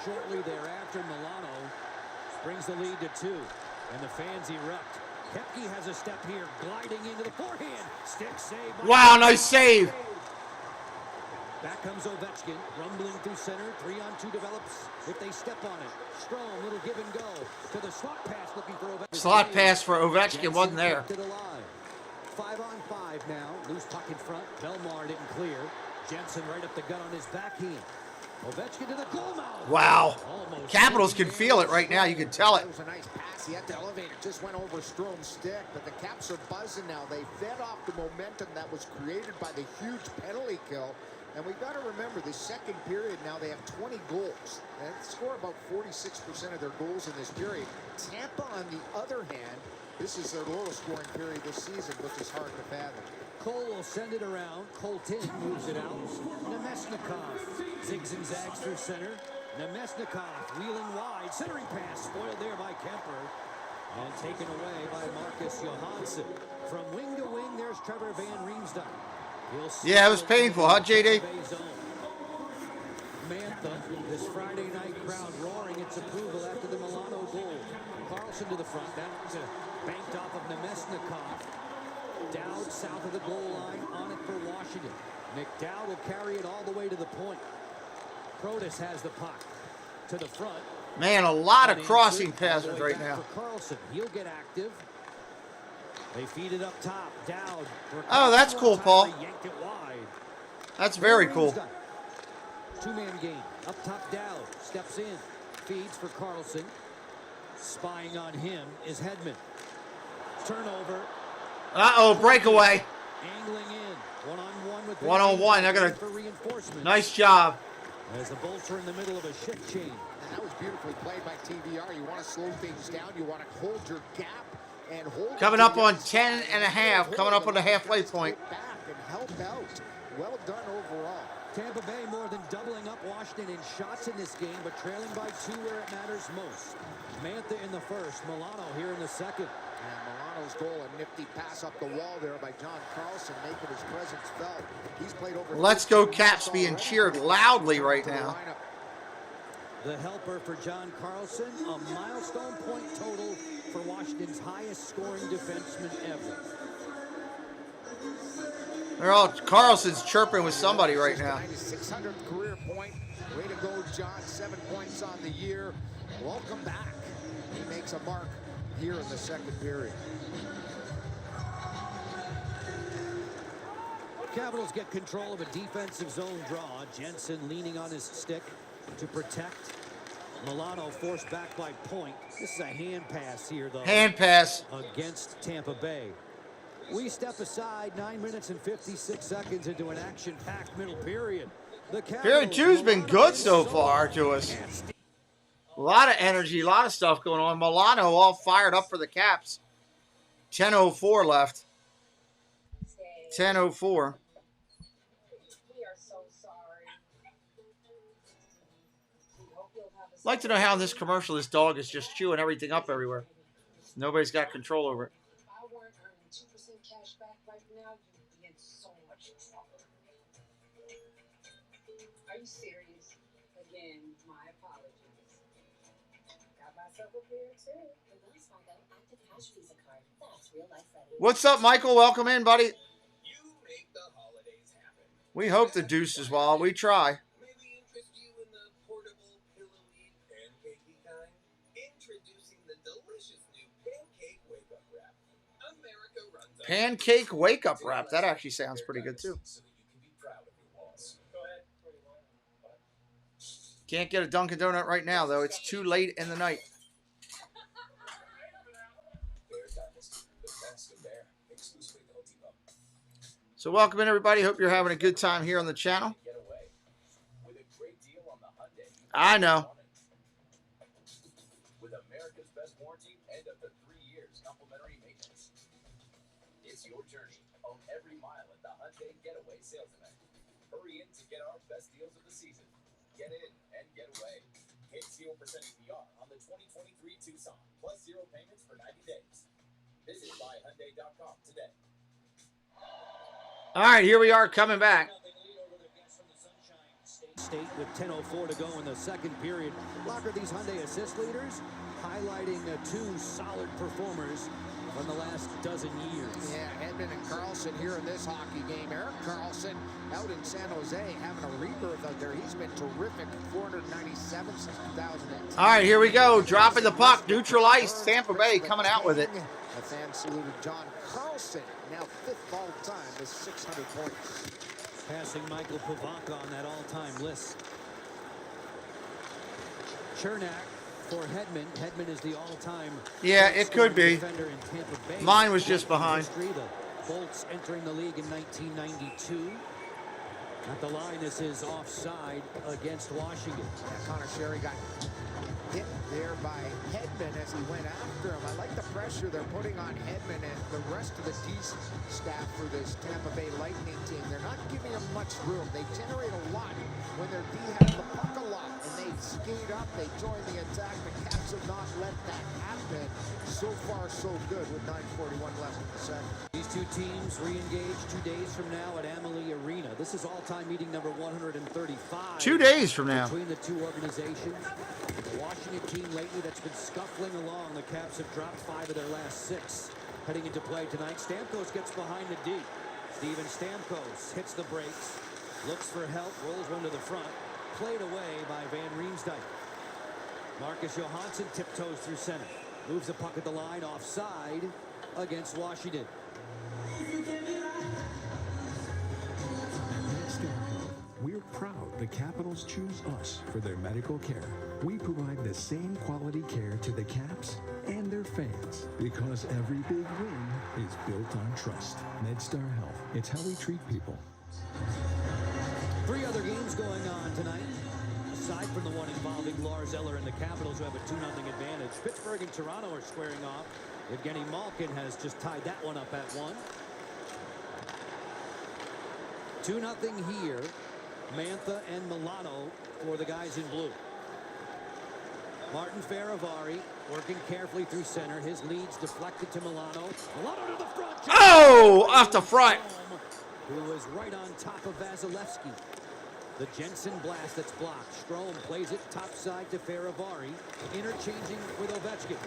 S16: Shortly thereafter, Milano brings the lead to 2, and the fans erupt. Kepke has a step here, gliding into the forehand. Stick save.
S10: Wow, nice save.
S16: Back comes Ovechkin, rumbling through center. 3-on-2 develops if they step on it. Strong, little give and go to the slot pass, looking for Ovechkin.
S10: Slot pass for Ovechkin wasn't there.
S16: 5-on-5 now. Loose puck in front. Belmar didn't clear. Jensen right up the gut on his backhand. Ovechkin to the goal mouth.
S10: Wow. Capitals can feel it right now. You can tell it.
S17: That was a nice pass. He had to elevate it. Just went over Strome's stick. But the Caps are buzzing now. They fed off the momentum that was created by the huge penalty kill. And we've got to remember, the second period now, they have 20 goals. And they score about 46% of their goals in this period. Tampa, on the other hand, this is their lowest scoring period this season, which is hard to fathom.
S16: Cole will send it around. Colton moves it out. Nemesnikov zigs and zags through center. Nemesnikov wheeling wide. Centering pass spoiled there by Kemper. And taken away by Marcus Johansson. From wing to wing, there's Trevor Van Riemsdyk.
S10: Yeah, it was painful, huh, JD?
S16: Mantha, this Friday night crowd roaring its approval after the Milano goal. Carlson to the front. That's banked off of Nemesnikov. Dowd south of the goal line, on it for Washington. McDowd will carry it all the way to the point. Protas has the puck to the front.
S10: Man, a lot of crossing passes right now.
S16: For Carlson, he'll get active. They feed it up top. Dowd.
S10: Oh, that's cool, Paul.
S16: Yanked it wide.
S10: That's very cool.
S16: Two-man game. Up top, Dowd steps in. Feeds for Carlson. Spying on him is Hedman. Turnover.
S10: Uh-oh, breakaway.
S16: Angling in. One-on-one with
S10: one-on-one. They're going to... Nice job.
S16: As the Bolts are in the middle of a shift change.
S17: And that was beautifully played by TVR. You want to slow things down. You want to hold your gap and hold.
S10: Coming up on 10 and a half. Coming up on the halfway point.
S17: Back and help out. Well done overall.
S16: Tampa Bay more than doubling up Washington in shots in this game, but trailing by 2 where it matters most. Mantha in the first. Milano here in the second.
S17: And Milano's goal, a nifty pass up the wall there by John Carlson, making his presence felt. He's played over.
S10: Let's go Caps being cheered loudly right now.
S16: The helper for John Carlson, a milestone point total for Washington's highest scoring defenseman ever.
S10: They're all Carlson's chirping with somebody right now.
S17: His 600th career point. Way to go, John. 7 points on the year. Welcome back. He makes a mark here in the second period.
S16: Capitals get control of a defensive zone draw. Jensen leaning on his stick to protect. Milano forced back by Point. This is a hand pass here, though.
S10: Hand pass.
S16: Against Tampa Bay. We step aside 9 minutes and 56 seconds into an action-packed middle period.
S10: Period 2's been good so far to us. A lot of energy, a lot of stuff going on. Milano all fired up for the Caps. 10:04 left. 10:04. I'd like to know how in this commercial this dog is just chewing everything up everywhere. Nobody's got control over it.
S4: Are you serious? Again, my apologies. Got myself a pair too. The WASvsTB active cash Visa card. That's real life ready.
S10: What's up, Michael? Welcome in, buddy. We hope the deuce is well. We try. Pancake wake up wrap. That actually sounds pretty good too. Can't get a Dunkin' Donut right now though. It's too late in the night. So welcome in everybody. Hope you're having a good time here on the channel. I know.
S15: With America's best warranty and up to 3 years complimentary maintenance. It's your journey, owned every mile at the Hyundai Getaway Sales Event. Hurry in to get our best deals of the season. Get in and get away. Hit 0% APR on the 2023 Tucson, plus 0 payments for 90 days. Visit buyhyundai.com today.
S10: All right, here we are coming back.
S16: State with 10:04 to go in the second period. Locker, these Hyundai assist leaders highlighting two solid performers from the last dozen years.
S17: Yeah, Edmund and Carlson here in this hockey game. Eric Carlson out in San Jose having a rebirth out there. He's been terrific. 497 since 2010.
S10: All right, here we go. Dropping the puck. Neutral ice. Tampa Bay coming out with it.
S17: A fan saluted John Carlson, now 5th all-time with 600 points.
S16: Passing Michael Pavanka on that all-time list. Chernak for Hedman. Hedman is the all-time.
S10: Yeah, it could be.
S16: Defender in Tampa Bay.
S10: Mine was just behind.
S16: The Bolts entering the league in 1992. At the line, this is offside against Washington.
S17: Yeah, Connor Sherry got hit there by Hedman as he went after him. I like the pressure they're putting on Hedman and the rest of the D staff for this Tampa Bay Lightning team. They're not giving them much room. They generate a lot when their D has the puck a lot, and they skate up, they join the attack. The Caps have not let that happen. So far, so good with 9:41 left in the second.
S16: These two teams re-engage 2 days from now at Amalie Arena. This is all-time meeting number 135.
S10: 2 days from now.
S16: Between the two organizations. The Washington team lately that's been scuffling along. The Caps have dropped 5 of their last 6. Heading into play tonight, Stamkos gets behind the D. Steven Stamkos hits the brakes, looks for help, rolls one to the front. Played away by Van Riemsdyk. Marcus Johansson tiptoes through center. Moves the puck at the line, offside against Washington.
S8: We're proud the Capitals choose us for their medical care. We provide the same quality care to the Caps and their fans because every big win is built on trust. MedStar Health, it's how we treat people.
S16: 3 other games going on tonight. Aside from the one involving Lars Eller and the Capitals, who have a 2-0 advantage, Pittsburgh and Toronto are squaring off. Evgeny Malkin has just tied that one up at 1. 2-0 here. Mantha and Milano for the guys in blue. Martin Faravari working carefully through center. His lead's deflected to Milano. Milano to the front.
S10: Oh, off the front.
S16: Who was right on top of Vasilevsky. The Jensen blast that's blocked. Strome plays it topside to Faravari. Interchanging with Ovechkin.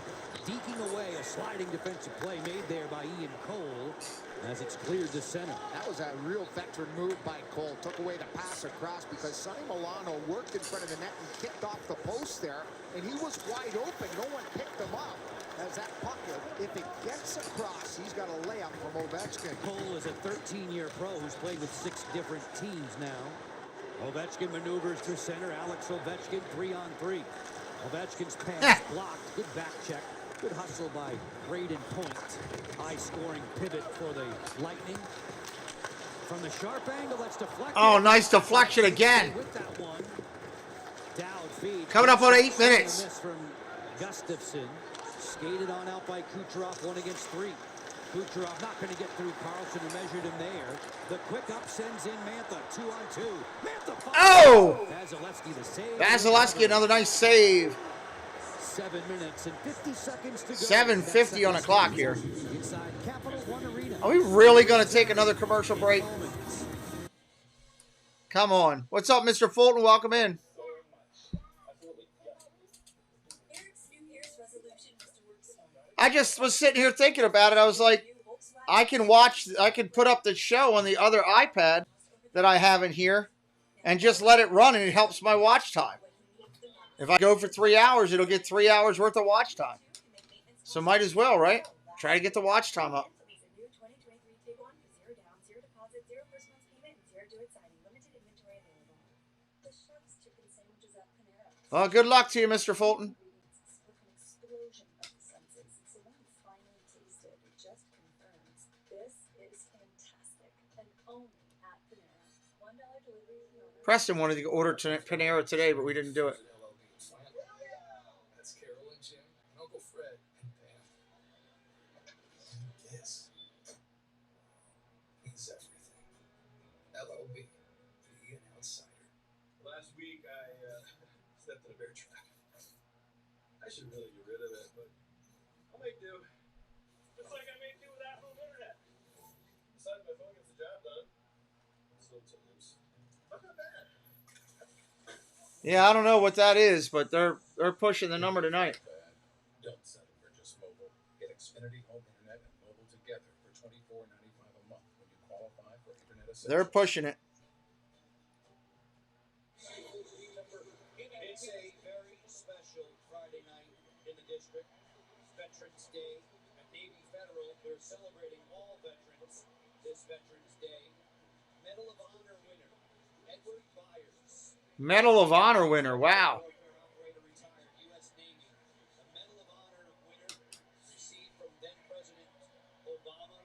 S16: Deking away a sliding defensive play made there by Ian Cole as it's cleared to center.
S17: That was a real veteran move by Cole. Took away the pass across because Sonny Milano worked in front of the net and kicked off the post there. And he was wide open. No one picked him up. As that puck, if it gets across, he's got a layup from Ovechkin.
S16: Cole is a 13-year pro who's played with 6 different teams now. Ovechkin maneuvers through center. Alex Ovechkin 3-on-3. Ovechkin's pass blocked. Good back check. Good hustle by Braden Point. High-scoring pivot for the Lightning. From the sharp angle, that's deflected.
S10: Oh, nice deflection again.
S16: With that one. Dowd feed.
S10: Coming up on 8 minutes.
S16: Miss from Gustafsson. Skated on out by Kucherov, 1 against 3. Kucherov not going to get through Carlson, who measured him there. The quick up sends in Mantha, 2-on-2. Mantha fires.
S10: Oh!
S16: Vasilevsky the save.
S10: Vasilevsky, another nice save.
S16: 7 minutes and 50 seconds to go.
S10: 7:50 on the clock here.
S16: Inside Capital One Arena.
S10: Are we really going to take another commercial break? Come on. What's up, Mr. Fulton? Welcome in. I just was sitting here thinking about it. I was like, I can put up the show on the other iPad that I have in here and just let it run, and it helps my watch time. If I go for 3 hours, it'll get 3 hours worth of watch time. So might as well, right? Try to get the watch time up. Well, good luck to you, Mr. Fulton. Preston wanted to order Panera today, but we didn't do it.
S11: That's Carol and Jim and Uncle Fred and Pam. Yes. week I stepped in a bear trap. I should really get rid of it, but I'll make do. It's like I made do without home internet. Besides, my phone gets the job done. Sometimes. Not that bad.
S10: Yeah, I don't know what that is, but they're pushing the number tonight.
S11: Don't settle for just mobile. Get Xfinity home internet and mobile together for $24.95 a month when you qualify for internet essentials.
S10: They're pushing it.
S16: It's a very special Friday night in the district. Veterans Day at Navy Federal. They're celebrating all veterans this Veterans Day. Medal of Honor winner, Edward Byers.
S10: Medal of Honor winner. Wow.
S16: U.S. Navy. A Medal of Honor winner received from then President Obama.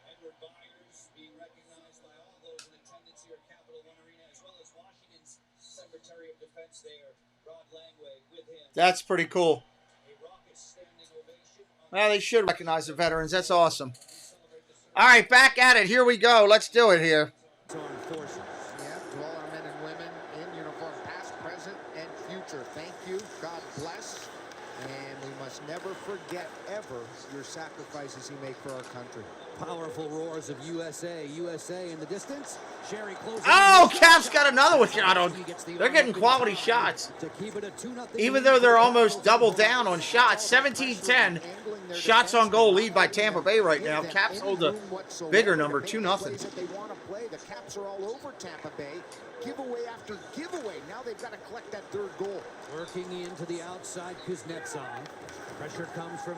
S16: Edward Byers being recognized by all those in attendance here at Capital One Arena, as well as Washington's Secretary of Defense there, Rod Langway, with him.
S10: That's pretty cool. Well, they should recognize the veterans. That's awesome. All right, back at it. Here we go. Let's do it here.
S17: Yeah, to all our men and women in uniform, past, present, and future. Thank you. God bless. And we must never forget, ever, your sacrifices you make for our country.
S5: Powerful roars of USA, USA in the distance. Sherry closing.
S10: Oh, Caps got another one shot on. They're getting quality shots. Even though they're almost double down on shots. 17-10. Shots on goal lead by Tampa Bay right now. Caps hold a bigger number, 2-0.
S17: They want to play. The Caps are all over Tampa Bay. Giveaway after giveaway. Now they've got to collect that third goal.
S5: Working into the outside, Kuznetsov. Pressure comes from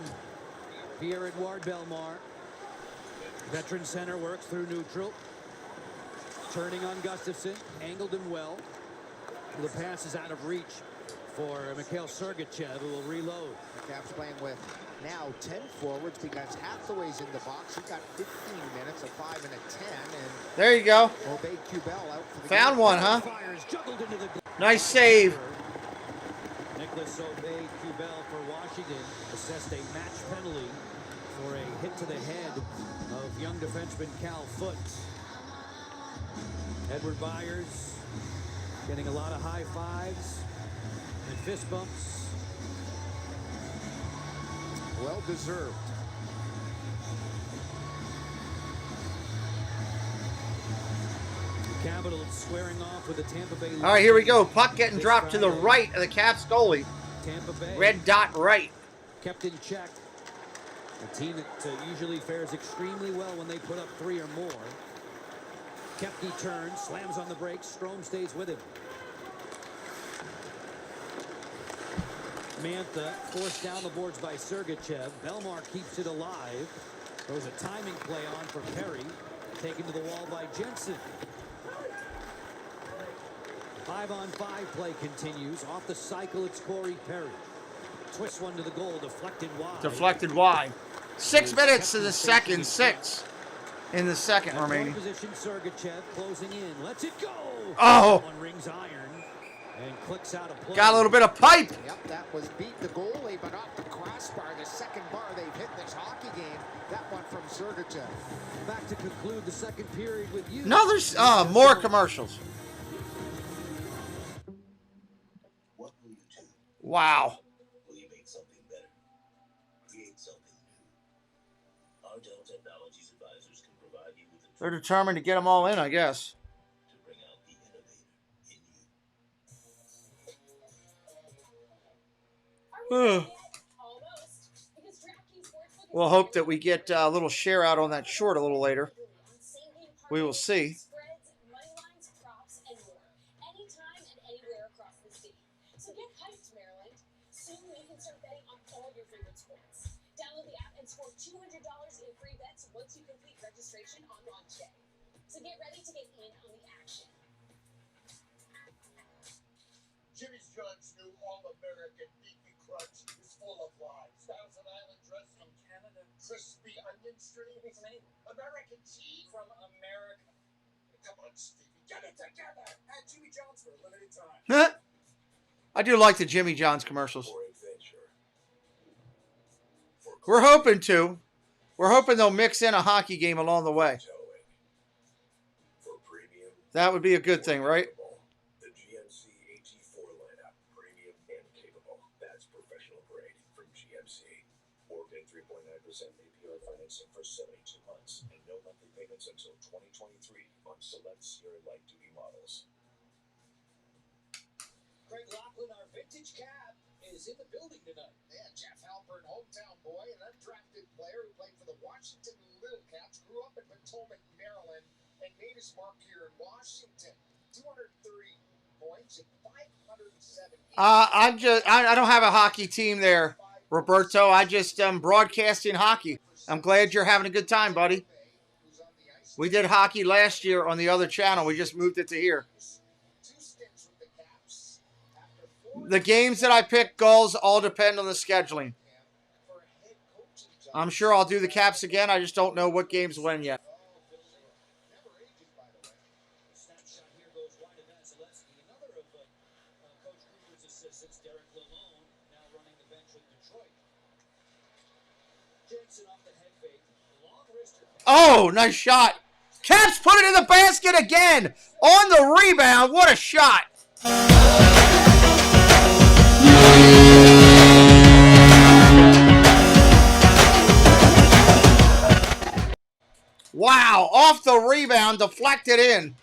S5: Pierre-Edouard Bellemare. Veteran center works through neutral. Turning on Gustafson. Angled him well. The pass is out of reach for Mikhail Sergachev, who will reload.
S17: The Caps playing with now 10 forwards because Hathaway's in the box. He got 15 minutes, a 5 and a 10. And
S10: there you go.
S17: Obey Cubell out for the
S10: Found
S17: game.
S10: one, huh? Nice save.
S5: Nicholas Obey Cubell for Washington assessed a match penalty for a hit to the head of young defenseman Cal Foote. Edward Byers getting a lot of high fives and fist bumps.
S17: Well deserved.
S5: The Capitals squaring off with the Tampa Bay.
S10: All right, here we go. Puck getting dropped to the right of the Caps goalie.
S5: Tampa Bay.
S10: Red dot right.
S5: Kept in check. A team that usually fares extremely well when they put up 3 or more. Kepke turns, slams on the brakes. Strome stays with him. Mantha forced down the boards by Sergachev. Bellemare keeps it alive. There was a timing play on for Perry. Taken to the wall by Jensen. 5-on-5 play continues. Off the cycle, it's Corey Perry. Twists one to the goal, deflected wide.
S10: Deflected wide. 6 minutes to the second. 6 in the second remaining.
S5: Position, Sergachev closing in. Lets it go.
S10: Oh.
S5: One rings iron and clicks out a play.
S10: Got a little bit of pipe.
S17: Yep, that was beat the goalie, but off the crossbar. The second bar they've hit this hockey game. That one from Sergachev.
S5: Back to conclude the second period with you.
S10: No, there's more commercials.
S11: What will you do?
S10: Wow.
S11: Will you make something better? Create something new? Our Dell Technologies advisors can provide you with the
S10: They're determined to get them all in, I guess.
S11: to bring out the innovator in you.
S10: We'll hope that we get a little share out on that short a little later. We will see.
S4: So get hyped, Maryland. Soon you can start betting on all your favorite sports. Download the app and score $200 in free bets once you complete registration on launch day. So get ready to get in on the action.
S11: Jimmy's John's new All-American Beefy Crunch is full of lies. Thousand Island dressing from Canada. Crispy onion strings. American cheese from America. Come on, Stevie, get it together. At Jimmy John's for a limited time.
S10: I do like the Jimmy John's commercials. We're hoping to. We're hoping they'll mix in a hockey game along the way.
S11: For premium
S10: That would be a good thing, right?
S11: The GMC AT4 lineup, premium and capable. That's professional grade from GMC. Morgan 3.9% APR financing for 72 months and no monthly payments until 2023 on select Sierra light duty models.
S15: Greg Lachlan, our vintage cap, is in the building tonight.
S17: Yeah, Jeff Halpern, hometown boy, an undrafted player who played for the Washington Little Caps, grew up in Potomac, Maryland, and made his mark here in Washington. 230 points and 507.
S10: I don't have a hockey team there, Roberto. I just broadcasting hockey. I'm glad you're having a good time, buddy. We did hockey last year on the other channel. We just moved it to here. The games that I pick, goals, all depend on the scheduling. I'm sure I'll do the Caps again. I just don't know what games when yet.
S15: Snapshot here goes wide to WASvsTB. Another of Coach Cooper's assistants, Derek Lalone, now running the bench with Detroit. Jensen off the head fake. Long wrister.
S10: Oh, nice shot. Caps put it in the basket again. On the rebound. What a shot. Wow, off the rebound, deflected in.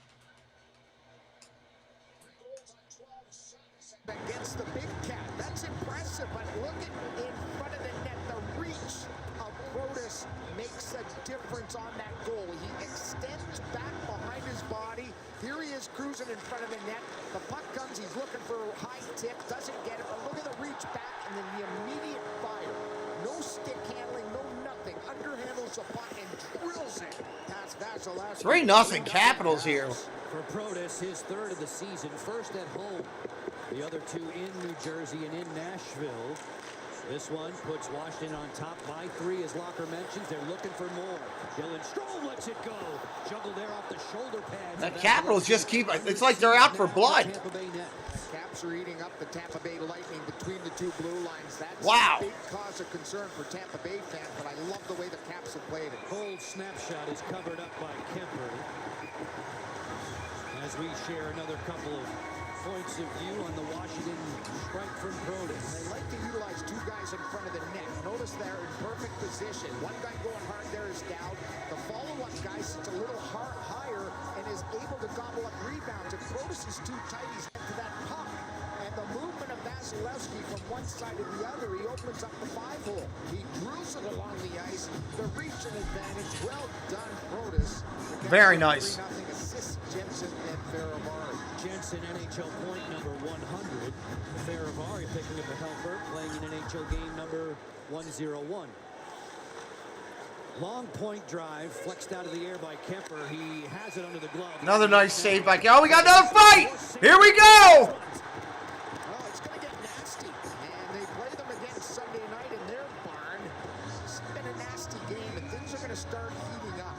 S17: Against the big cat. That's impressive, but look at in front of the net. The reach of Protas makes a difference on that goal. He extends back behind his body. Here he is cruising in front of the net. The puck comes, he's looking for a high tip, doesn't get it, but look at the reach back and then the immediate fire. No stick handling, no nothing. Underhandles the puck and drills it past WASvsTB.
S10: 3-0 Capitals here.
S16: For Protas, his third of the season, first at home. The other two in New Jersey and in Nashville. This one puts Washington on top by 3, as Locker mentions. They're looking for more. Dylan Strome lets it go. Juggled there off the shoulder pads.
S10: The Capitals just keep, it's like they're out for blood.
S17: Caps are eating up the Tampa Bay Lightning between the two blue lines. That's
S10: wow.
S17: A big cause of concern for Tampa Bay fans, but I love the way the Caps have played it.
S16: Cold snapshot is covered up by Kemper. As we share another couple of points of view on the Washington strike from Protas.
S17: They like to utilize two guys in front of the net. Notice they're in perfect position. One guy going hard there is Dowd. The follow-up guy sits a little higher and is able to gobble up rebounds. If Protas is too tight, he's into that puck. And the movement of WASvsTB from one side to the other, he opens up the 5-hole. He drills it along the ice. The reach and advantage. Well done, Protas.
S10: Very nice.
S17: 3-0 assist Jensen and Faravari.
S16: Jensen, NHL point number 100. Faravari picking up a helper, playing in NHL game number 101. Long point drive, flexed out of the air by Kemper. He has it under the glove.
S10: Another nice save by Cal. Oh, we got another fight. Here we go.
S17: Well, it's going to get nasty. And they play them again Sunday night in their barn. It's been a nasty game, and things are going to start heating up.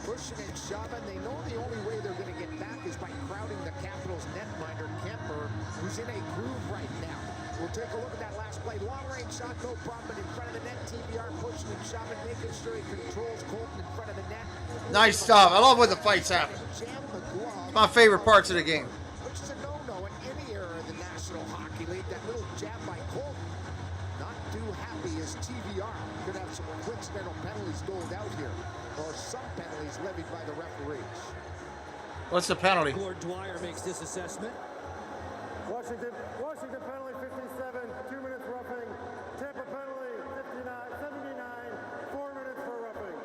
S17: Pushing and shoving. They know the only way they're going to get back is by crowding the Capitals netminder, Kemper, who's in a groove right now. We'll take a look at that last play. Long-range shot, no problem. In front of the net, TBR pushing and shoving, making sure he controls Colton in front of the net.
S10: Nice stuff. I love when the fights happen. My favorite parts of the game.
S17: Which is a no-no in any era of the National Hockey League. That little jab by Colton. Not too happy as TBR could have some coincidental penalties doled out here, or some penalties levied by the referees.
S10: What's the penalty?
S16: Gord Dwyer makes this assessment.
S1: Washington penalty 57, 2 minutes roughing. Tampa penalty 79, 4 minutes for roughing.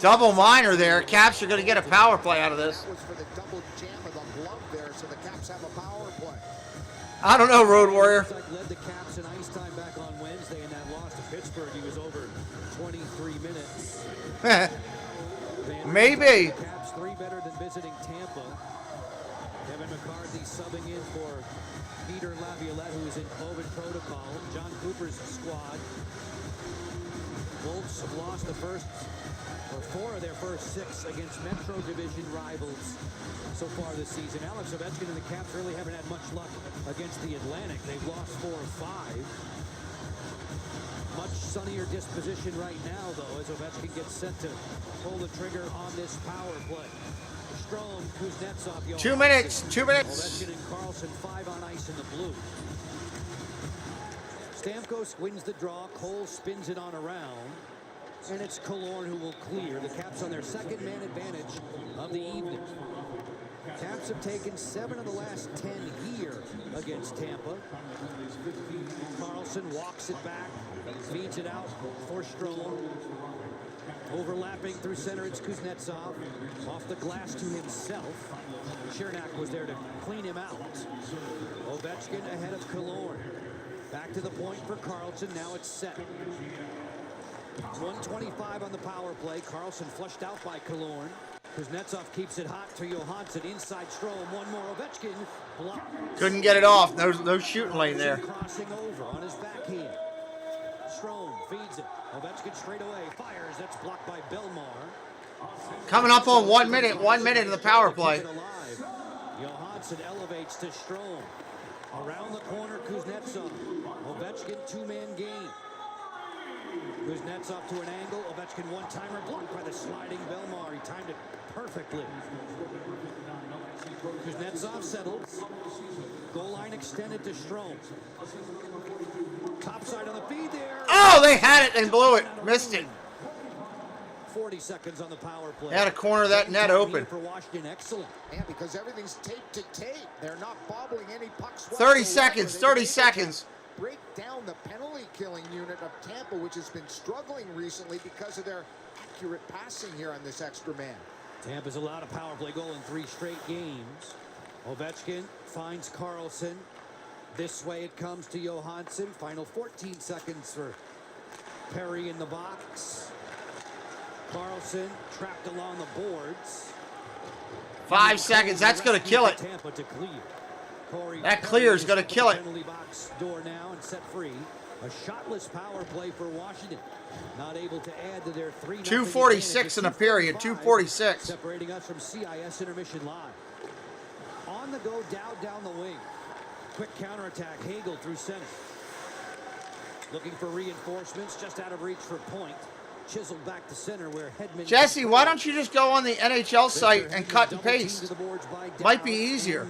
S10: Double minor there. Caps are going to get a power play out of this.
S17: That was for the double jam of the glove there, so the Caps have a power play.
S10: I don't know, Road Warrior.
S16: Led the Caps in ice time back on Wednesday in that loss to Pittsburgh. He was over 23 minutes.
S10: Maybe.
S16: Caps 3 better than visiting Tampa. Kevin McCarthy subbing in for Peter Laviolette, who is in COVID protocol. John Cooper's squad. Wolves have lost the first, or 4 of their first 6 against Metro Division rivals so far this season. Alex Ovechkin and the Caps really haven't had much luck against the Atlantic. They've lost 4 of 5. Much sunnier disposition right now, though, as Ovechkin gets set to pull the trigger on this power play. Strome, Kuznetsov,
S10: 2 minutes. 2 minutes.
S16: Ovechkin and Carlson 5 on ice in the blue. Stamkos wins the draw. Cole spins it on around. And it's Killorn who will clear. The Caps on their second man advantage of the evening. Caps have taken 7 of the last 10 here against Tampa. Carlson walks it back, feeds it out for Strome. Overlapping through center, it's Kuznetsov. Off the glass to himself. Chernak was there to clean him out. Ovechkin ahead of Killorn. Back to the point for Carlson. Now it's set. 1:25 on the power play. Carlson flushed out by Killorn. Kuznetsov keeps it hot to Johansson. Inside Strome. One more. Ovechkin blocked.
S10: Couldn't get it off. No shooting lane there.
S16: Crossing over on his backhand. Strome feeds it. Ovechkin straight away. Fires. That's blocked by Belmar.
S10: Coming up on 1 minute. 1 minute in the power play.
S16: Johansson elevates to Strome. Around the corner, Kuznetsov. Ovechkin two-man game. Kuznetsov to an angle. Ovechkin one-timer blocked by the sliding Belmar. He timed it perfectly. Kuznetsov settles. Goal line extended to Strome. Topside on the feed there.
S10: Oh, they had it and blew it. Missed it.
S16: 40 seconds on the power play.
S10: They had a corner of that net open.
S16: For Washington, excellent.
S17: Yeah, because everything's tape to tape. They're not bobbling any pucks.
S10: 30 seconds. 30 seconds.
S17: Break down the penalty-killing unit of Tampa, which has been struggling recently because of their accurate passing here on this extra man.
S16: Tampa's allowed a power play goal in 3 straight games. Ovechkin finds Carlson. This way it comes to Johansson. Final 14 seconds for Perry in the box. Carlson trapped along the boards.
S10: 5 seconds. That's going to kill it.
S16: Tampa to clear.
S10: That clear is going to kill it.
S16: Penalty box door now and set free. A shotless power play for Washington. Not able to add to their 3-0.
S10: 2:46 in a period. 2:46.
S16: Separating us from CIS Intermission Live. On the go, Dowd down the wing. Quick counterattack. Hagel through center. Looking for reinforcements. Just out of reach for point. Chiseled back to center where Hedman.
S10: Jesse, why don't you just go on the NHL site and cut and paste? Might be easier.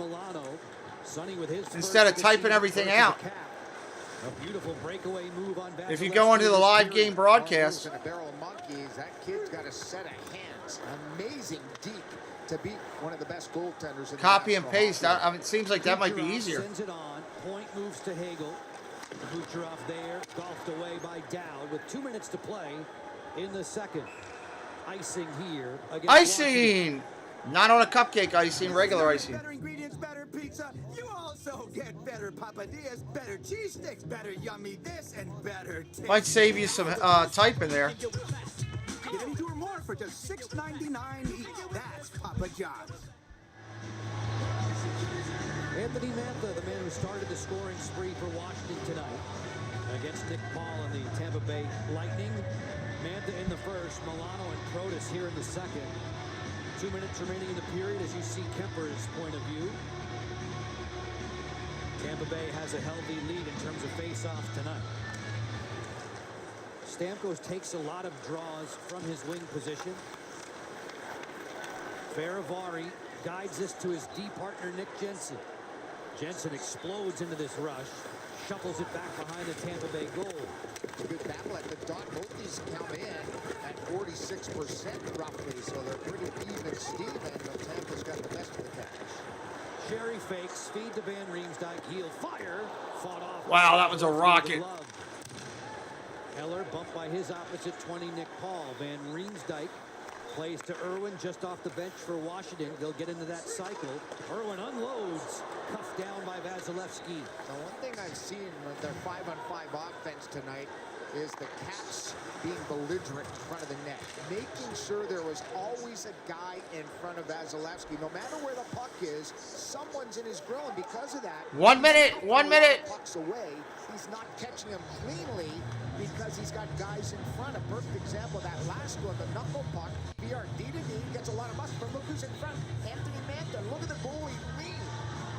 S10: Instead of typing everything out.
S16: A beautiful breakaway move on
S10: If you go into the live game broadcast.
S17: In a barrel of monkeys, that kid's got a set of hands. Amazing deep to beat one of the best goaltenders. In
S10: Copy and paste. I mean, it seems like that might be easier.
S16: Sends it on. Point moves to Hagel. Kucherov there, golfed away by Dowd with 2 minutes to play in the second. Icing here.
S10: Icing! Not on a cupcake icing, regular icing.
S12: Better ingredients, better pizza. You also get better papadillas, better cheese sticks, better yummy this, and better taste.
S10: Might save you some typing there.
S12: Get any 2 or more for just $6.99 each. That's Papa John's.
S16: Anthony Mantha, the man who started the scoring spree for Washington tonight against Nick Paul and the Tampa Bay Lightning. Mantha in the first, Milano and Protas here in the second. 2 minutes remaining in the period as you see Kemper's point of view. Tampa Bay has a healthy lead in terms of face-off tonight. Stamkos takes a lot of draws from his wing position. Faravari guides this to his D partner, Nick Jensen. Jensen explodes into this rush, shuffles it back behind the Tampa Bay goal.
S17: It's a good battle at the dot. Both these come in at 46% roughly, so they're pretty even Steve, and Tampa's got the best of the cash.
S16: Sherry fakes, feed to Van Riemsdyk, heel, fire, fought off.
S10: Wow, that was a rocket.
S16: Heller bumped by his opposite 20, Nick Paul. Van Riemsdyk plays to Irwin just off the bench for Washington. They'll get into that cycle. Irwin unloads, cuffed down by Vasilevsky.
S17: Now, one thing I've seen with their 5-on-5 offense tonight is the Caps being belligerent in front of the net, making sure there was always a guy in front of Vasilevsky. No matter where the puck is, someone's in his grill, and because of that,
S10: 1 minute, 1 minute.
S17: Pucks away, he's not catching them cleanly because he's got guys in front. A perfect example of that last one, the knuckle puck. BRD to D gets a lot of muscle, but look who's in front. Anthony Mantha. Look at the goalie lean.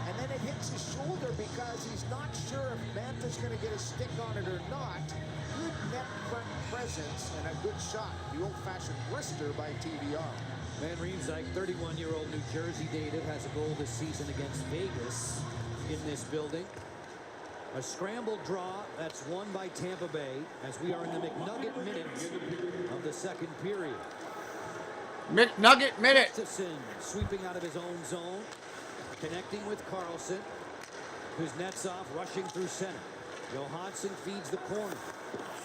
S17: And then it hits his shoulder because he's not sure if Mantha's going to get a stick on it or not. Good net front presence and a good shot. The old-fashioned wrister by TBR.
S16: Van Riemsdyk, 31-year-old New Jersey native, has a goal this season against Vegas in this building. A scrambled draw that's won by Tampa Bay as we are in the McNugget minute of the second period.
S10: McNugget minute.
S16: Gustafson sweeping out of his own zone, connecting with Carlson. Kuznetsov rushing through center. Johansson feeds the corner.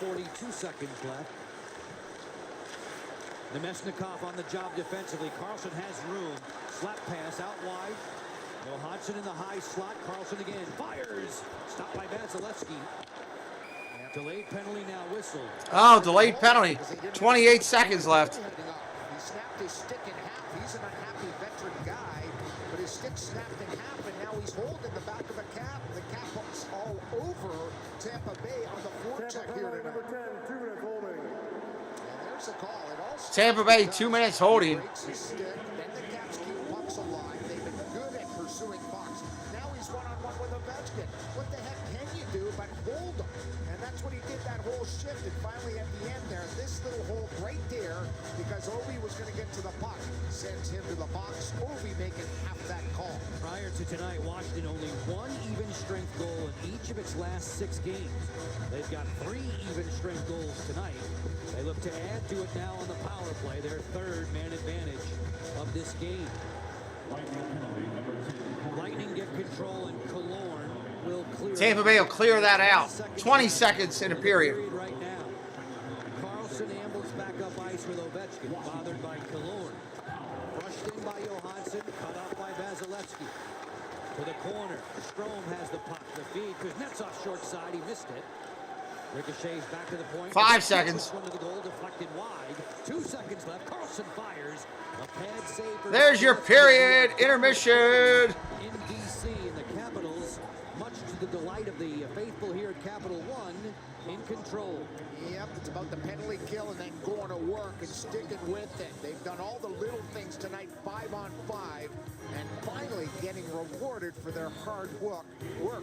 S16: 42 seconds left. Nemesnikov on the job defensively. Carlson has room. Slap pass out wide. Johansson in the high slot. Carlson again. Fires. Stopped by Vasilevsky. Delayed penalty now whistled.
S10: Oh, delayed penalty. 28 seconds left.
S17: He snapped his stick in half. He's an unhappy veteran guy, but his stick snapped in half, and now he's holding the back of a cap. The cap is all over Tampa Bay on the forecheck here tonight.
S1: Number 10, 2 minutes holding.
S17: And there's the call. It all
S10: Tampa Bay, 2 minutes holding.
S17: breaks his stick. Then the Caps keep pucks alive. They've been good at pursuing pucks. Now he's one-on-one with Ovechkin. What the heck can you do but hold him? And that's what he did that whole shift. And finally at the end there, this little hole right there, because Ovi was going to get to the puck, sends him to the box. Ovi making half that call.
S16: Prior to tonight, Washington only one even strength goal in each of its last 6 games. They've got 3 even strength goals tonight. They look to add to it now on the power play, their 3rd man advantage of this game. Lightning get control and Killorn will clear.
S10: Tampa Bay will clear that out. 20 seconds in a period.
S16: Right now. Carlson ambles back up ice with Ovechkin, bothered by Killorn. Rushed in by Johansson, cut off by Vasilevsky. To the corner. Strome has the puck. The feed. Kuznetsov short side. He missed it. Ricochets back to the point.
S10: 5 seconds.
S16: One to the goal, deflected wide. 2 seconds left. Carlson fires. A pad save for
S10: There's your period. Intermission.
S16: in DC, and the Capitals, much to the delight of the faithful here at Capital One, in control.
S17: Yep, it's about the penalty kill and then going to work and sticking with it. They've done all the little things tonight, 5-on-5, and finally getting rewarded for their hard work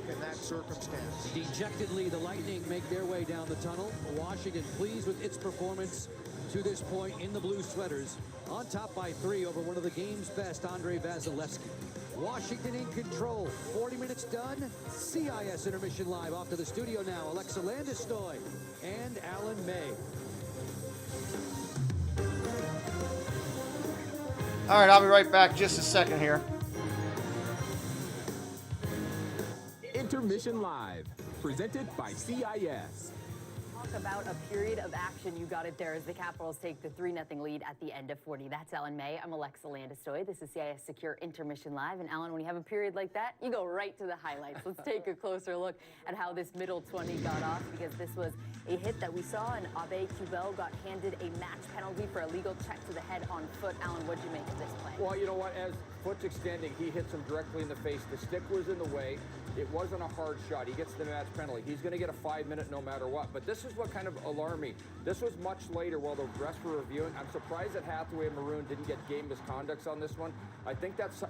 S17: in that circumstance.
S16: Dejectedly, the Lightning make their way down the tunnel. Washington pleased with its performance to this point in the blue sweaters, on top by 3 over one of the game's best, Andrei Vasilevsky. Washington in control. 40 minutes done. CIS Intermission Live. Off to the studio now. Alexa Landestoy and Alan May.
S10: All right, I'll be right back. Just a second here.
S9: Intermission Live, presented by CIS.
S2: Talk about a period of action. You got it there as the Capitals take the 3-0 lead at the end of 40. That's Alan May. I'm Alexa Landestoy. This is CIS Secure Intermission Live. And Alan, when you have a period like that, you go right to the highlights. Let's take a closer look at how this middle 20 got off, because this was a hit that we saw, and Abe Kubel got handed a match penalty for a legal check to the head on foot. Alan, what'd you make of this play?
S3: Well, you know what? As foot's extending, he hits him directly in the face. The stick was in the way. It wasn't a hard shot. He gets the match penalty. He's going to get a 5-minute no matter what. But this is what kind of alarmed me. This was much later while the refs were reviewing. I'm surprised that Hathaway and Maroon didn't get game misconducts on this one. I think that's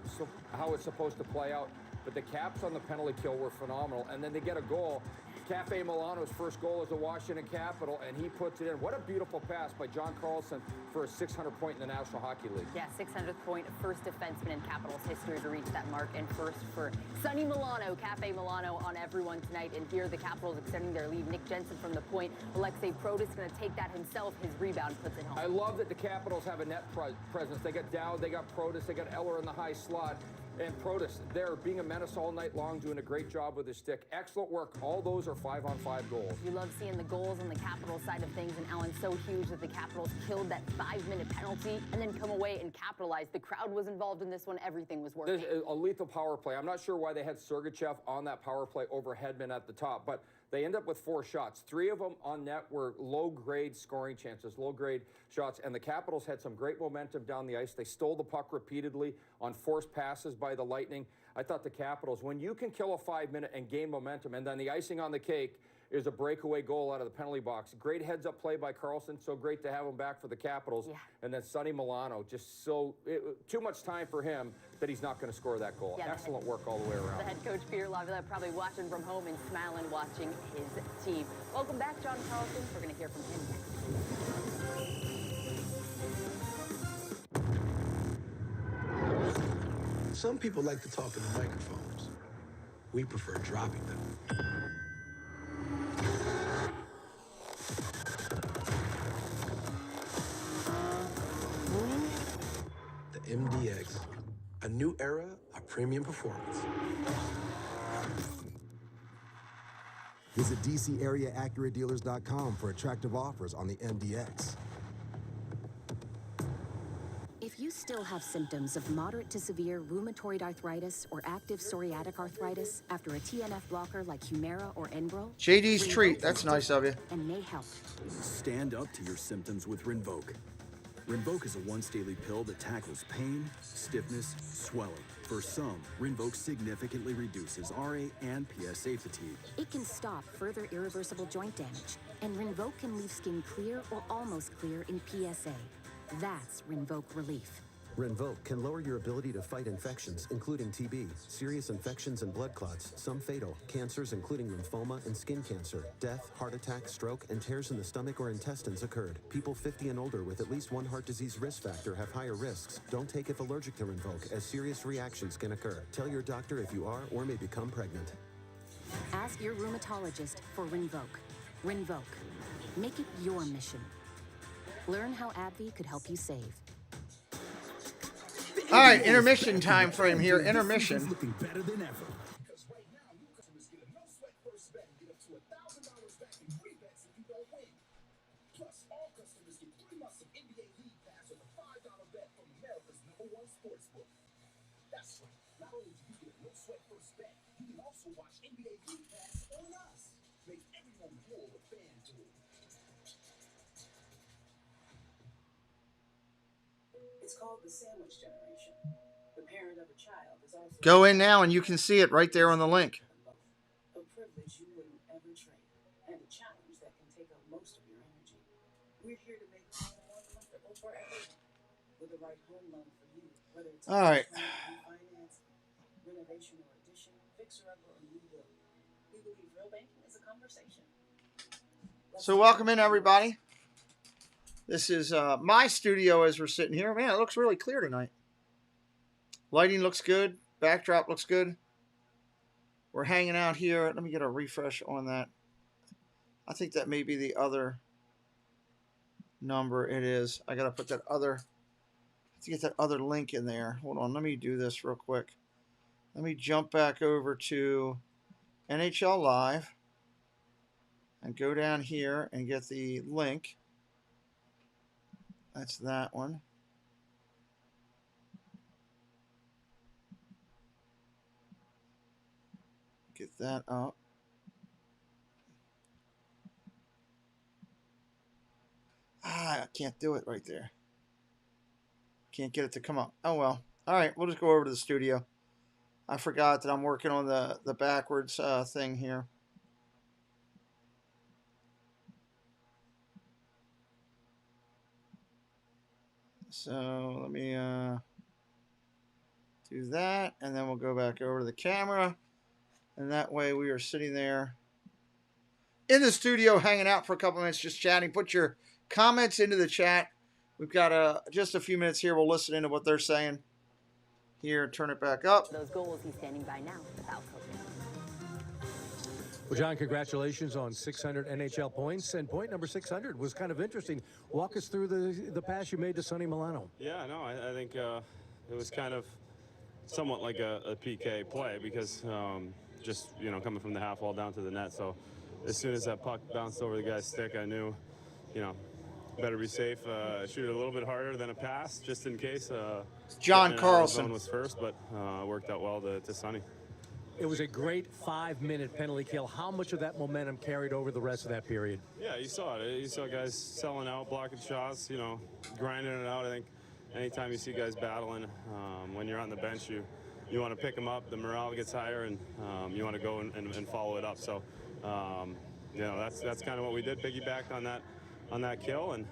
S3: how it's supposed to play out. But the Caps on the penalty kill were phenomenal. And then they get a goal. Cafe Milano's first goal as a Washington Capital, and he puts it in. What a beautiful pass by John Carlson for a 600 point in the National Hockey League.
S2: Yeah, 600th point, first defenseman in Capitals history to reach that mark, and first for Sonny Milano, Cafe Milano on everyone tonight. And here the Capitals extending their lead. Nick Jensen from the point. Alexei Protas going to take that himself. His rebound puts it home.
S3: I love that the Capitals have a net presence. They got Dowd, they got Protas, they got Eller in the high slot. And Protas, they're being a menace all night long, doing a great job with his stick. Excellent work. All those are 5-on-5 goals.
S2: You love seeing the goals on the Capitals side of things, and Alan, so huge that the Capitals killed that 5-minute penalty and then come away and capitalize. The crowd was involved in this one. Everything was working.
S3: There's a lethal power play. I'm not sure why they had Sergachev on that power play over Hedman at the top, but they end up with 4 shots. 3 of them on net were low-grade scoring chances, low-grade shots, and the Capitals had some great momentum down the ice. They stole the puck repeatedly on forced passes by the Lightning. I thought the Capitals, when you can kill a 5-minute and gain momentum, and then the icing on the cake is a breakaway goal out of the penalty box. Great heads-up play by Carlson. So great to have him back for the Capitals. Yeah. And then Sonny Milano, just too much time for him that he's not going to score that goal. Yeah, excellent work all the way around.
S2: The head coach, Peter Laviolette, probably watching from home and smiling watching his team. Welcome back, John Carlson. We're going to hear from him next.
S13: Some people like to talk in the microphones. We prefer dropping them. The MDX, a new era of premium performance.
S22: Visit DCAreaAccurateDealers.com for attractive offers on the MDX.
S23: If you still have symptoms of moderate to severe rheumatoid arthritis or active psoriatic arthritis after a TNF blocker like Humira or Enbrel,
S10: JD's treat. That's nice of you.
S23: and may help.
S24: Stand up to your symptoms with Rinvoq. Rinvoq is a once-daily pill that tackles pain, stiffness, swelling. For some, Rinvoq significantly reduces RA and PSA fatigue.
S23: It can stop further irreversible joint damage, and Rinvoq can leave skin clear or almost clear in PSA. That's Rinvoq relief.
S22: Rinvoq can lower your ability to fight infections, including TB, serious infections and blood clots, some fatal, cancers including lymphoma and skin cancer, death, heart attack, stroke, and tears in the stomach or intestines occurred. People 50 and older with at least one heart disease risk factor have higher risks. Don't take if allergic to Rinvoq, as serious reactions can occur. Tell your doctor if you are or may become pregnant.
S23: Ask your rheumatologist for Rinvoq. Rinvoq. Make it your mission. Learn how AbbVie could help you save.
S10: All right, intermission time frame here. Intermission.
S21: Looking better than ever.
S12: Plus, all customers get 3 months of NBA League Pass with a $5 bet from America's #1 sportsbook. That's right. Not only do you get a no-sweat first bet, you can also watch NBA League Pass on us. Make everyone more with FanDuel.
S25: It's called the sandwich generation. The parent of a child is also
S10: Go in now and you can see it right there on the link.
S25: a privilege you wouldn't ever trade, and a challenge that can take up most of your energy. We're here to make home more comfortable for everyone, with the right home loan for you, whether it's
S10: All right.
S25: refinance, renovation or addition, fixer-upper or new build. We believe real banking is a conversation.
S10: So welcome in, everybody. This is my studio as we're sitting here. Man, it looks really clear tonight. Lighting looks good. Backdrop looks good. We're hanging out here. Let me get a refresh on that. I think that may be the other number. It is. I got to put that other, to get that other link in there. Hold on. Let me do this real quick. Let me jump back over to NHL Live and go down here and get the link. That's that one. Get that up. I can't do it right there. Can't get it to come up. Oh well. All right, we'll just go over to the studio. I forgot that I'm working on the backwards thing here. So let me do that, and then we'll go back over to the camera, and that way we are sitting there in the studio hanging out for a couple minutes, just chatting. Put your comments into the chat. We've got just a few minutes here. We'll listen into what they're saying. Here, turn it back up.
S2: Those goals he's standing by now without coaching.
S7: Well, John, congratulations on 600 NHL points. And point number 600 was kind of interesting. Walk us through the pass you made to Sonny Milano.
S26: Yeah, no, I think it was kind of somewhat like a PK play because just, coming from the half wall down to the net. So as soon as that puck bounced over the guy's stick, I knew, better be safe. Shoot it a little bit harder than a pass, just in case.
S10: John Carlson
S26: was first, but worked out well to Sonny.
S7: It was a great 5-minute penalty kill. How much of that momentum carried over the rest of that period?
S26: Yeah, you saw it. You saw guys selling out, blocking shots, grinding it out. I think anytime you see guys battling, when you're on the bench, you want to pick them up. The morale gets higher, and you want to go and follow it up. So, that's kind of what we did. Piggyback on that kill, and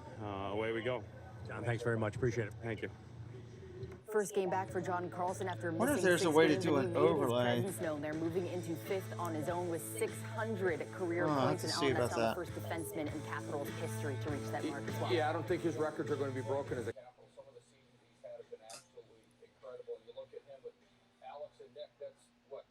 S26: away we go.
S7: John, thanks very much. Appreciate it.
S26: Thank you.
S2: First game back for John Carlson after
S10: wonder
S2: missing
S10: if there's
S2: 6
S10: a way to
S2: games,
S10: do
S2: and he
S10: an
S2: made
S10: overlay.
S2: his presence known. They're moving into 5th on his own with 600 career points, and
S10: let's see
S2: that's
S10: about
S2: now the
S10: that.
S2: first defenseman in Capitals history to reach that mark as well.
S3: Yeah, I don't think his records are going to be broken as a
S27: Some of the seasons he's had have been absolutely incredible. And you look at him with
S3: And Nick, that's what,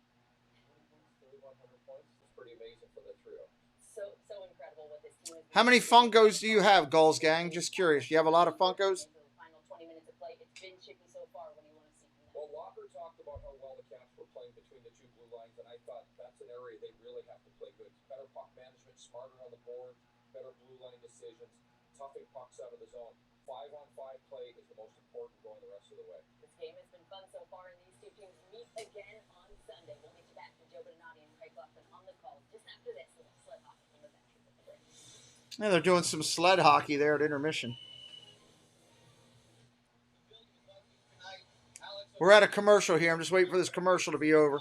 S3: 3,100 points? It's pretty amazing for the trio.
S2: So incredible what this team is.
S10: How many Funkos do you have, Gulls Gang? Just curious. You have a lot of Funkos?
S2: Final 20 minutes of play. It's been chippy so far. What do you want to see from them?
S3: Well, Walker talked about how well the Caps were playing between the two blue lines, and I thought that's an area they really have to play good. Better puck management, smarter on the board, better blue line decisions, toughing pucks out of the zone. 5-on-5 play is the most important going the rest of the way.
S2: This game has been fun so far, and these two teams meet again on Sunday. We'll get you back to Joe Benatti and Craig Lofton on the call just after this. Little sled hockey from the bench.
S10: Yeah, they're doing some sled hockey there at intermission. We're at a commercial here. I'm just waiting for this commercial to be over.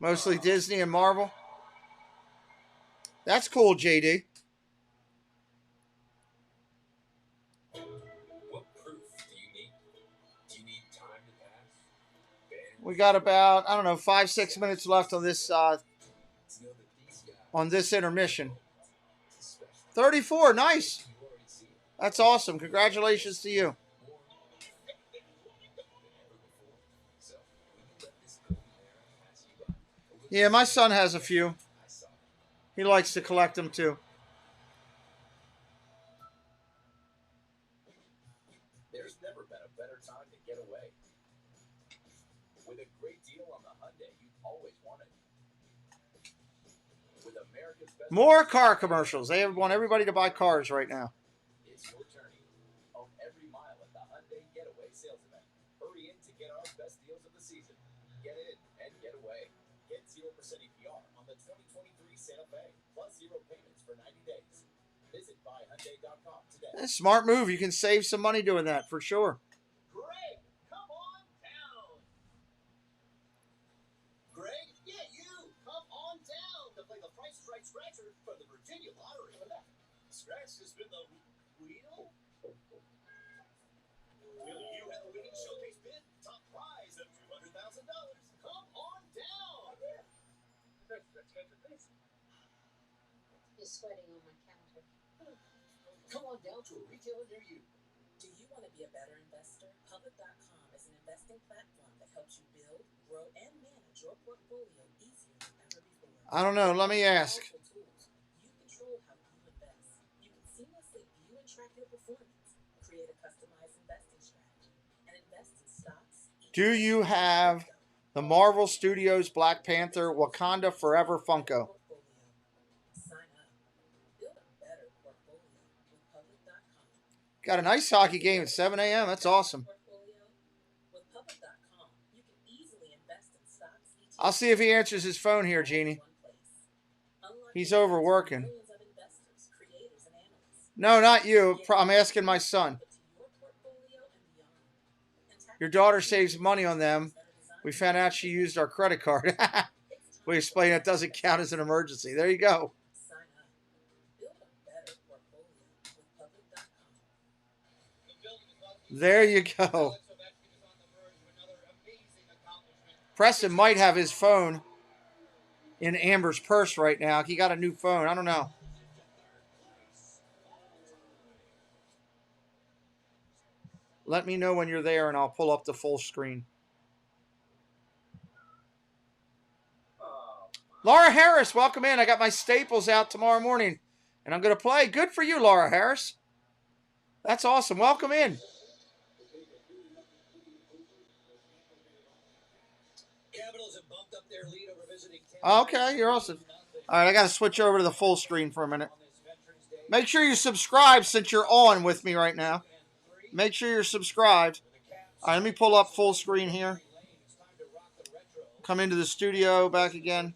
S10: Mostly Disney and Marvel. That's cool, JD.
S6: What proof do you need? Do you need time to pass?
S10: We got about, I don't know, 5-6 minutes left on this intermission. 34, nice. That's awesome. Congratulations to you. Yeah, my son has a few. He likes to collect them too.
S6: There's never been a better time to get away. With a great deal on the Hyundai you've always wanted. With America's best.
S10: More car commercials. They want everybody to buy cars right now.
S6: It's your turn. Own every mile at the Hyundai Getaway sales event. Hurry in to get our best deals of the season. Get in and get away. Get 0% APR on the 2023 Santa Fe, plus 0 payments for 90 days. Visit buyhyundai.com today.
S10: That's a smart move. You can save some money doing that for sure.
S6: Greg, come on down. Greg, yeah, you come on down to play the Price is Right Scratcher for the Virginia Lottery. Scratch has been the wheel. Will you have a winning showcase bid? Top prize of $200,000. Come on down.
S4: You're sweating on my counter.
S6: Come on down to a retailer near you.
S25: Do you want to be a better investor? Public.com is an investing platform that helps you build, grow, and manage your portfolio easier than ever before.
S10: I don't know. Let me ask.
S25: You control how you invest. You can seamlessly view and track your performance, create a customized investing strategy, and invest in stocks.
S10: Do you have the Marvel Studios Black Panther Wakanda Forever Funko? Got a nice hockey game at 7 a.m. That's awesome. I'll see if he answers his phone here, Jeannie. He's overworking. No, not you. I'm asking my son. Your daughter saves money on them. We found out she used our credit card. We explained it doesn't count as an emergency. There you go. There you go. Preston might have his phone in Amber's purse right now. He got a new phone. I don't know. Let me know when you're there and I'll pull up the full screen. Laura Harris, welcome in. I got my staples out tomorrow morning and I'm going to play. Good for you, Laura Harris. That's awesome. Welcome in. Okay, you're awesome. All right, I got to switch over to the full screen for a minute. Make sure you subscribe since you're on with me right now. Make sure you're subscribed. All right, let me pull up full screen here. Come into the studio, back again.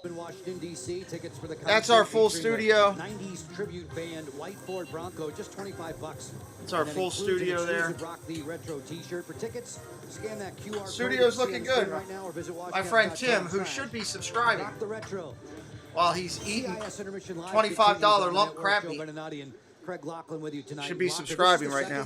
S16: In Washington, D.C., tickets for the
S10: That's our full studio.
S16: 90s tribute band, White Ford Bronco, just $25.
S10: It's our full studio there.
S16: Rock the retro T-shirt. For tickets, scan that QR code.
S10: Studio's looking good.
S16: Right now, or visit
S10: my friend Tim, who should be subscribing while he's eating $25 lump crab meat,
S16: Craig Lachlan with you tonight.
S10: should be subscribing right now.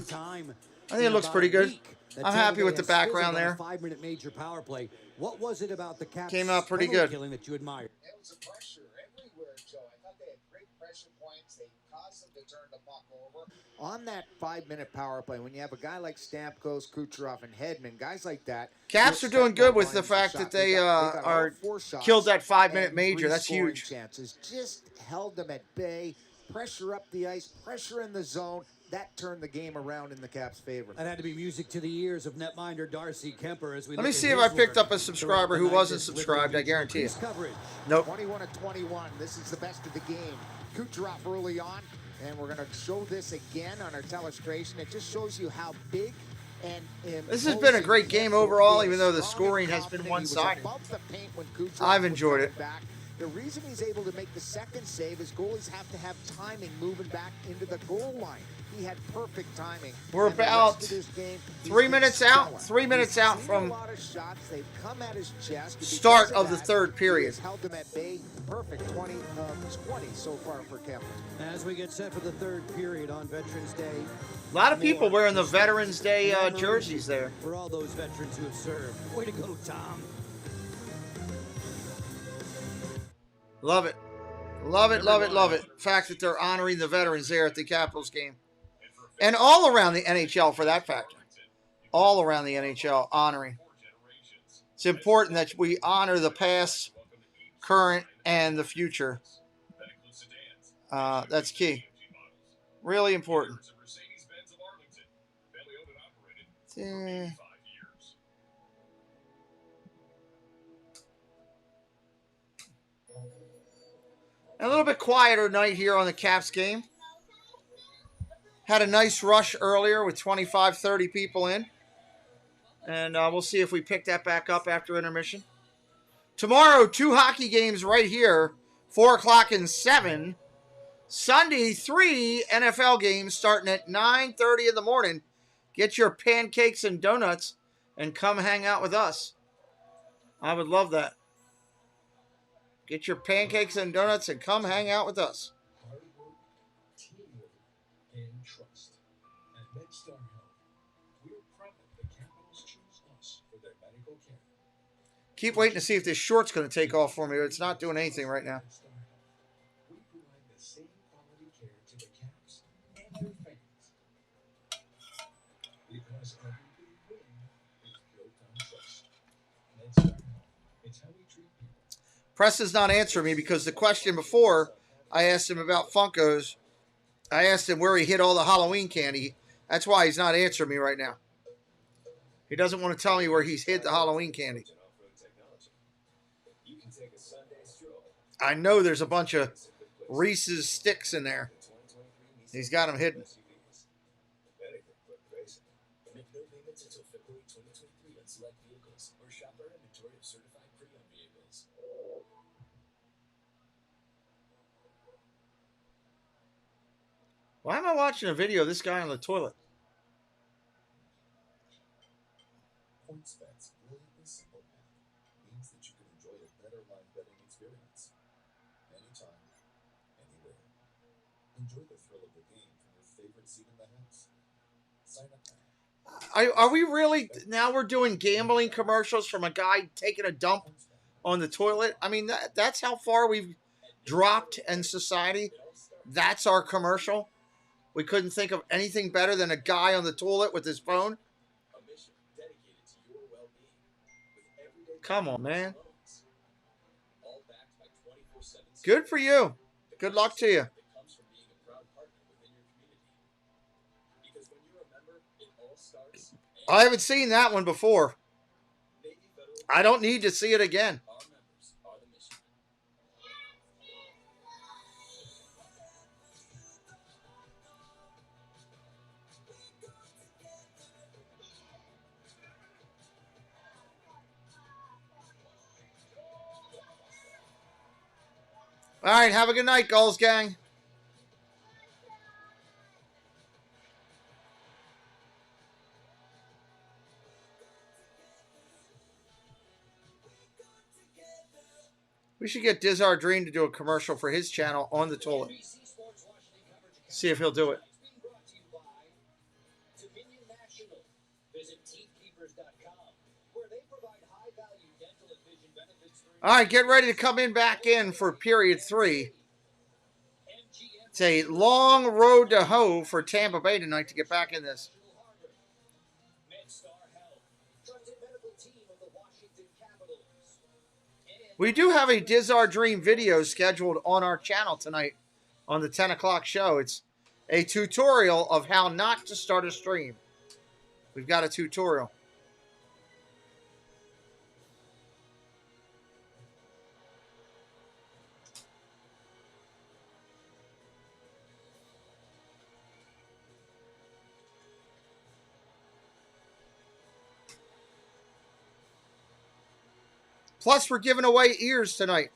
S10: I think it looks pretty good. I'm happy with the background there.
S16: 5-minute major power play. What was it about the Caps
S10: came out pretty
S16: penalty
S10: good
S16: killing that you admired?
S15: It was a pressure everywhere, Joe. I thought they had great pressure points. They caused them to turn the puck over.
S17: On that 5-minute power play, when you have a guy like Stamkos, Kucherov, and Hedman, guys like that.
S10: Caps are doing good with the fact that they are killed that 5-minute major. That's huge.
S17: Chances. Just held them at bay. Pressure up the ice, pressure in the zone. That turned the game around in the Caps' favor.
S16: That had to be music to the ears of netminder Darcy Kemper as we
S10: Let me see if I picked up a subscriber who wasn't subscribed. I guarantee you. Nope.
S17: 21-21. This is the best of the game. Kucherov early on, and we're going to show this again on our telestration. It just shows you how big and
S10: this has been a great game overall, even though the scoring has been one-sided. I've enjoyed it.
S17: The reason he's able to make the second save is goalies have to have timing moving back into the goal line. He had perfect timing.
S10: We're about 3 minutes out. 3 minutes out from start of the third period.
S17: Held them at bay. Perfect 20 so far for Kemper.
S16: As we get set for the third period on Veterans Day.
S10: A lot of people wearing the Veterans Day jerseys there.
S16: For all those veterans who have served. Way to go, Tom.
S10: Love it. Love it, love it, love it. The fact that they're honoring the veterans there at the Capitals game. And all around the NHL for that factor. All around the NHL honoring. It's important that we honor the past, current, and the future. That's key. Really important. A little bit quieter night here on the Caps game. Had a nice rush earlier with 25, 30 people in. And we'll see if we pick that back up after intermission. Tomorrow, 2 hockey games right here. 4 o'clock and 7. Sunday, 3 NFL games starting at 9:30 in the morning. Get your pancakes and donuts and come hang out with us. I would love that. Get your pancakes and donuts and come hang out with us.
S12: Hard work, teamwork, and trust. At MedStar Health, we're proud the Capitals choose us for their medical care.
S10: Keep waiting to see if this short's going to take off for me. It's not doing anything right now.
S12: We provide the same quality care to the Caps and their fans. Because every big win is built on trust. MedStar Health, it's how we treat people.
S10: Press is not answering me because the question before, I asked him about Funkos. I asked him where he hid all the Halloween candy. That's why he's not answering me right now. He doesn't want to tell me where he's hid the Halloween candy. I know there's a bunch of Reese's sticks in there. He's got them hidden.
S6: Make no payments until February 2023 on select vehicles or shop our inventory of certified pre-owned vehicles.
S10: Why am I watching a video of this guy on the toilet?
S12: PointsBet's brilliantly simple math means that you can enjoy a better live betting experience. Anytime, anywhere. Enjoy the thrill of the game from your favorite seat in the house. Sign up now.
S10: Are we really, now we're doing gambling commercials from a guy taking a dump on the toilet? I mean, that's how far we've dropped in society. That's our commercial. We couldn't think of anything better than a guy on the toilet with his phone. Come on, man. Good for you. Good luck to you. I haven't seen that one before. I don't need to see it again. All right, have a good night, Gulls gang. We should get Dizardream to do a commercial for his channel on the toilet. See if he'll do it. All right, get ready to come back in for period 3. It's a long road to hoe for Tampa Bay tonight to get back in this. We do have a Diz Our Dream video scheduled on our channel tonight on the 10 o'clock show. It's a tutorial of how not to start a stream. We've got a tutorial. Plus, we're giving away ears tonight.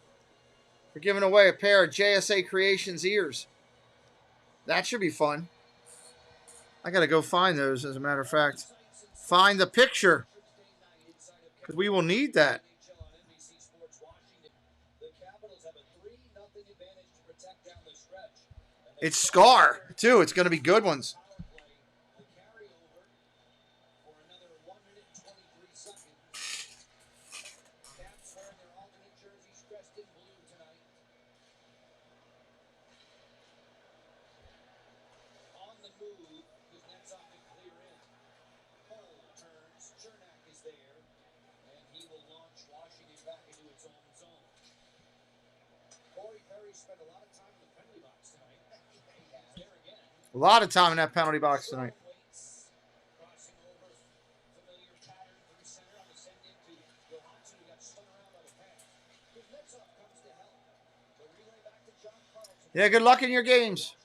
S10: We're giving away a pair of JSA Creations ears. That should be fun. I got to go find those, as a matter of fact. Find the picture. Because we will need that. It's Scar, too. It's going to be good ones. A lot of time in that penalty box tonight. Yeah, good luck in your games.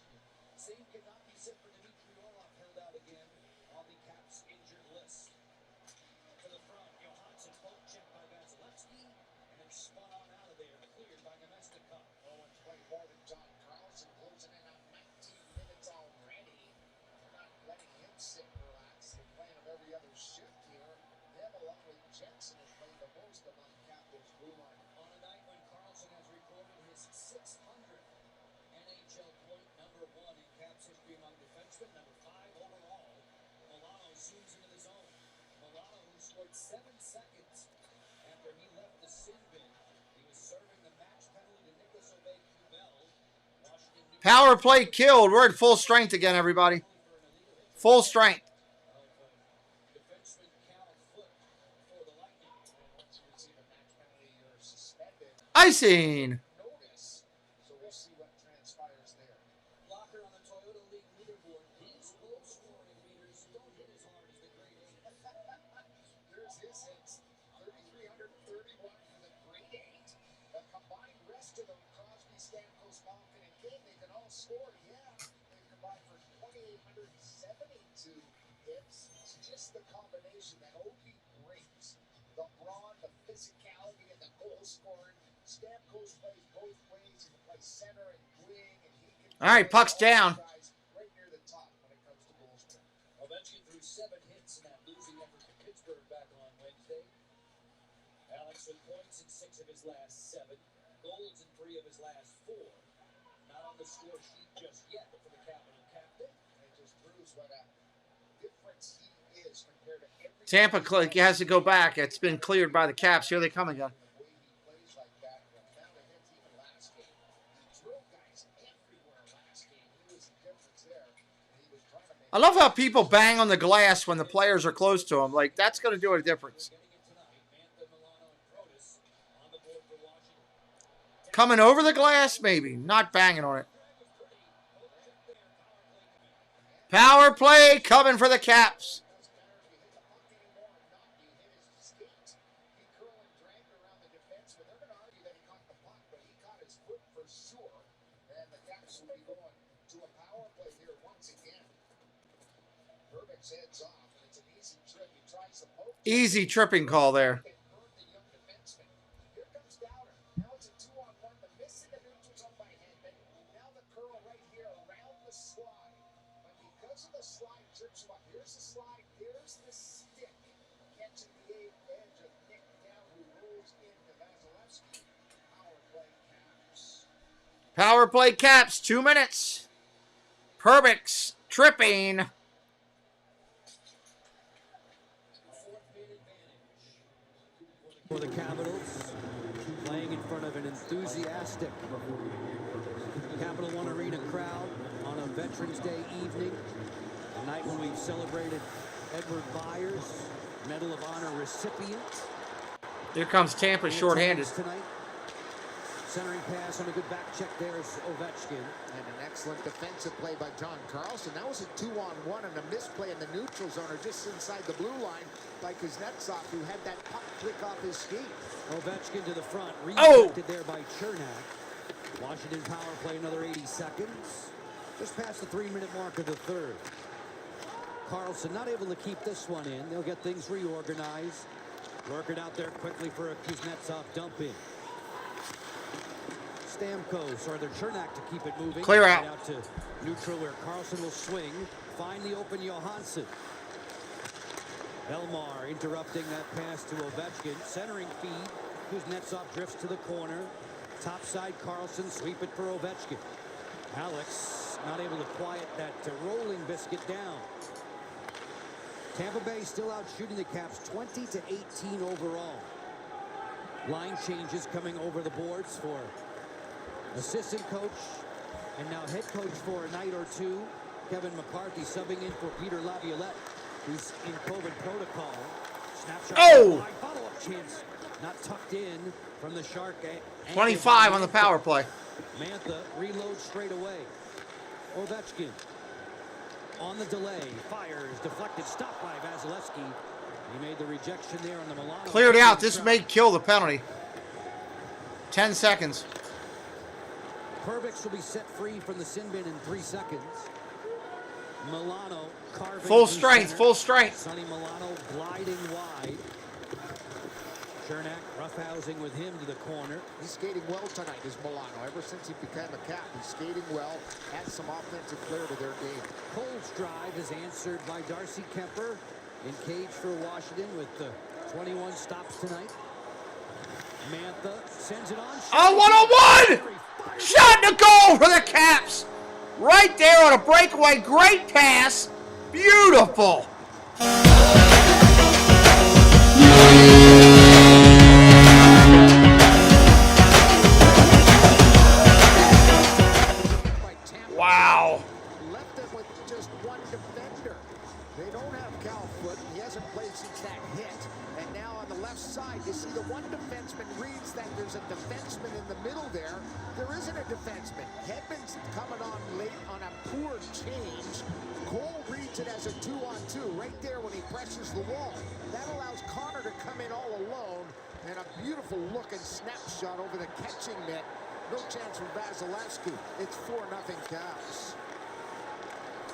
S10: Power play killed. We're at full strength again, everybody. Full strength. Icing. All right, puck's down.
S6: Ovechkin threw 7 hits in that losing effort to Pittsburgh back on Wednesday. Alex with points in 6 of his last 7, goals in 3 of his last 4. Not on the score sheet just yet, but for the Capital captain, it just proves what a difference he is compared to every.
S10: Tampa has to go back. It's been cleared by the Caps. Here they come again. I love how people bang on the glass when the players are close to them. Like, that's going to do a difference. Coming over the glass, maybe. Not banging on it. Power play coming for the Caps. Easy tripping call there. Power play Caps, 2 minutes. Perbix tripping.
S16: For the Capitals, front of an enthusiastic Capital One Arena crowd on a Veterans Day evening, a night when we've celebrated Edward Byers, Medal of Honor recipient.
S10: Here comes Tampa shorthanded.
S16: Tonight. Centering pass on a good back check there is Ovechkin.
S17: And an excellent defensive play by John Carlson. That was a 2-on-1 and a misplay in the neutral zone, or just inside the blue line by Kuznetsov, who had that puck flick off his skate.
S16: Ovechkin to the front, redirected there by Chernak. Washington power play another 80 seconds. Just past the 3-minute mark of the third. Carlson not able to keep this one in. They'll get things reorganized. Work it out there quickly for a Kuznetsov dump in. Stamkos, or the Chernak to keep it moving.
S10: Clear out.
S16: Out to neutral where Carlson will swing. Find the open Johansson. Elmar interrupting that pass to Ovechkin. Centering feed. Kuznetsov drifts to the corner. Top side Carlson, sweep it for Ovechkin. Alex not able to quiet that rolling biscuit down. Tampa Bay still out shooting the Caps 20-18 overall. Line changes coming over the boards for assistant coach and now head coach for a night or two. Kevin McCarthy subbing in for Peter Laviolette, who's in COVID protocol. Snapshot.
S10: Oh!
S16: Follow-up chance not tucked in from the Shark.
S10: 25 on the power play.
S16: Mantha reloads straight away. Ovechkin on the delay, fires, deflected, stopped by Vasilevsky. He made the rejection there on the Milano.
S10: Cleared out. This may kill the penalty. 10 seconds.
S16: Perbix will be set free from the sin bin in 3 seconds. Milano carving.
S10: Full strength, full strength.
S16: Sonny Milano gliding wide. Chernak roughhousing with him to the corner.
S17: He's skating well tonight, is Milano. Ever since he became a cap, he's skating well, adds some offensive flair to their game.
S16: Cole's drive is answered by Darcy Kemper in cage for Washington with 21 stops tonight. Mantha sends it on.
S10: Oh, 1-on-1! Shot to goal for the Caps! Right there on a breakaway. Great pass. Beautiful. Wow.
S17: Left them with just one defender. They don't have Cal Foot. He hasn't played since that hit. And now on the left side, you see the one defenseman reads that there's a defenseman in the middle there. There isn't a defenseman. Hedman's coming on late on a poor change. Cole reads it as a 2-on-2 right there when he presses the wall. That allows Connor to come in all alone. And a beautiful looking snapshot over the catching net. No chance for Vasilevsky. It's 4-0 Caps.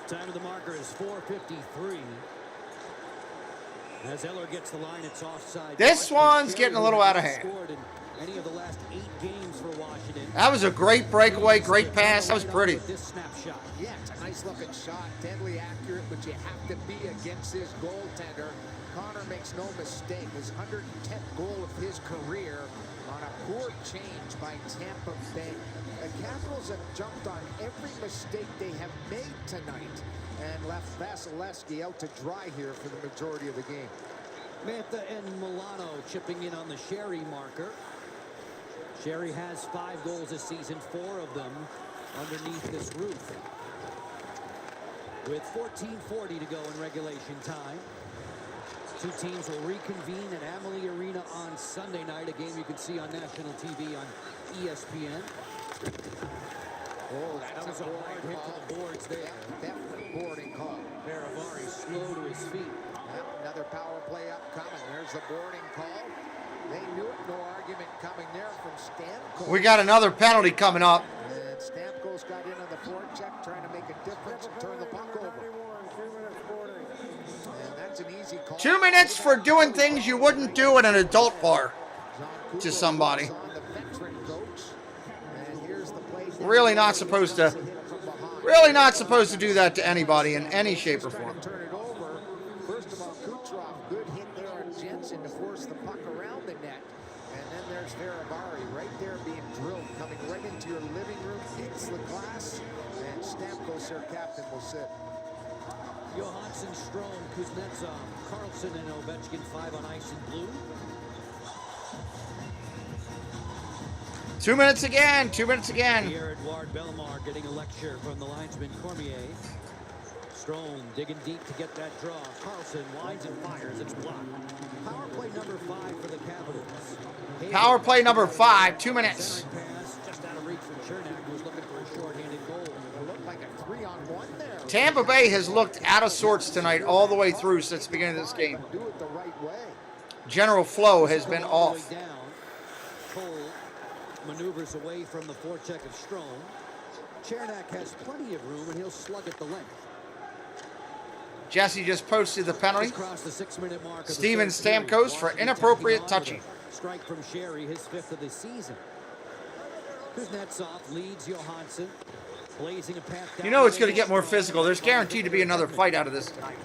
S16: Time of the marker is 4:53. As Eller gets the line, it's offside.
S10: This one's getting a little out of hand.
S16: Any of the last 8 games for Washington.
S10: That was a great breakaway, great pass. That was pretty.
S16: This snapshot.
S17: Yeah, it's a nice looking shot, deadly accurate, but you have to be against his goaltender. Connor makes no mistake. His 110th goal of his career on a poor change by Tampa Bay. The Capitals have jumped on every mistake they have made tonight and left Vasilevsky out to dry here for the majority of the game.
S16: Mantha and Milano chipping in on the Sherry marker. Sherry has 5 goals this season, 4 of them underneath this roof. With 14:40 to go in regulation time. 2 teams will reconvene at Amalie Arena on Sunday night, a game you can see on national TV on ESPN.
S17: Oh,
S16: that was a hard hit to the boards there.
S17: Definitely boarding call.
S16: Baravari slow to his feet.
S17: Now another power play upcoming. There's the boarding call. They knew it. No argument coming there from Stamkos.
S10: We got another penalty coming up.
S17: And Stamkos got in on the forecheck, trying to make a difference and turn the puck over. And that's an easy call.
S10: 2 minutes for doing things you wouldn't do in an adult bar to somebody. Really not supposed to do that to anybody in any shape or form.
S17: Turn it over. First of all, Kucherov, good hit there on Jensen to force the puck around the net. And then there's Varavari right there being drilled, coming right into your living room, hits the glass, and Stamkos, their captain, will sit.
S16: Johansson, Strome, Kuznetsov, Carlson, and Ovechkin 5 on ice in blue.
S10: 2 minutes again. 2 minutes again.
S16: Pierre-Edouard Bellemare getting a lecture from the linesman Cormier. Strome digging deep to get that draw. Carlson winds and fires. It's blocked. Power play number 5 for the Capitals.
S10: Power play number 5. 2 minutes.
S16: Pass just out of reach from Chernak, who was looking for a short-handed goal.
S17: It looked like a 3-on-1 there.
S10: Tampa Bay has looked out of sorts tonight all the way through since the beginning of this game.
S17: Do it the right way.
S10: General flow has been off.
S16: Cole maneuvers away from the forecheck of Strome. Chernak has plenty of room, and he'll slug at the length.
S10: Jesse just posted the penalty.
S16: Across the 6-minute mark.
S10: Steven Stamkos for inappropriate touching.
S16: Strike from Sherry, his 5th of the season. Kuznetsov leads Johansson, blazing a path down.
S10: You know it's going to get more physical. There's guaranteed to be another fight out of this tonight.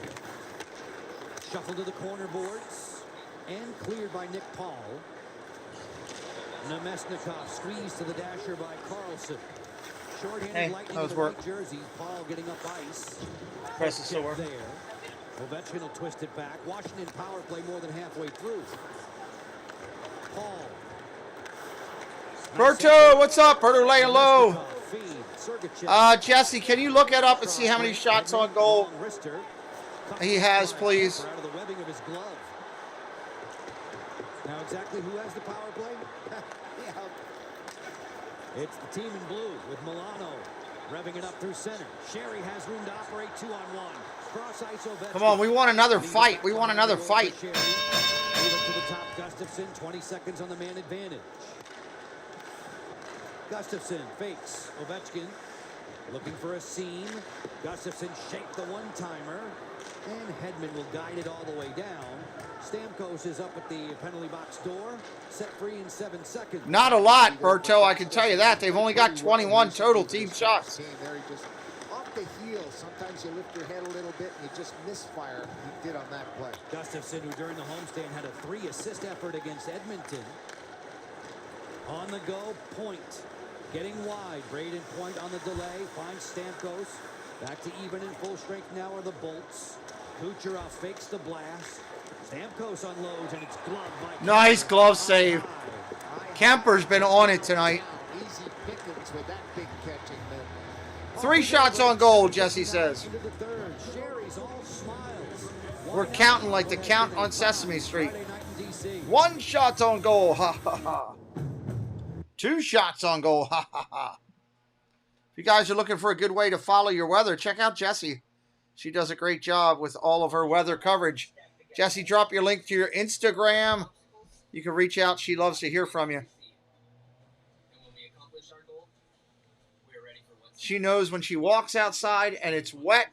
S16: Shuffled to the corner boards and cleared by Nick Paul. Nemesnikov squeezed to the dasher by Carlson. Short-handed lightning
S10: that was
S16: in the
S10: work.
S16: white jersey. Paul getting up ice.
S10: Press the sore.
S16: There. Ovechkin will twist it back. Washington power play more than halfway through. Paul.
S10: Berto, what's up? Berto laying low. Jesse, can you look it up and see how many shots on goal he has, please?
S16: Out of the webbing of his glove. Now exactly who has the power play? It's the team in blue with Milano revving it up through center. Sherry has room to operate 2-on-1. Cross ice Ovechkin.
S10: Come on, we want another fight. We want another fight.
S16: Move it to the top, Gustafsson. 20 seconds on the man advantage. Gustafsson fakes Ovechkin. Looking for a seam. Gustafsson shake the one-timer. And Hedman will guide it all the way down. Stamkos is up at the penalty box door. Set free in 7 seconds.
S10: Not a lot, Berto, I can tell you that. They've only got 21 total team shots.
S17: There he just off the heel. Sometimes you lift your head a little bit and you just misfire. He did on that play.
S16: Gustafsson, who during the homestand had a 3-assist effort against Edmonton. On the go, Point. Getting wide. Braden Point on the delay. Finds Stamkos. Back to even in full strength now are the Bolts. Kucherov fakes the blast. Stamkos unloads, and it's gloved by...
S10: Nice glove save. Kemper's been on it tonight.
S17: Easy pickings with that big catching.
S10: 3 shots on goal, Jesse says. We're counting like the count on Sesame Street. 1 shot on goal, ha ha ha. 2 shots on goal, ha ha ha. If you guys are looking for a good way to follow your weather, check out Jessie. She does a great job with all of her weather coverage. Jessie, drop your link to your Instagram. You can reach out. She loves to hear from you. She knows when she walks outside and it's wet,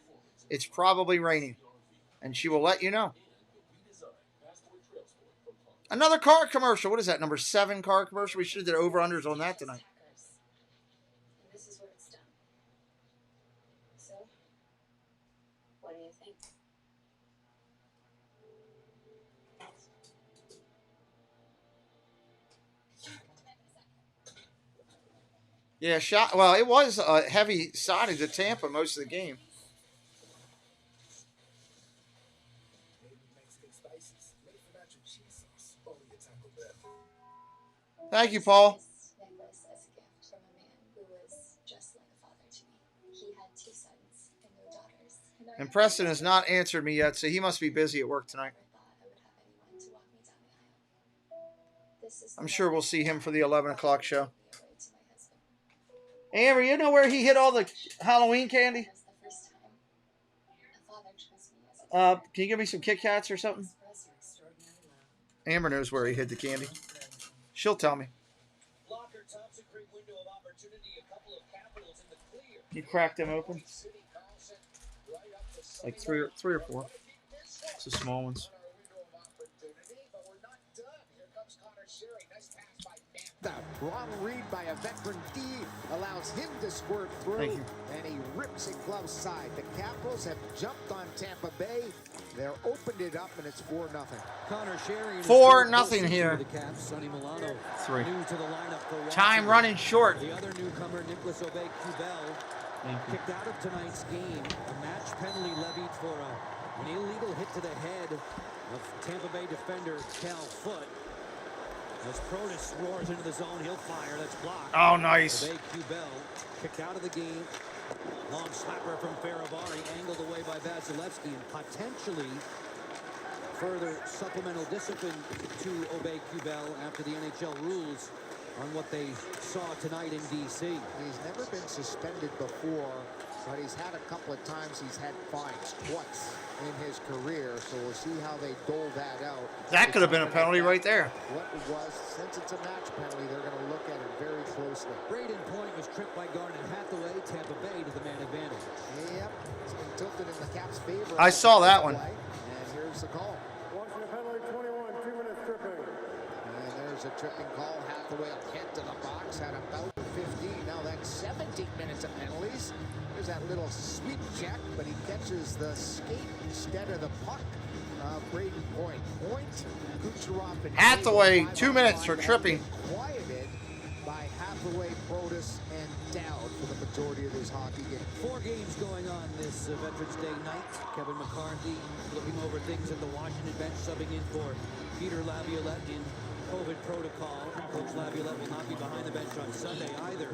S10: it's probably raining. And she will let you know. Another car commercial. What is that, number 7 car commercial? We should have did over-unders on that tonight.
S4: This is where it's done. So, what do you think?
S10: Yeah, shot. Well, it was heavy sided to Tampa most of the game. Thank you, Paul.
S4: Necklace as a gift from a man who was just like a father to me. He had 2 sons and no daughters.
S10: And Preston has not answered me yet, so he must be busy at work tonight. I'm sure we'll see him for the 11 o'clock show. Amber, you know where he hid all the Halloween candy? Can you give me some Kit Kats or something? Amber knows where he hid the candy. She'll tell me. You cracked them open? Like three or 4. It's the small ones.
S17: The wrong read by a veteran D allows him to squirt through,
S10: Thank you.
S17: and he rips it glove side. The Capitals have jumped on Tampa Bay. They're opened it up, and it's 4-0.
S16: Connor Sherry
S10: 4-0 here.
S16: The Caps, Sonny Milano
S10: 3.
S16: new to the lineup for Washington.
S10: Time running short.
S16: The other newcomer, Nicholas Aubé-Kubel, kicked out of tonight's game. A match penalty levied for an illegal hit to the head of Tampa Bay defender Cal Foote. As Protas roars into the zone, he'll fire. That's blocked.
S10: Oh, nice.
S16: Cubel kicked out of the game. Long slapper from Faravari, angled away by Vasilevsky, and potentially further supplemental discipline to obey Cubel after the NHL rules on what they saw tonight in D.C.
S17: He's never been suspended before, but he's had a couple of times he's had fines, twice in his career, so we'll see how they dole that out.
S10: That could have been a penalty right there.
S17: What it was, since it's a match penalty, they're going to look at it very closely.
S16: Braden Point was tripped by Garnet Hathaway. Tampa Bay to the man advantage.
S17: Yep, it's been tilted in the Caps' favor.
S10: I saw that one.
S17: And here's the call.
S1: Washington penalty 21, 2 minutes tripping.
S17: And there's a tripping call. Hathaway will head to the box, had about 15. Now that's 17 minutes of penalties. There's that little sweep check, but he catches the skate instead of the puck. Braden Point. Kucherov, and
S10: Hathaway, 2 minutes for tripping.
S17: Quieted by Hathaway, Protas, and Dowd for the majority of this hockey game.
S16: 4 games going on this Veterans Day night. Kevin McCarthy looking over things at the Washington bench, subbing in for Peter Laviolette in COVID protocol. Coach Laviolette will not be behind the bench on Sunday either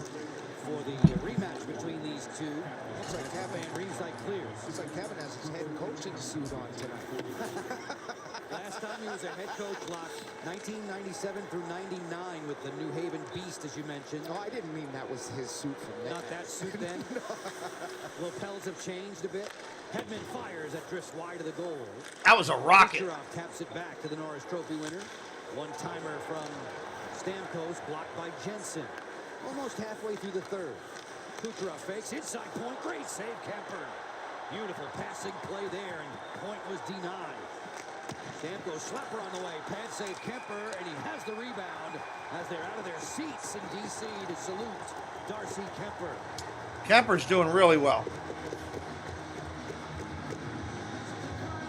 S16: for the rematch between these two.
S17: Looks like Kevin
S16: Ringside clears.
S17: Looks like Kevin has his head coaching suit on tonight.
S16: Last time he was a head coach, Locke, 1997 through 99 with the New Haven Beast, as you mentioned.
S17: No, I didn't mean that was his suit from then.
S16: Not that suit then. Lapels have changed a bit. Hedman fires that drifts wide of the goal.
S10: That was a rocket.
S16: Kucherov taps it back to the Norris Trophy winner. One-timer from Stamkos, blocked by Jensen. Almost halfway through the third. Kucherov fakes, inside point, great save, Kemper. Beautiful passing play there, and point was denied. Stamkos, slapper on the way, pad save Kemper, and he has the rebound as they're out of their seats in D.C. to salute Darcy Kemper.
S10: Kemper's doing really well.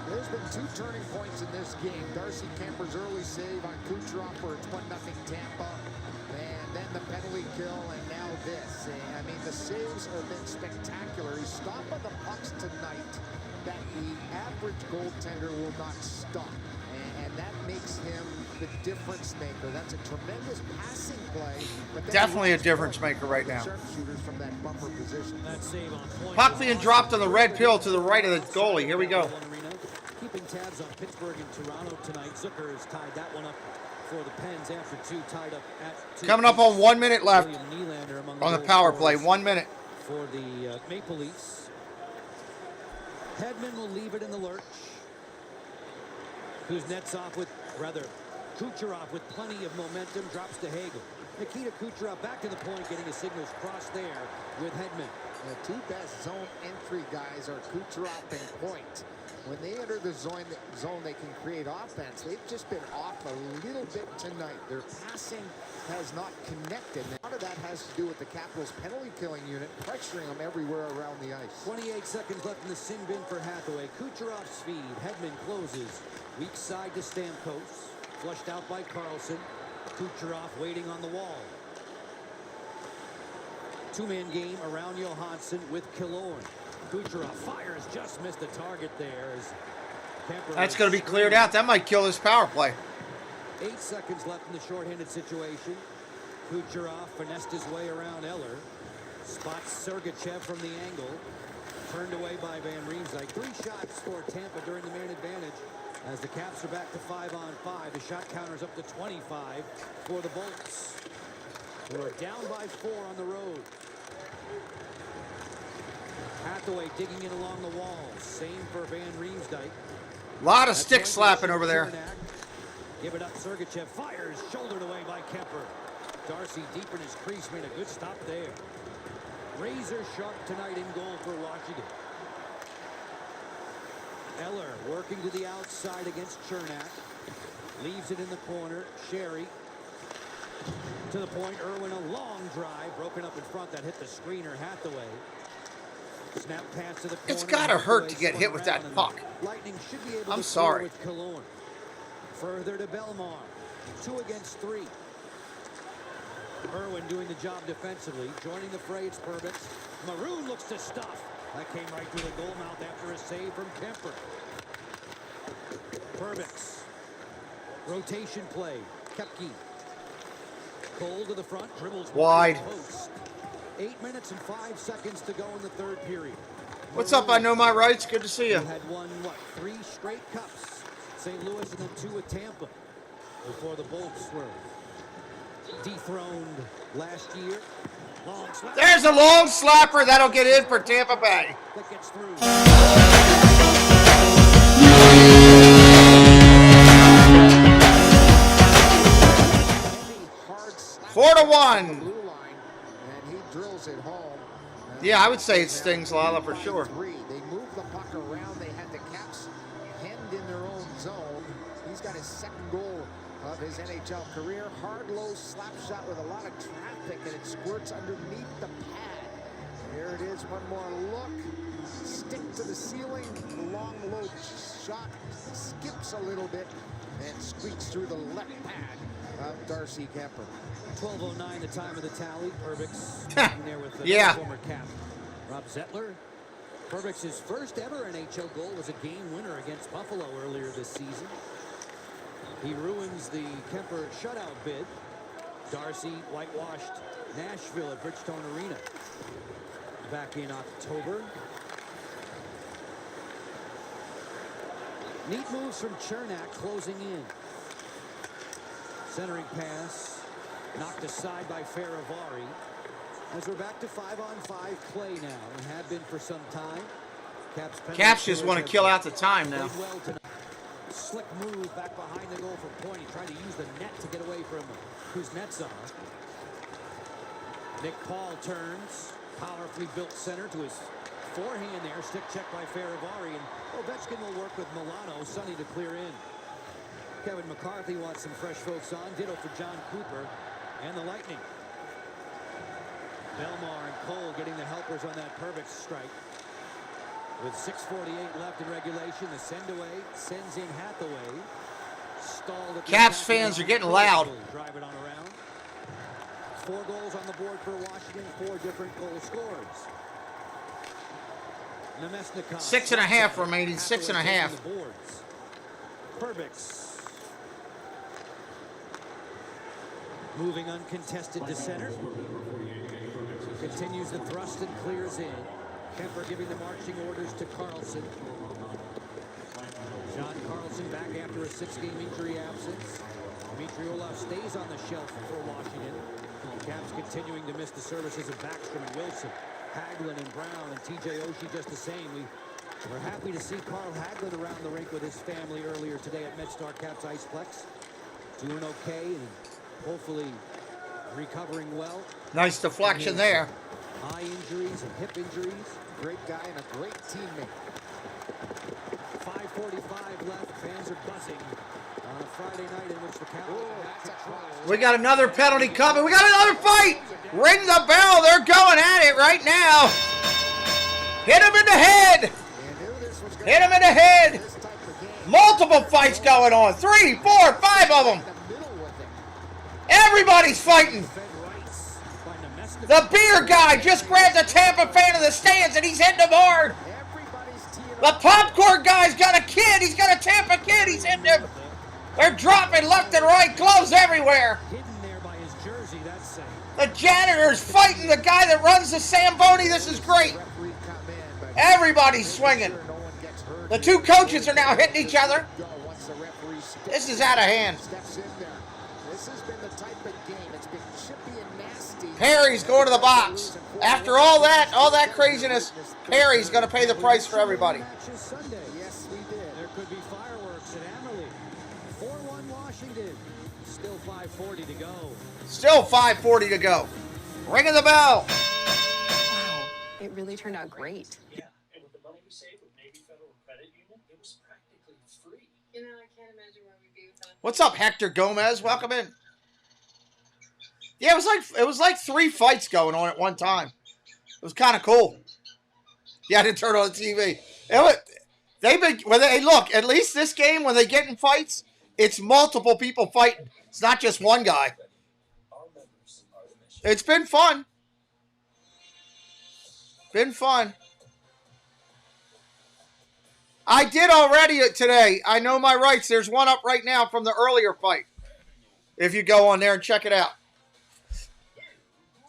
S17: There's been 2 turning points in this game. Darcy Kemper's early save on Kucherov for it's 1-0 Tampa. And then the penalty kill, and now this. I mean, the saves have been spectacular. He's stopping the pucks tonight that the average goaltender will not stop. And that makes him the difference maker. That's a tremendous passing play. But
S10: Definitely a difference maker right now.
S17: Sharpshooters from that bumper position.
S16: That save on point.
S10: Puck being dropped on the red pill to the right of the goalie. Here we go.
S16: Keeping tabs on Pittsburgh and Toronto tonight. Zucker has tied that one up for the Pens after 2, tied up at 2.
S10: Coming up on 1 minute left on the power play. 1 minute.
S16: For the Maple Leafs. Hedman will leave it in the lurch. Kuznetsov Kucherov with plenty of momentum, drops to Hagel. Nikita Kucherov back to the point, getting his signals crossed there with Hedman.
S17: The 2 best zone entry guys are Kucherov and Point. When they enter the zone, they can create offense. They've just been off a little bit tonight. Their passing has not connected. A lot of that has to do with the Capitals' penalty-killing unit, pressuring them everywhere around the ice.
S16: 28 seconds left in the sin bin for Hathaway. Kucherov's feed. Hedman closes. Weak side to Stamkos. Flushed out by Carlson. Kucherov waiting on the wall. 2-man game around Johansson with Killorn. Kucherov fires, just missed the target there. As
S10: That's going to be cleared out. That might kill this power play.
S16: 8 seconds left in the shorthanded situation. Kucherov finessed his way around Eller. Spots Sergachev from the angle. Turned away by Van Riemsdyk. 3 shots for Tampa during the man advantage. As the Caps are back to 5-on-5. The shot counter's up to 25 for the Bolts, who are down by 4 on the road. Hathaway digging in along the wall. Same for Van Riemsdyk.
S10: A lot of stick slapping over there.
S16: Give it up. Sergachev fires. Shouldered away by Kemper. Darcy deep in his crease. Made a good stop there. Razor sharp tonight in goal for Washington. Eller working to the outside against Chernak. Leaves it in the corner. Sherry to the point. Irwin, a long drive. Broken up in front. That hit the screener. Hathaway. Snap pass to the corner.
S10: It's got to hurt to get hit with that puck.
S16: Lightning should be able
S10: I'm
S16: to
S10: sorry.
S16: with Killorn. Further to Belmar. 2 against 3. Irwin doing the job defensively. Joining the fray, it's Perbix. Maroon looks to stuff. That came right through the goal mouth after a save from Kemper. Perbix. Rotation play. Kepke Cole to the front, dribbles
S10: Wide.
S16: post. 8 minutes and 5 seconds to go in the third period.
S10: What's up? I know my rights. Good to see you.
S16: Had won, 3 straight cups. St. Louis and then 2 with Tampa before the Bolts were dethroned last year. Long slapper.
S10: There's a long slapper that'll get in for Tampa Bay.
S16: That gets through.
S10: 4-1.
S17: Blue line, and he drills it home.
S10: Yeah, I would say it stings Lala for sure.
S17: They moved the puck around. They had the Caps hemmed in their own zone. He's got his second goal of his NHL career. Hard, low slap shot with a lot of traffic, and it squirts underneath the pad. Here it is, one more look. Stick to the ceiling. The long, low shot skips a little bit and squeaks through the left pad of Darcy Kemper.
S16: 12:09, the time of the tally. Perbix there with the former cap, Rob Zettler. Perbix's first ever NHL goal was a game winner against Buffalo earlier this season. He ruins the Kemper shutout bid. Darcy whitewashed Nashville at Bridgestone Arena back in October. Neat moves from Chernak closing in. Centering pass knocked aside by Faravari. As we're back to 5-on-5 play now, and have been for some time.
S10: Caps just want to kill out the time now.
S16: Slick move back behind the goal for Point. He tried to use the net to get away from Kuznetsov. Nick Paul turns. Powerfully built center to his forehand there. Stick check by Faravari. And Ovechkin will work with Milano. Sonny to clear in. Kevin McCarthy wants some fresh folks on. Ditto for John Cooper and the Lightning. Belmar and Cole getting the helpers on that Perbix strike. With 6:48 left in regulation, the send away sends in Hathaway. Stalled at
S10: Caps fans are getting loud.
S16: Drive it on around. 4 goals on the board for Washington, 4 different goal scorers. Nemesnikov.
S10: 6.5 remaining, 6.5.
S16: Perbix. Moving uncontested to center. Continues the thrust and clears in. Kemper giving the marching orders to Carlson. John Carlson back after a 6-game injury absence. Dmitry Orlov stays on the shelf for Washington. Caps continuing to miss the services of Backstrom and Wilson. Hagelin and Brown and TJ Oshie just the same. We're happy to see Carl Hagelin around the rink with his family earlier today at MedStar Caps Iceplex. Doing okay and hopefully recovering well.
S10: Nice deflection there.
S16: Eye injuries and hip injuries.
S17: Great guy and a great teammate.
S16: 5:45 left. Fans are buzzing on a Friday night in which the Capitals.
S10: We got another penalty coming. We got another fight. Ring the bell. They're going at it right now. Hit him in the head. Hit him in the head. Multiple fights going on. 3, 4, 5 of them. Everybody's fighting. The beer guy just grabbed a Tampa fan in the stands and he's hitting him hard. The popcorn guy's got a kid. He's got a Tampa kid. He's hitting him. They're dropping left and right. Gloves everywhere. The janitor's fighting the guy that runs the Zamboni. This is great. Everybody's swinging. The 2 coaches are now hitting each other. This is out of hand. Perry's going to the box. After all that craziness, Perry's going to pay the price for everybody.
S16: Yes, we did. There could be fireworks at Amalie. 4-1 Washington. Still 5:40 to go.
S10: Still 5:40 to go. Ringing the bell.
S5: Wow, it really turned out great.
S8: Yeah, and with the money we saved with Navy Federal Credit Union, it was practically free.
S5: You know, I can't imagine where we'd be without.
S10: What's up, Hector Gomez? Welcome in. Yeah, it was like 3 fights going on at one time. It was kind of cool. Yeah, I didn't turn on the TV. Look, at least this game, when they get in fights, it's multiple people fighting. It's not just one guy. It's been fun. Been fun. I did already today. I know my rights. There's one up right now from the earlier fight. If you go on there and check it out.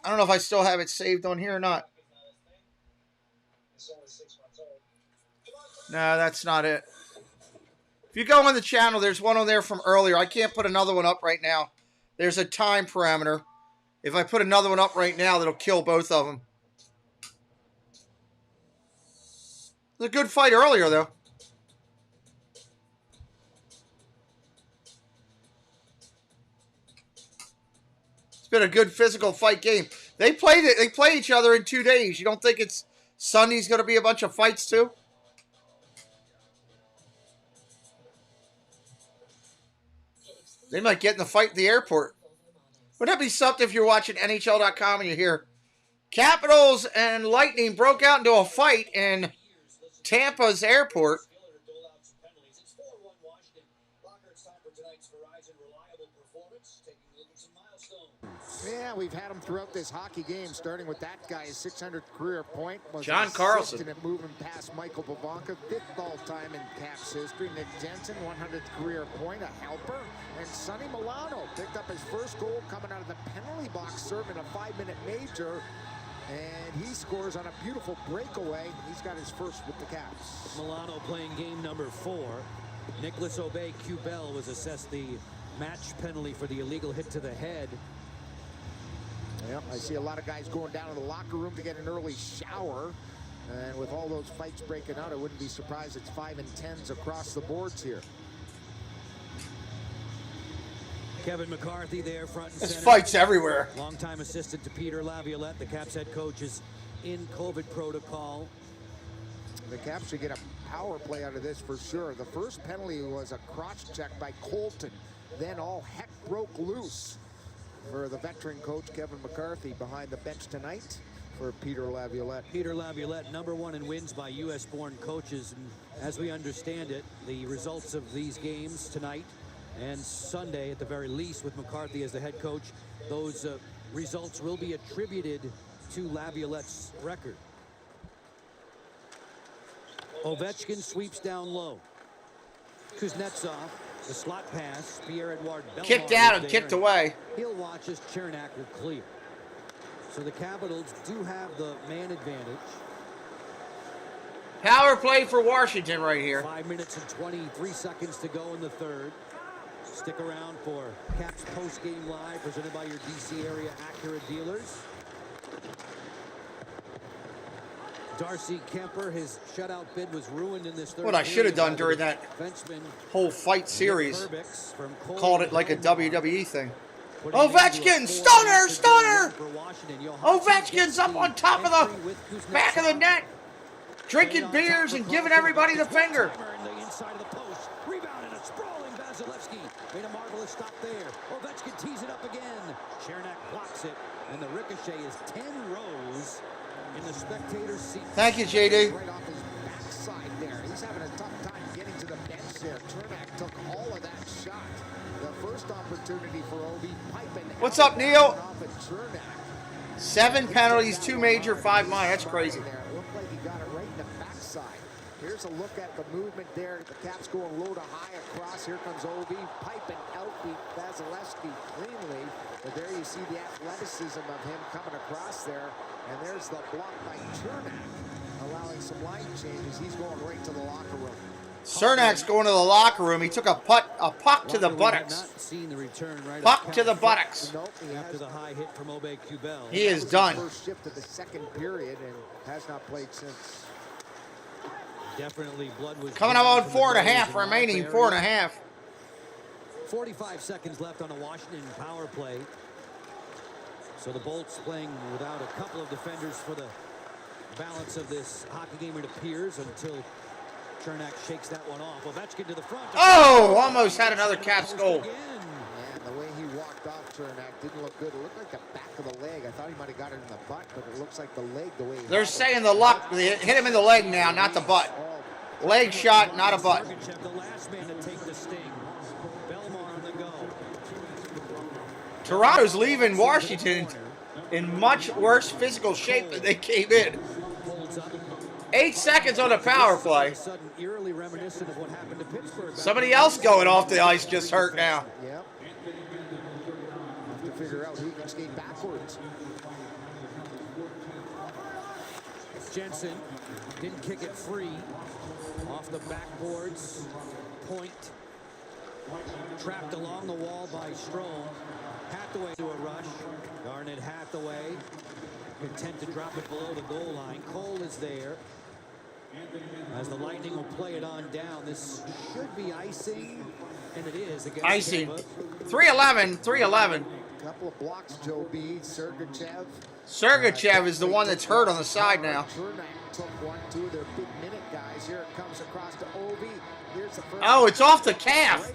S10: I don't know if I still have it saved on here or not. No, that's not it. If you go on the channel, there's one on there from earlier. I can't put another one up right now. There's a time parameter. If I put another one up right now, that'll kill both of them. It was a good fight earlier, though. It's been a good physical fight game. They played it. They play each other in 2 days. You don't think it's Sunday's going to be a bunch of fights too? They might get in the fight at the airport. Wouldn't that be something if you're watching NHL.com and you hear Capitals and Lightning broke out into a fight in Tampa's airport?
S17: Yeah, we've had him throughout this hockey game, starting with that guy's 600th career point.
S10: John Carlson.
S17: At moving past Michael Bobonka, 5th all-time in Caps history. Nick Jensen, 100th career point, a helper. And Sonny Milano picked up his first goal coming out of the penalty box, serving a 5-minute major. And he scores on a beautiful breakaway. He's got his first with the Caps.
S16: Milano playing game number 4. Nicholas Aubé-Kubel was assessed the match penalty for the illegal hit to the head.
S17: Yep, I see a lot of guys going down to the locker room to get an early shower. And with all those fights breaking out, I wouldn't be surprised it's 5 and 10s across the boards here.
S16: Kevin McCarthy there front and
S10: This
S16: center.
S10: fight's everywhere.
S16: Longtime assistant to Peter Laviolette. The Caps head coach is in COVID protocol.
S17: The Caps should get a power play out of this for sure. The first penalty was a crotch check by Colton. Then all heck broke loose for the veteran coach Kevin McCarthy behind the bench tonight for Peter Laviolette.
S16: Peter Laviolette, #1 in wins by U.S.-born coaches. And as we understand it, the results of these games tonight and Sunday, at the very least, with McCarthy as the head coach, those results will be attributed to Laviolette's record. Ovechkin sweeps down low. Kuznetsov, the slot pass, Pierre-Edouard Bellemare
S10: Kicked out and kicked away.
S16: He'll watch as Chernak will clear. So the Capitals do have the man advantage.
S10: Power play for Washington right here.
S16: 5 minutes and 23 seconds to go in the third. Stick around for Caps post-game live, presented by your DC area Acura dealers. Darcy Kemper, his shutout bid was ruined in this third.
S10: What I should have done during that whole fight series, called it like a WWE thing. Ovechkin, stunner, stunner! Ovechkin's up on top of the back of the net, drinking beers and giving everybody the finger.
S16: Rebound and a sprawling Vasilevsky. Made a marvelous stop there. Ovechkin tees it up again. Chernak blocks it, and the ricochet is 10 rows in the spectator's seat.
S10: Thank you, JD.
S17: Right off his backside there. He's having a tough time getting to the bench there. Chernak took all of that shot. The first opportunity for Obi, piping.
S10: What's up, Neil? 7 penalties, 2 major, 5 minor. That's crazy.
S17: Looked like he got it right in the backside. Here's a look at the movement there. The Caps going low to high across. Here comes Obi, piping out the Vasilevsky cleanly. But there you see the athleticism of him coming across there. And there's the block by Chernak, allowing some line changes. He's going right to the locker room.
S10: Cernak's going to the locker room. He took a puck to the buttocks. Puck to the buttocks.
S16: After the high hit from Aubé-Kubel.
S10: He is done.
S17: First shift of the second period and has not played since.
S16: Definitely blood was
S10: coming up on 4.5 remaining. 4.5.
S16: 45 seconds left on a Washington power play. So the Bolts playing without a couple of defenders for the balance of this hockey game, it appears, until Chernak shakes that one off. Ovechkin to the front.
S10: Oh, almost had another Caps goal.
S17: And the way he walked off Chernak didn't look good. It looked like the back of the leg. I thought he might have got it in the butt, but it looks like the leg the way he
S10: They're saying the luck. They hit him in the leg now, not the butt. Leg shot, not a butt.
S16: The last man to take the sting. Bellemare on the go.
S10: Toronto's leaving Washington in much worse physical shape than they came in. 8 seconds on a power play. Somebody else going off the ice just hurt now.
S17: Yep. Have to figure out who can skate backwards.
S16: Jensen didn't kick it free. Off the backboards. Point. Trapped along the wall by Strome. Hathaway to a rush. Garnet Hathaway. Content to drop it below the goal line. Cole is there. As the Lightning will play it on down. This should be icing. And it is against
S10: Icing.
S16: Tampa.
S10: 3-11. 3-11.
S17: Couple of blocks, Joe B. Sergachev.
S10: Sergachev is the one that's hurt on the side now.
S17: Took one, two of their big minute guys. Here it comes across to Ovi. Here's the first.
S10: Oh, it's off the calf.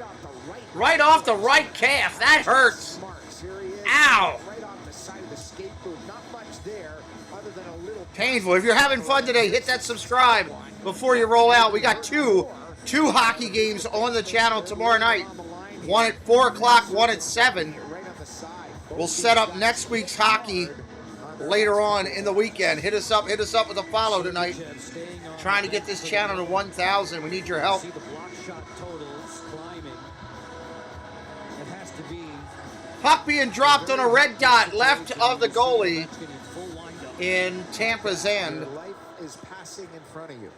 S10: Right off the right calf. That hurts. Ow.
S17: Right off the side of the skate boot. Not much there other than a little
S10: Painful. If you're having fun today, hit that subscribe before you roll out. We got two hockey games on the channel tomorrow night. One at 4 o'clock, one at 7. We'll set up next week's hockey later on in the weekend. Hit us up with a follow tonight. Trying to get this channel to 1,000. We need your help. Puck being dropped on a red dot left of the goalie in Tampa's end.
S17: Your life is passing in front of you.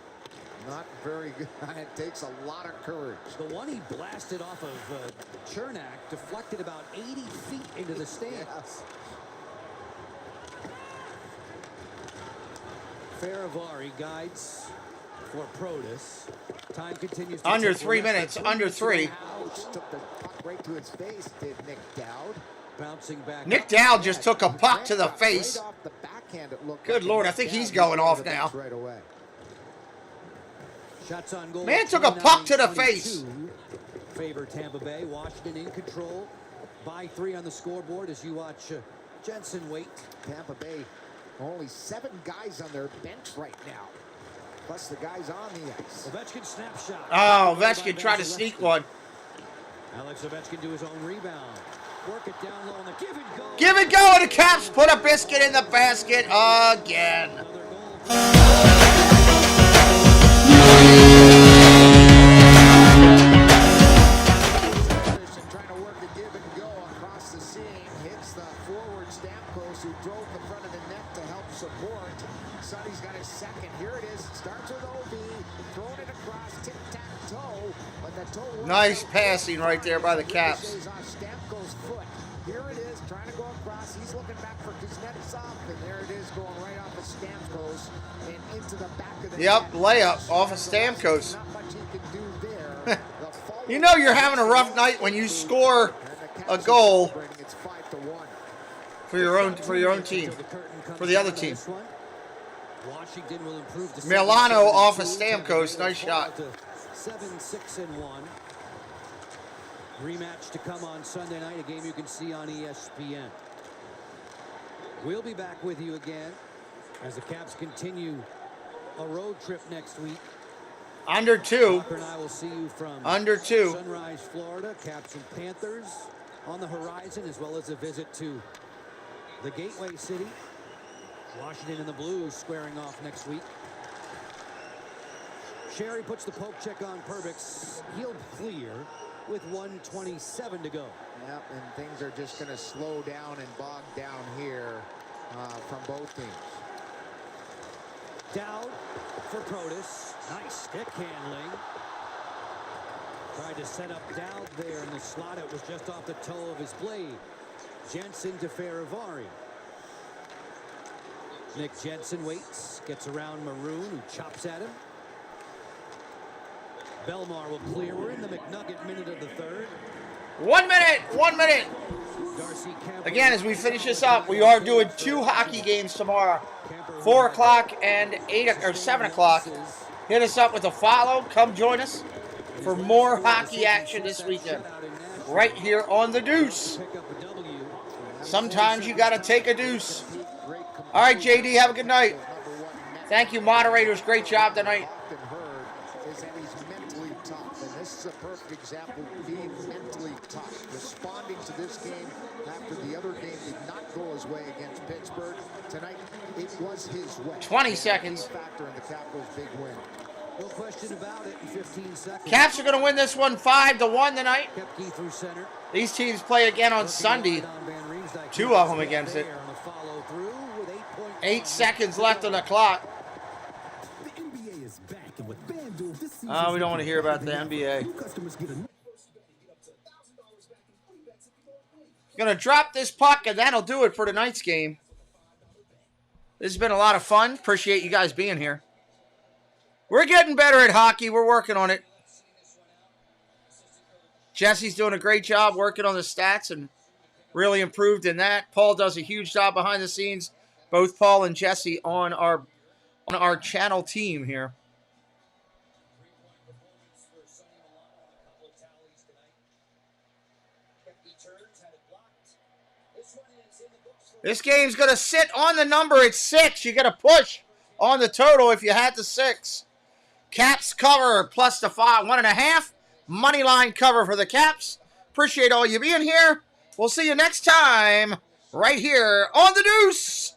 S17: Not very good. It takes a lot of courage.
S16: The one he blasted off of Chernak deflected about 80 feet into the stands.
S17: Yes.
S16: Faravari guides for Protus. Time continues. To
S10: Under
S16: tick.
S10: 3 minutes. Under 3.
S17: Took the puck right to his face, did Nick Dowd.
S16: Bouncing back.
S10: Nick Dowd just took a puck to the face.
S17: Right off the backhand, it looked
S10: Good
S17: like
S10: Lord, I
S17: Nick
S10: think
S17: Dowd
S10: he's going off now.
S17: right away.
S16: Shots on goal.
S10: Man took a puck to the face.
S16: Favor Tampa Bay. Washington in control. By 3 on the scoreboard as you watch Jensen wait.
S17: Tampa Bay, only 7 guys on their bench right now. Plus the guys on the ice.
S16: Ovechkin snapshot.
S10: Oh, Ovechkin tried to sneak one.
S16: Alex Ovechkin do his own rebound. Work it down low on the give and go.
S10: Give it go, and the Caps put a biscuit in the basket again.
S17: Trying to work the give and go across the seam. Hits the forward Stamkos, who drove the front of the net to help support. Sonny's got his second. Here it is. Starts with OB. Throwing it across. Tic-tac-toe. But the toe.
S10: Nice passing right there by the Caps.
S17: Stamkos' foot. Here it is. Trying to go across. He's looking back for Kuznetsov. And there it is, going right off of Stamkos and into the back of the
S10: Yep,
S17: net.
S10: layup off of Stamkos.
S17: Not much he can do there.
S10: You know you're having a rough night when you score a goal
S17: It's 5-1.
S10: for your own team, for the other team.
S16: Washington will improve to
S10: Milano off of Stamkos, nice shot.
S16: 7-6-1. Rematch to come on Sunday night, a game you can see on ESPN. We'll be back with you again as the Caps continue a road trip next week.
S10: Under 2.
S16: Walker and I will see you from
S10: Under 2.
S16: Sunrise, Florida. Caps and Panthers on the horizon, as well as a visit to the Gateway City. Washington and the Blues squaring off next week. Sherry puts the poke check on Perbix. He'll clear with 1:27 to go.
S17: Yep, and things are just going to slow down and bog down here from both teams.
S16: Dowd for Protus. Nice stick handling. Tried to set up Dowd there in the slot. It was just off the toe of his blade. Jensen to Faravari. Nick Jensen waits. Gets around Maroon, who chops at him. Belmar will clear. We're in the McNugget minute of the third.
S10: 1 minute. 1 minute.
S16: Darcy Campbell.
S10: Again, as we finish this up, we are doing 2 hockey games tomorrow. 4 o'clock and 7 o'clock. Hit us up with a follow. Come join us for more hockey action this weekend. Right here on the Deuce. Sometimes you got to take a deuce. All right, JD, have a good night. Thank you, moderators. Great job tonight.
S17: Is that he's mentally tough, and this is a perfect example of being mentally tough. Responding to this game after the other game did not go his way against Pittsburgh. Tonight, it was his way.
S10: 20 seconds.
S17: Factor in the Capitals' big win.
S16: No question about it in 15 seconds.
S10: Caps are going to win this one 5-1 tonight.
S16: Kepke through center.
S10: These teams play again on Sunday. 2 of them against it. 8 seconds left on the clock. We don't want to hear about the NBA. Gonna drop this puck, and that'll do it for tonight's game. This has been a lot of fun. Appreciate you guys being here. We're getting better at hockey. We're working on it. Jesse's doing a great job working on the stats and really improved in that. Paul does a huge job behind the scenes. Both Paul and Jesse on our channel team here. This game's going to sit on the number at 6. You got to push on the total if you had the 6. Caps cover plus the 1.5. Money line cover for the Caps. Appreciate all you being here. We'll see you next time right here on The Deuce.